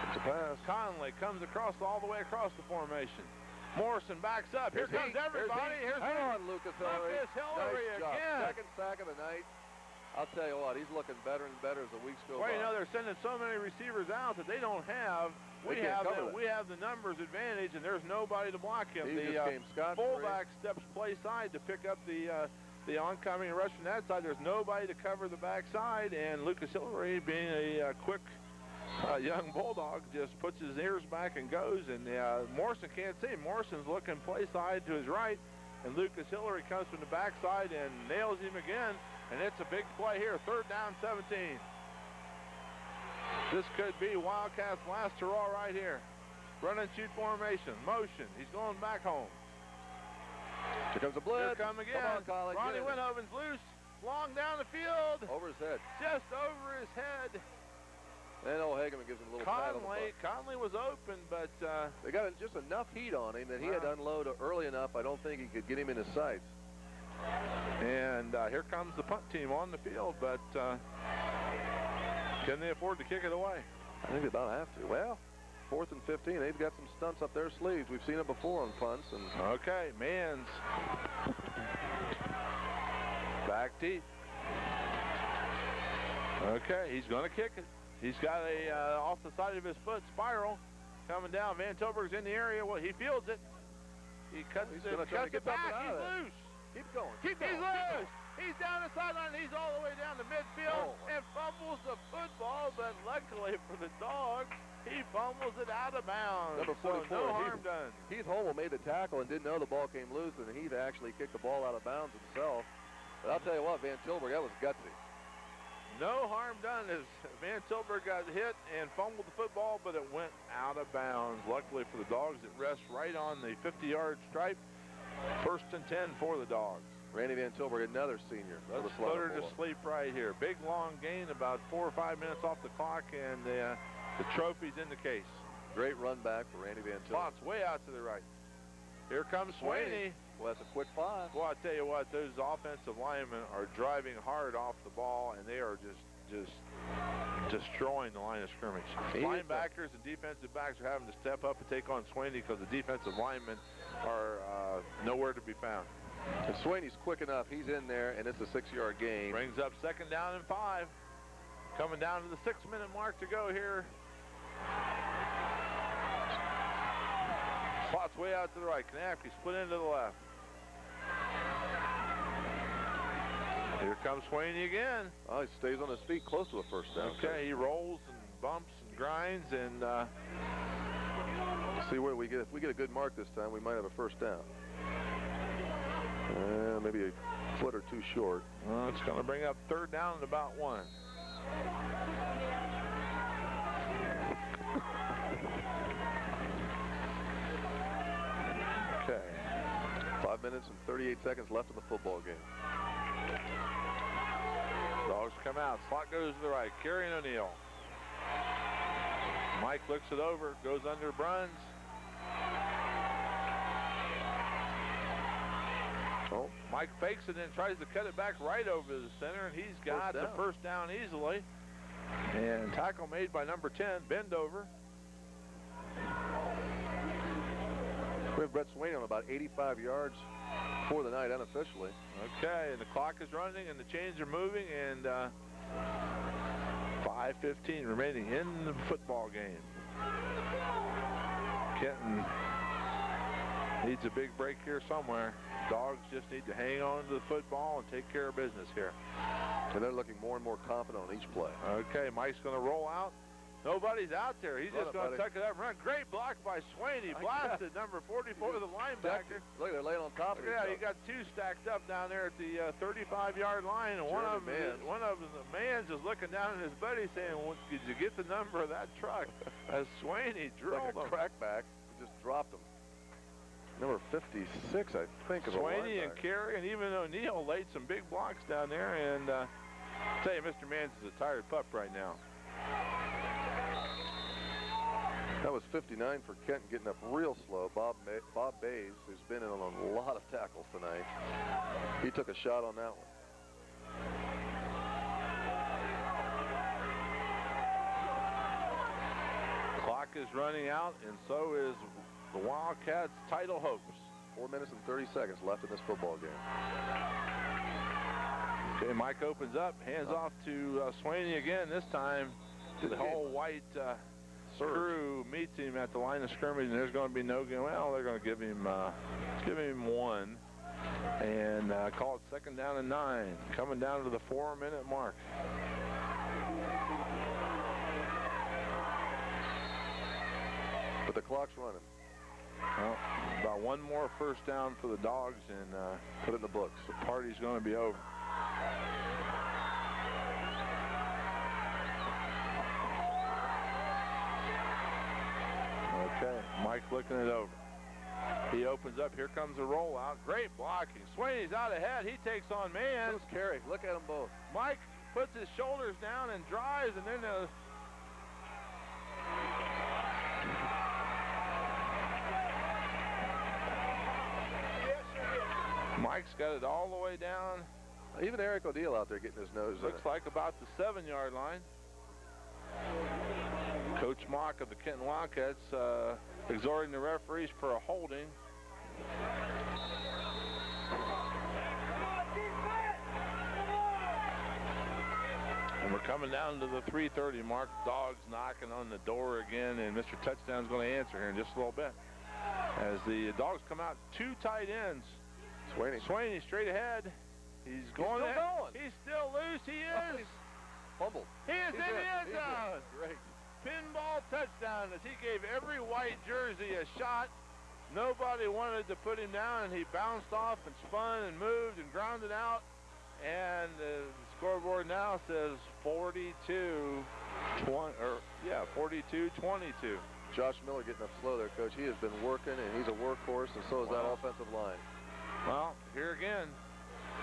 It's a pass. Conley comes all the way across the formation. Morrison backs up. Here comes everybody. Here's Hang on, Lucas Hillary. Hillary nice job. again. Second sack of the night. I'll tell you what, he's looking better and better as the weeks go by. Well, you know, they're sending so many receivers out that they don't have. We have the numbers advantage, and there's nobody to block him. The fullback steps play side to pick up the oncoming rush from that side. There's nobody to cover the backside, and Lucas Hillary, being a quick young Bulldog, just puts his ears back and goes, and Morrison can't see him. Morrison's looking play side to his right, and Lucas Hillary comes from the backside and nails him again, and it's a big play here. 3rd down, 17. This could be Wildcats' last hurrah right here. Run and shoot formation, motion. He's going back home. Here comes a blitz. Here come again. Come on, Collie. Ronnie Winhoven's loose, long down the field. Over his head. Just over his head. And old Hageman gives him a little pat on the butt. Conley was open, but they got just enough heat on him that he had to unload early enough. I don't think he could get him in his sights. And here comes the punt team on the field, but can they afford to kick it away? I think they about have to. Well, 4th and 15. They've got some stunts up their sleeves. We've seen it before on punts. And okay, Mans. Back deep. Okay, he's going to kick it. He's got a off the side of his foot spiral coming down. Van Tilburg's in the area. Well, he fields it. He cuts it back. He's loose. Keep going. He's loose. He's down the sideline. He's all the way down the midfield and fumbles the football. But luckily for the Dogs, he fumbles it out of bounds. Number 44. So no harm done. Heath Holmel made the tackle and didn't know the ball came loose, and Heath actually kicked the ball out of bounds himself. But I'll tell you what, Van Tilburg, that was gutsy. No harm done as Van Tilburg got hit and fumbled the football, but it went out of bounds. Luckily for the Dogs, it rests right on the 50-yard stripe. 1st and 10 for the Dogs. Randy Van Tilburg, another senior. Let's put her to sleep right here. Big long gain, about 4 or 5 minutes off the clock, and the trophy's in the case. Great run back for Randy Van Tilburg. Spots way out to the right. Here comes Sweeney. Well, that's a quick 5. Well, I tell you what, those offensive linemen are driving hard off the ball, and they are just destroying the line of scrimmage. Linebackers and defensive backs are having to step up and take on Sweeney because the defensive linemen are nowhere to be found. And Sweeney's quick enough. He's in there, and it's a 6-yard gain. Brings up 2nd down and 5. Coming down to the 6-minute mark to go here. Slots way out to the right. Kanafke split into the left. Here comes Sweeney again. Oh, he stays on his feet close to a 1st down. Okay, he rolls and bumps and grinds, and see where we get. If we get a good mark this time, we might have a 1st down. Maybe a foot or 2 short. Well, it's going to bring up 3rd down and about 1. Okay. 5 minutes and 38 seconds left in the football game. Dogs come out. Slot goes to the right. Kerry and O'Neill. Mike looks it over. Goes under Bruns. Oh, Mike fakes it and tries to cut it back right over the center, and he's got the 1st down easily. And tackle made by number 10, bend over. We have Brett Sweeney on about 85 yards for the night unofficially. Okay, and the clock is running and the chains are moving, and 5:15 remaining in the football game. Kenton needs a big break here somewhere. Dogs just need to hang on to the football and take care of business here. And they're looking more and more confident on each play. Okay, Mike's going to roll out. Nobody's out there. He's just going to tuck it up and run. Great block by Sweeney. Blasted number 44, the linebacker. Look, they're laying on top of it. Yeah, you got 2 stacked up down there at the 35-yard line, and one of them, the man's just looking down at his buddy saying, well, "Did you get the number of that truck?" As Sweeney drilled like a him. crackback, just dropped him. Number 56, I think, is a Sweeney linebacker. and Carey and even O'Neill laid some big blocks down there, and I tell you, Mr. Mans is a tired pup right now. That was 59 for Kenton, getting up real slow. Bob Bays, who's been in on a lot of tackles tonight, he took a shot on that one. Clock is running out, and so is the Wildcats' title hopes. 4 minutes and 30 seconds left in this football game. Okay, Mike opens up, hands off to Swaney again. This time, the whole white crew meets him at the line of scrimmage, and there's going to be no game. Well, they're going to give him one, and call it 2nd down and 9, coming down to the 4-minute mark. But the clock's running. Well, about one more first down for the Dogs, and put it in the books. The party's going to be over. Okay, Mike looking it over. He opens up. Here comes the rollout. Great blocking. Swaney's out ahead. He takes on man. Who's Carey? Look at them both. Mike puts his shoulders down and drives, and then Mike's got it all the way down. Even Eric O'Deal out there getting his nose in it. Looks like about the 7-yard line. Coach Mock of the Kenton Wildcats exhorting the referees for a holding. And we're coming down to the 3:30 mark. Dogs knocking on the door again, and Mr. Touchdown's going to answer here in just a little bit. As the Dogs come out, 2 tight ends. Swaney straight ahead. He's going. He's still loose. He is. Fumbled. He is in the end zone. Great. Pinball touchdown as he gave every white jersey a shot. Nobody wanted to put him down, and he bounced off and spun and moved and grounded out. And the scoreboard now says 42-22. Josh Miller getting up slow there, Coach. He has been working, and he's a workhorse, and so is that offensive line. Well, here again.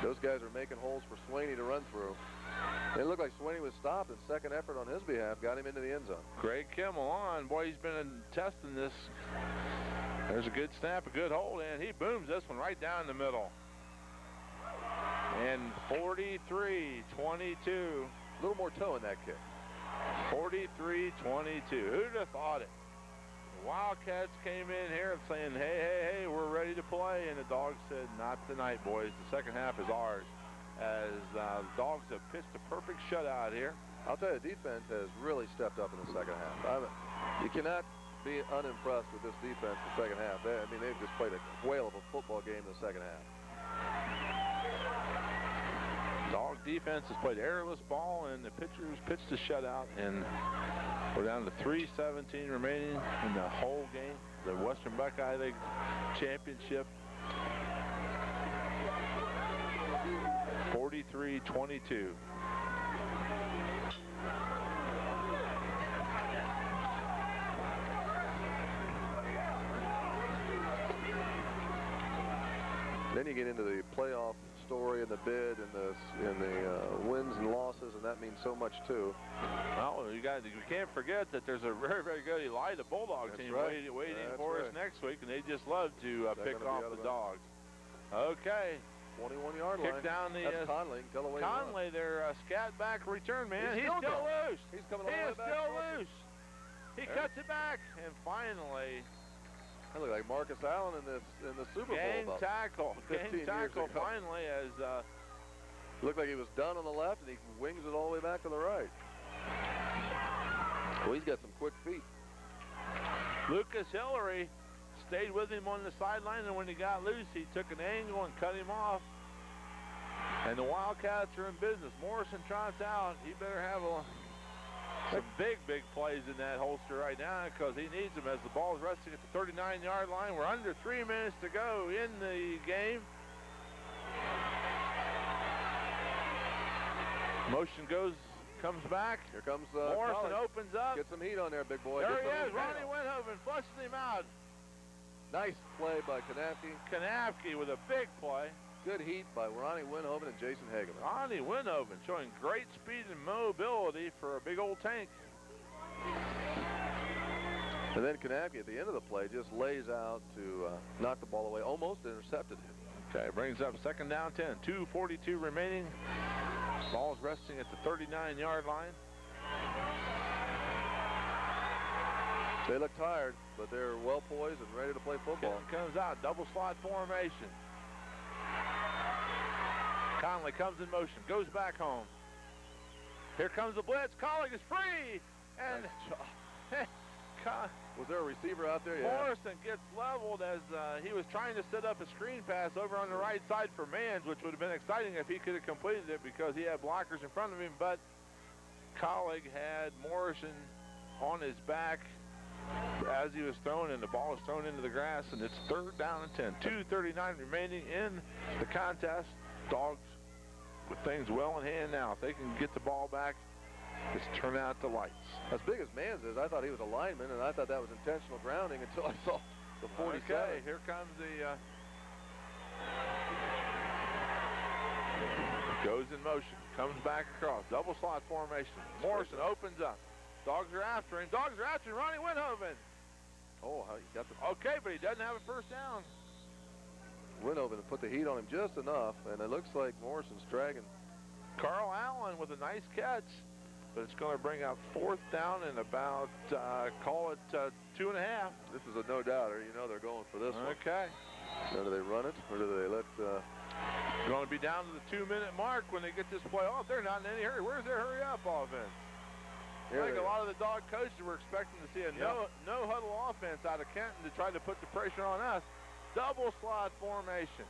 Those guys are making holes for Swaney to run through. It looked like Swaney was stopped, and second effort on his behalf got him into the end zone. Greg Kimmel on. Boy, he's been testing this. There's a good snap, a good hold, and he booms this one right down the middle. And 43-22. A little more toe in that kick. 43-22. Who'd have thought it? The Wildcats came in here saying, hey, we're ready to play. And the Dogs said, not tonight, boys. The second half is ours. As the Dogs have pitched a perfect shutout here. I'll tell you, the defense has really stepped up in the second half. You cannot be unimpressed with this defense in the second half. They've just played a whale of a football game in the second half. Dog defense has played airless ball, and the pitchers pitched a shutout, and we're down to 3:17 remaining in the whole game. The Western Buckeye League Championship. 43-22. Then you get into the playoff story and the bid and the wins and losses, and that means so much too. Well, you can't forget that there's a very, very good Celina Bulldogs team waiting for us next week, and they just love to pick off the Dogs. Okay. 21-yard line. Kick down the Conley, their scat back return man. He's still loose. He's coming all the way back. He is still loose. He cuts it back, and finally. That looked like Marcus Allen in the Super Bowl. Gang tackle finally as looked like he was done on the left, and he wings it all the way back to the right. Well, he's got some quick feet. Lucas Hillary stayed with him on the sideline, and when he got loose, he took an angle and cut him off. And the Wildcats are in business. Morrison trots out. He better have some big plays in that holster right now, because he needs them as the ball is resting at the 39-yard line. We're under 3 minutes to go in the game. Motion comes back. Here comes Morrison opens up. Get some heat on there, big boy. There he is. Ronnie Windhoven flushes him out. Nice play by Kanafke. Kanafke with a big play. Good heat by Ronnie Winhoven and Jason Hageman. Ronnie Winhoven showing great speed and mobility for a big old tank. And then Kanapke at the end of the play just lays out to knock the ball away, almost intercepted him. Okay, brings up second down 10. 2:42 remaining. Ball's resting at the 39-yard line. They look tired, but they're well poised and ready to play football. Kenton comes out, double slot formation. Conley comes in motion, goes back home. Here comes the blitz. Colling is free, and was there a receiver out there? Yeah. Morrison gets leveled as he was trying to set up a screen pass over on the right side for Mans, which would have been exciting if he could have completed it because he had blockers in front of him, but Colling had Morrison on his back as he was thrown, and the ball was thrown into the grass, and it's third down and 10. 2:39 remaining in the contest. Dogs with things well in hand now. If they can get the ball back, just turn out the lights. As big as Mans is, I thought he was a lineman, and I thought that was intentional grounding until I saw the 47. Okay, here comes the... goes in motion, comes back across, double slot formation. Morrison opens up. Dogs are after him. Dogs are after him. Ronnie Winhoven. Oh, how he got the... Okay, but he doesn't have a first down. Winhoven put the heat on him just enough, and it looks like Morrison's dragging. Carl Allen with a nice catch, but it's going to bring up fourth down and about, call it 2.5. This is a no-doubter. You know they're going for this one. Okay. Now, do they run it, or do they let... Going to be down to the 2-minute mark when they get this play off. They're not in any hurry. Where's their hurry-up offense? I think a lot of the dog coaches were expecting to see a no-huddle offense out of Kenton to try to put the pressure on us. Double slot formation.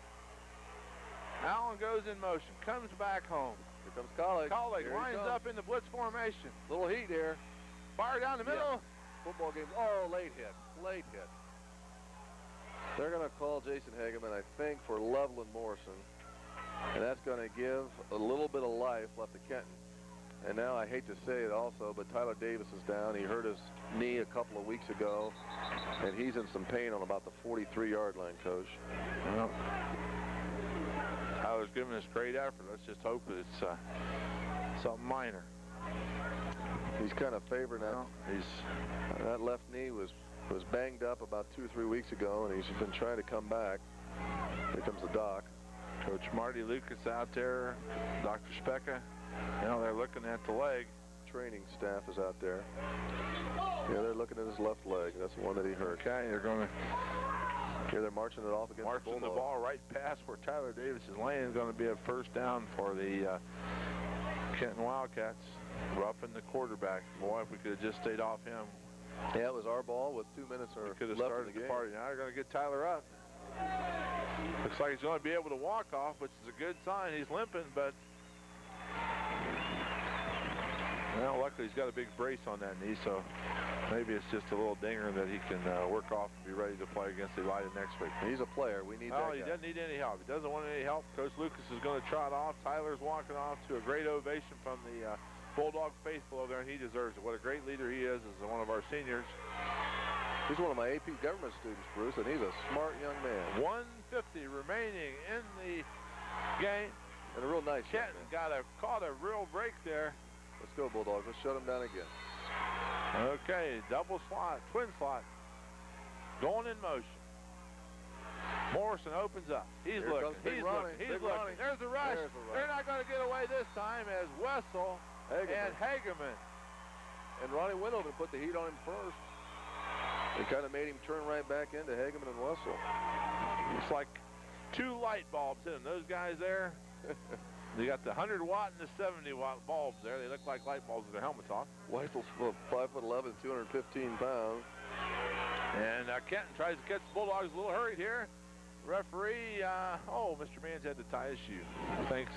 Allen goes in motion, comes back home. Here comes Colleague. Colleague lines up in the blitz formation. Little heat here. Fire down the middle. Yeah. Football game. Oh, late hit. Late hit. They're going to call Jason Hageman, I think, for Loveland Morrison. And that's going to give a little bit of life left to Kenton. And now I hate to say it also, but Tyler Davis is down. He hurt his knee a couple of weeks ago, and he's in some pain on about the 43-yard line, Coach. Well, Tyler's giving us great effort. Let's just hope that it's something minor. He's kind of favoring that. That left knee was banged up about 2 or 3 weeks ago, and he's been trying to come back. Here comes the doc. Coach Marty Lucas out there, Dr. Specka. Now they're looking at the leg. Training staff is out there. Yeah, they're looking at his left leg. That's the one that he hurt. Okay, they're going to... Here they're marching it off against marching the ball right past where Tyler Davis is laying. Is going to be a first down for the Kenton Wildcats. Roughing the quarterback. Boy, if we could have just stayed off him. Yeah, it was our ball with 2 minutes left in the game. Party. Now they're going to get Tyler up. Looks like he's going to be able to walk off, which is a good sign. He's limping, but... Well, luckily he's got a big brace on that knee, so maybe it's just a little dinger that he can work off and be ready to play against Elida next week. He's a player. We need that guy. He doesn't need any help. He doesn't want any help. Coach Lucas is going to trot off. Tyler's walking off to a great ovation from the Bulldog faithful over there, and he deserves it. What a great leader he is as one of our seniors. He's one of my AP government students, Bruce, and he's a smart young man. 1:50 remaining in the game. And a real nice Kenton caught a real break there. Let's go, Bulldogs. Let's shut him down again. Okay, double slot, twin slot. Going in motion. Morrison opens up. He's looking. He's looking. There's the rush. They're not going to get away this time as Wessel and Hageman. And Ronnie Winhoven put the heat on him first. He kind of made him turn right back into Hageman and Wessel. It's like 2 light bulbs in them. Those guys there. They got the 100-watt and the 70-watt bulbs there. They look like light bulbs with their helmets off. Wessel's 5'11", 215 pounds. And Kenton tries to catch the Bulldogs. A little hurried here. Referee, Mr. Mans had to tie his shoe. Thank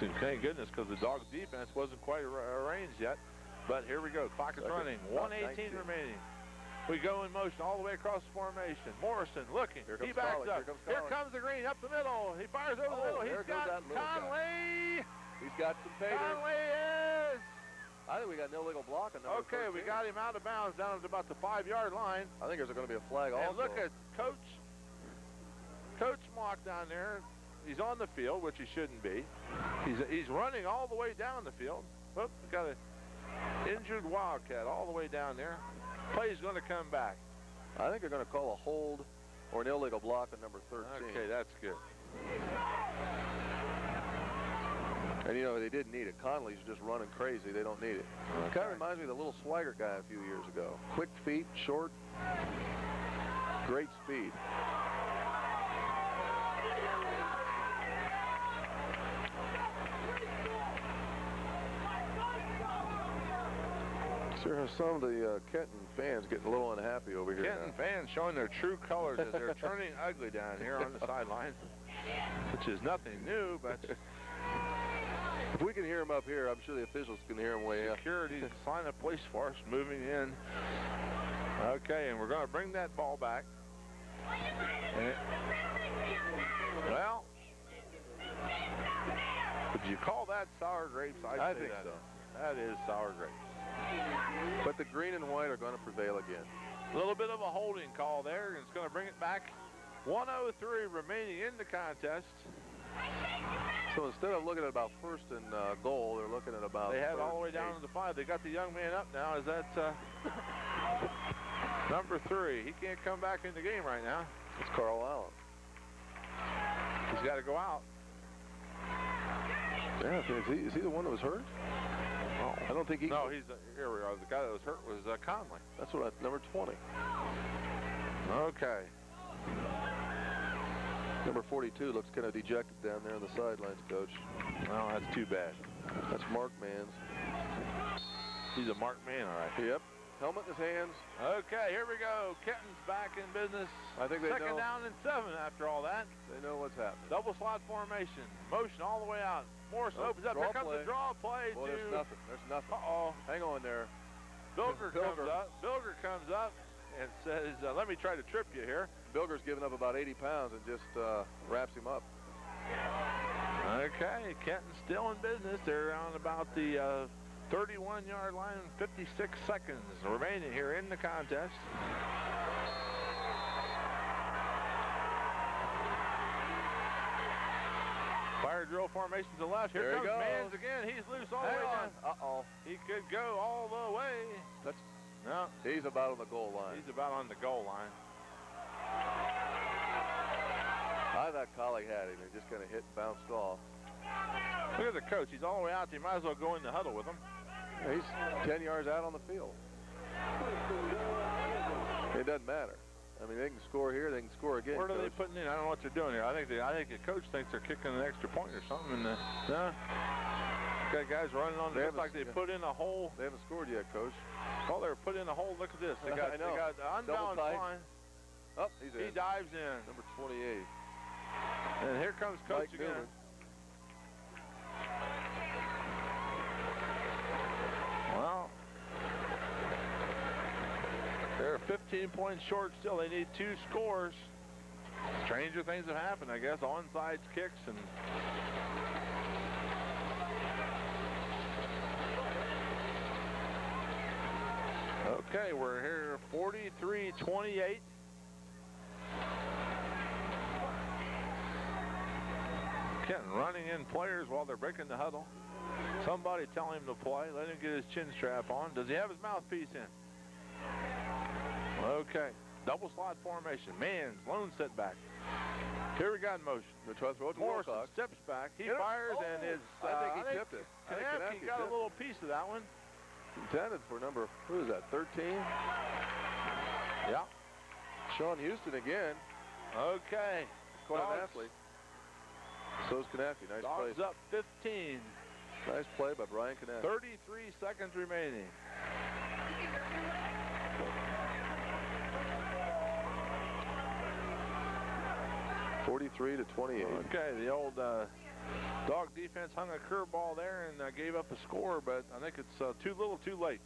goodness, because the Dogs' defense wasn't quite arranged yet. But here we go. Clock is running. 1:18 remaining. We go in motion all the way across the formation. Morrison looking. He backs up. Here comes the green up the middle. He fires over the middle. He's got Conley. He's got some pay. Conley is. I think we got no legal block. Okay, we got him out of bounds down at about the 5-yard line. I think there's going to be a flag also. And look at Coach Mock down there. He's on the field, which he shouldn't be. He's running all the way down the field. Whoop, got an injured Wildcat all the way down there. Play's going to come back. I think they're going to call a hold or an illegal block on number 13. Okay, that's good. And, you know, they didn't need it. Conley's just running crazy. They don't need it. Okay. Kind of reminds me of the little Swigert guy a few years ago. Quick feet, short, great speed. Sure, some of the Kenton fans getting a little unhappy over here. Kenton fans showing their true colors as they're turning ugly down here on the sideline, which is nothing new, but if we can hear them up here, I'm sure the officials can hear them way up. Security, sign of police force moving in. Okay, and we're going to bring that ball back. Well, would you call that sour grapes? I think so. That is sour grapes. But the green and white are going to prevail again. A little bit of a holding call there, and it's going to bring it back. 1:03 remaining in the contest. So instead of looking at about first and goal, they're looking at about They had all the way down to the 5. They got the young man up now. Is that number 3? He can't come back in the game right now. It's Carl Allen. He's got to go out. Yeah, is he the one that was hurt? Oh. I don't think he... No, here we are. The guy that was hurt was Conley. That's what number 20. Okay. Number 42 looks kind of dejected down there on the sidelines, Coach. Well, that's too bad. That's Mark Mans. He's a marked man, all right. Yep. Helmet in his hands. Okay, here we go. Kenton's back in business. I think they know. Second down and 7 after all that. They know what's happening. Double slot formation. Motion all the way out. Morris opens up. Here comes the draw play. Boy, there's nothing. There's nothing. Uh-oh. Hang on there. Bilger comes up. Bilger comes up and says, let me try to trip you here. Bilger's giving up about 80 pounds and just wraps him up. Okay, Kenton's still in business. They're on about the 31-yard line, 56 seconds remaining here in the contest. Fire drill formation to the left. Here comes Mans again. He's loose all the way down. Uh-oh. He could go all the way. No. He's about on the goal line. He's about on the goal line. I thought Collie had him. He just kind of hit and bounced off. Look at the coach. He's all the way out. He might as well go in the huddle with him. Yeah, he's 10 yards out on the field. It doesn't matter. I mean, they can score here. They can score again. What are they putting in? I don't know what they're doing here. I think the coach thinks they're kicking an extra point or something. And no. Got guys running on. It looks like they put in a hole. They haven't scored yet, Coach. Oh, they were put in a hole. Look at this. They got unbalanced line. Oh, he's in. He dives in. Number 28. And here comes Coach Mike again. Newman. Well, they're 15 points short still. They need 2 scores. Stranger things have happened, I guess. Onside kicks and... Okay, we're here 43-28. Kenton running in players while they're breaking the huddle. Somebody tell him to play. Let him get his chin strap on. Does he have his mouthpiece in? Okay. Double slot formation. Mans, lone setback. Here we got in motion. Morrison steps back. He fires and is... I think he tipped it. He got a little piece of that one. Intended for number, who is that, 13? Yeah. Sean Houston again. Okay. Quite an athlete. So is Knappy. Nice play. Dogs up 15. Nice play by Brian Knappy. 33 seconds remaining. (43-28). Okay, the old dog defense hung a curveball there and gave up a score, but I think it's too little too late.